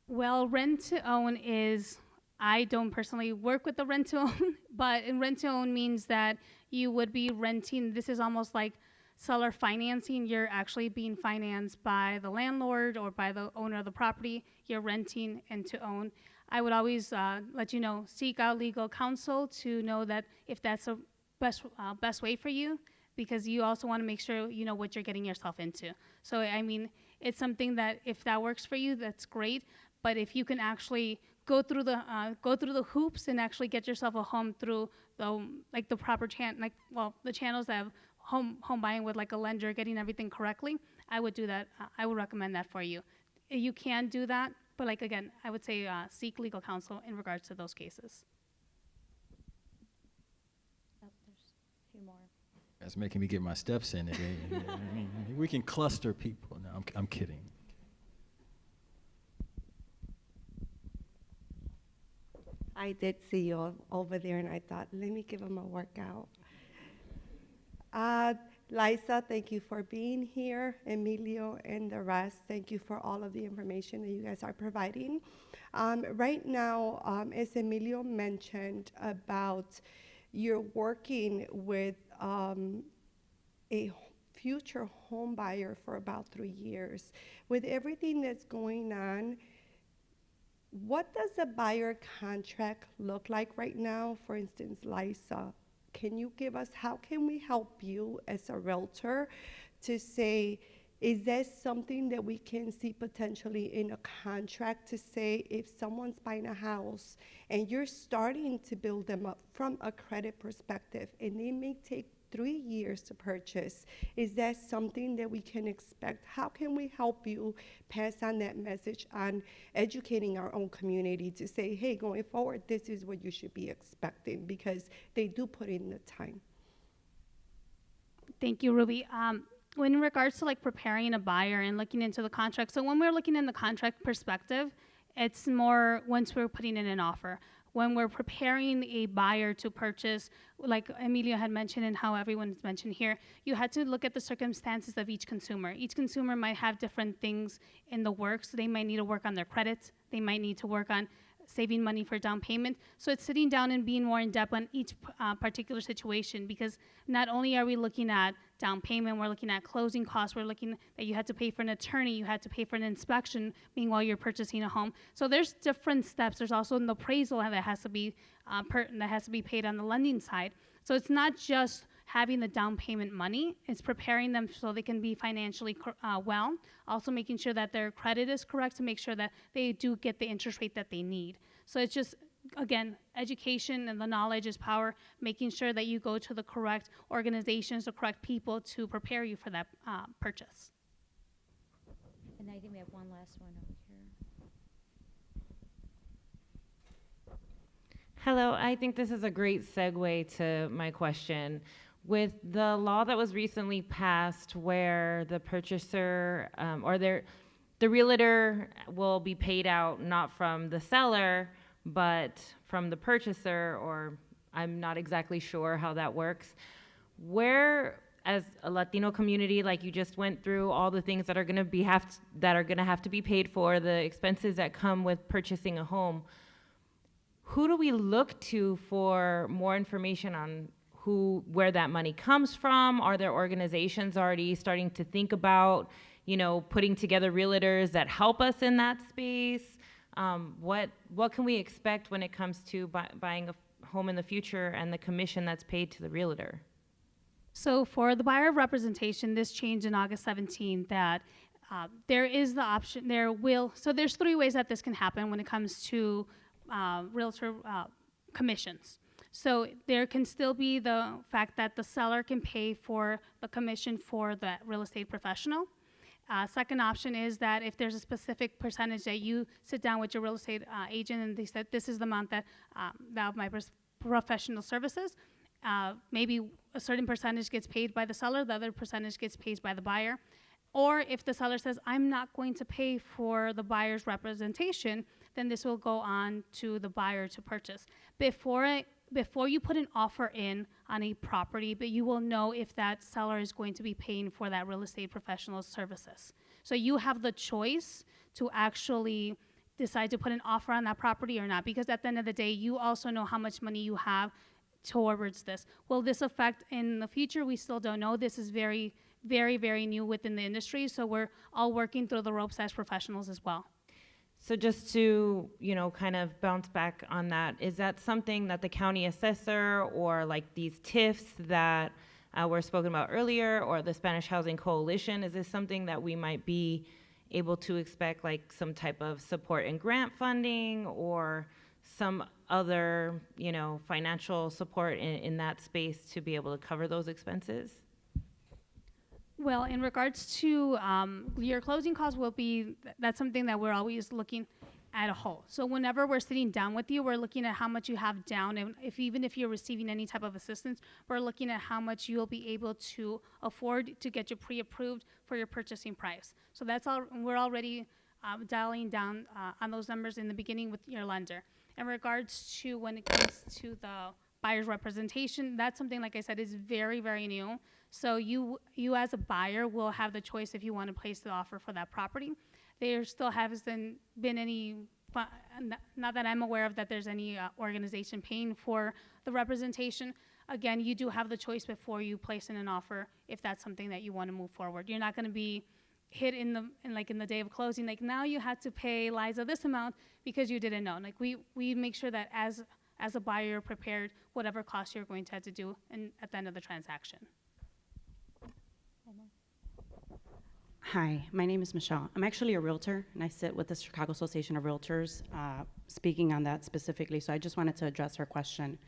Well, rent to own is, I don't personally work with the rent to own, but in rent to own means that you would be renting. This is almost like seller financing. You're actually being financed by the landlord or by the owner of the property. You're renting and to own. I would always let you know, seek out legal counsel to know that if that's a best way for you, because you also want to make sure you know what you're getting yourself into. So I mean, it's something that if that works for you, that's great. But if you can actually go through the hoops and actually get yourself a home through the proper the channels that have home buying with like a lender, getting everything correctly, I would do that. I would recommend that for you. You can do that, but like again, I would say seek legal counsel in regards to those cases. Oh, there's a few more. That's making me get my steps in today. We can cluster people. No, I'm kidding. I did see you over there, and I thought, let me give him a workout. Liza, thank you for being here. Emilio and the rest, thank you for all of the information that you guys are providing. Right now, as Emilio mentioned about you're working with a future home buyer for about 3 years. With everything that's going on, what does a buyer contract look like right now? For instance, Liza, can you give us, how can we help you as a realtor to say, is that something that we can see potentially in a contract to say if someone's buying a house and you're starting to build them up from a credit perspective and they may take 3 years to purchase, is that something that we can expect? How can we help you pass on that message on educating our own community to say, hey, going forward, this is what you should be expecting, because they do put in the time. Thank you, Ruby. In regards to like preparing a buyer and looking into the contract, so when we're looking in the contract perspective, it's more once we're putting in an offer. When we're preparing a buyer to purchase, like Emilio had mentioned and how everyone's mentioned here, you had to look at the circumstances of each consumer. Each consumer might have different things in the works. They might need to work on their credit. They might need to work on saving money for down payment. So it's sitting down and being more in depth on each particular situation, because not only are we looking at down payment, we're looking at closing costs, we're looking that you had to pay for an attorney, you had to pay for an inspection meanwhile you're purchasing a home. So there's different steps. There's also an appraisal that has to be paid on the lending side. So it's not just having the down payment money, it's preparing them so they can be financially well, also making sure that their credit is correct to make sure that they do get the interest rate that they need. So it's just, again, education and the knowledge is power, making sure that you go to the correct organizations, the correct people to prepare you for that purchase. And I think we have one last one over here. Hello, I think this is a great segue to my question. With the law that was recently passed where the purchaser the realtor will be paid out not from the seller, but from the purchaser, or I'm not exactly sure how that works. Where, as a Latino community, like you just went through all the things that are gonna have to be paid for, the expenses that come with purchasing a home, who do we look to for more information on where that money comes from? Are there organizations already starting to think about, putting together realtors that help us in that space? What can we expect when it comes to buying a home in the future and the commission that's paid to the realtor? So for the buyer representation, this changed in August 17th that there is the option, so there's 3 ways that this can happen when it comes to realtor commissions. So there can still be the fact that the seller can pay for the commission for the real estate professional. Second option is that if there's a specific percentage that you sit down with your real estate agent and they said, this is the amount that of my professional services, maybe a certain percentage gets paid by the seller, the other percentage gets paid by the buyer. Or if the seller says, I'm not going to pay for the buyer's representation, then this will go on to the buyer to purchase. Before you put an offer in on a property, but you will know if that seller is going to be paying for that real estate professional's services. So you have the choice to actually decide to put an offer on that property or not, because at the end of the day, you also know how much money you have towards this. Will this affect in the future? We still don't know. This is very, very, very new within the industry, so we're all working through the ropes as professionals as well. So just to, kind of bounce back on that, is that something that the county assessor or like these TIFs that were spoken about earlier, or the Spanish Housing Coalition, is this something that we might be able to expect, like some type of support and grant funding or some other, financial support in that space to be able to cover those expenses? Well, in regards to your closing costs that's something that we're always looking at a whole. So whenever we're sitting down with you, we're looking at how much you have down, and even if you're receiving any type of assistance, we're looking at how much you'll be able to afford to get you pre-approved for your purchasing price. So that's all, we're already dialing down on those numbers in the beginning with your lender. In regards to when it comes to the buyer's representation, that's something, like I said, is very, very new. So you as a buyer will have the choice if you want to place the offer for that property. There still hasn't been any, not that I'm aware of, that there's any organization paying for the representation. again, you do have the choice before you place in an offer if that's something that you want to move forward. You're not going to be hit in the day of closing, like now you had to pay Liza this amount because you didn't know. Like we make sure that as a buyer you're prepared whatever costs you're going to have to do at the end of the transaction. Hi, my name is Michelle. I'm actually a realtor, and I sit with the Chicago Association of Realtors, speaking on that specifically. So I just wanted to address her question.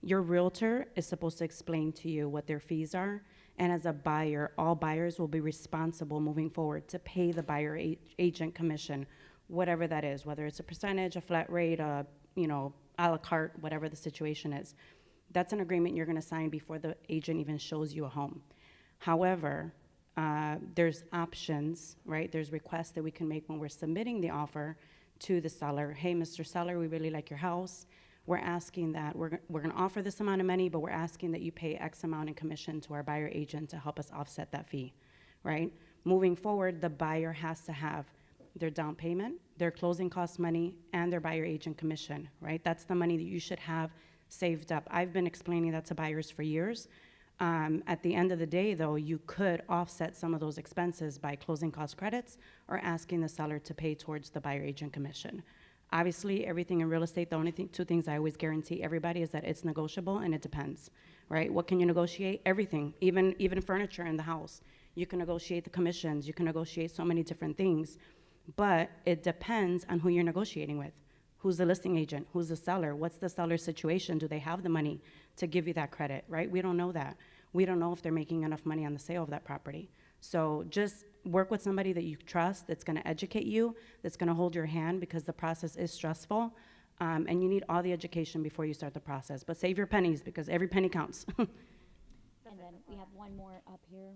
Your realtor is supposed to explain to you what their fees are, and as a buyer, all buyers will be responsible moving forward to pay the buyer agent commission, whatever that is, whether it's a percentage, a flat rate, a la carte, whatever the situation is. That's an agreement you're going to sign before the agent even shows you a home. However, there's options, right? There's requests that we can make when we're submitting the offer to the seller. Hey, Mr. Seller, we really like your house. We're asking that, we're going to offer this amount of money, but we're asking that you pay X amount in commission to our buyer agent to help us offset that fee, right? Moving forward, the buyer has to have their down payment, their closing cost money, and their buyer agent commission, right? That's the money that you should have saved up. I've been explaining that to buyers for years. At the end of the day, though, you could offset some of those expenses by closing cost credits or asking the seller to pay towards the buyer agent commission. Obviously, everything in real estate, the only two things I always guarantee everybody is that it's negotiable and it depends, right? What can you negotiate? Everything, even furniture in the house. You can negotiate the commissions, you can negotiate so many different things, but it depends on who you're negotiating with. Who's the listing agent? Who's the seller? What's the seller's situation? Do they have the money to give you that credit, right? We don't know that. We don't know if they're making enough money on the sale of that property. So just work with somebody that you trust, that's gonna educate you, that's gonna hold your hand, because the process is stressful, and you need all the education before you start the process. But save your pennies, because every penny counts. And then we have one more up here.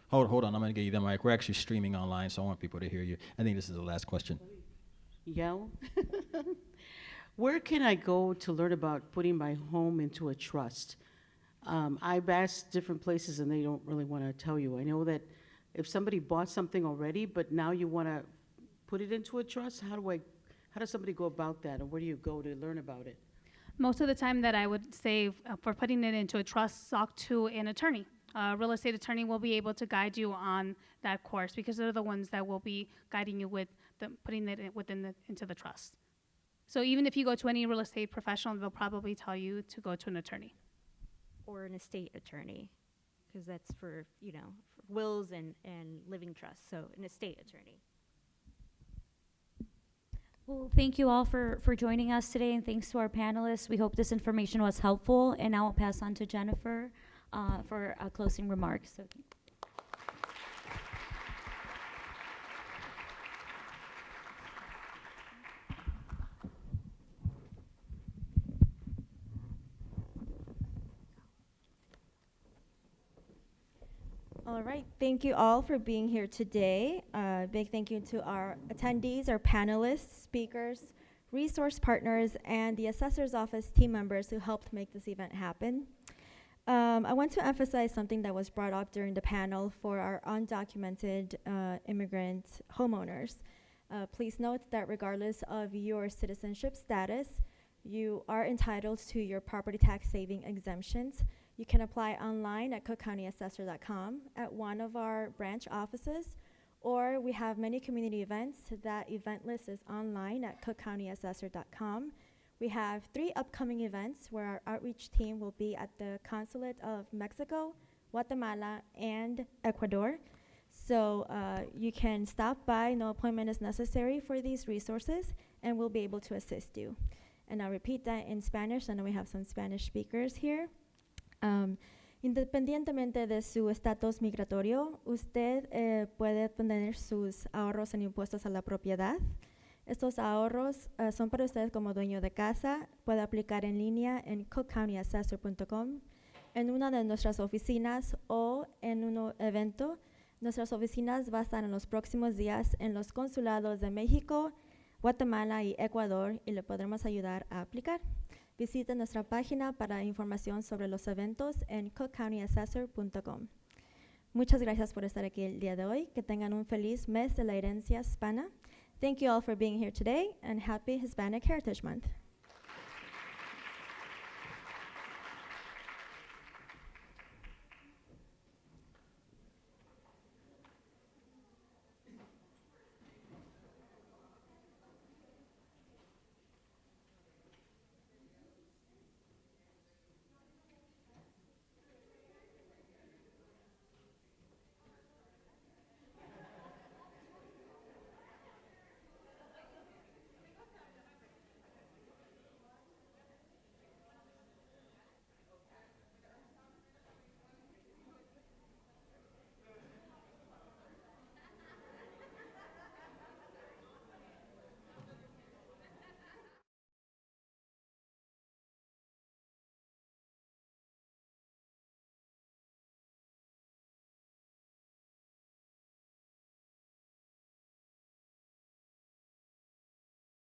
Hold on, I'm gonna get you the mic. We're actually streaming online, so I want people to hear you. I think this is the last question. Yell. Where can I go to learn about putting my home into a trust? I've asked different places and they don't really want to tell you. I know that if somebody bought something already, but now you want to put it into a trust, how does somebody go about that, or where do you go to learn about it? Most of the time that I would say for putting it into a trust, talk to an attorney. A real estate attorney will be able to guide you on that course, because they're the ones that will be guiding you with putting it into the trust. So even if you go to any real estate professional, they'll probably tell you to go to an attorney. Or an estate attorney, because that's for wills and living trusts, so an estate attorney. Well, thank you all for joining us today, and thanks to our panelists. We hope this information was helpful, and now I'll pass on to Jennifer for closing remarks. So. All right, thank you all for being here today. Big thank you to our attendees, our panelists, speakers, resource partners, and the Assessor's Office team members who helped make this event happen. I want to emphasize something that was brought up during the panel for our undocumented immigrant homeowners. Please note that regardless of your citizenship status, you are entitled to your property tax saving exemptions. You can apply online at cookcountyassessor.com at one of our branch offices, or we have many community events. That event list is online at cookcountyassessor.com. We have 3 upcoming events where our outreach team will be at the Consulate of Mexico, Guatemala, and Ecuador. So you can stop by, no appointment is necessary for these resources, and we'll be able to assist you. And I'll repeat that in Spanish. I know we have some Spanish speakers here. Independientemente de su estatus migratorio, usted puede poner sus ahorros en impuestos a la propiedad. Estos ahorros son para usted como dueño de casa. Puede aplicar en línea en cookcountyassessor.com, en una de nuestras oficinas o en un evento. Nuestras oficinas van a estar en los próximos días en los consulados de México, Guatemala y Ecuador, y le podremos ayudar a aplicar. Visite nuestra página para información sobre los eventos en cookcountyassessor.com. Muchas gracias por estar aquí el día de hoy. Que tengan un feliz mes de la herencia hispana. Thank you all for being here today, and happy Hispanic Heritage Month.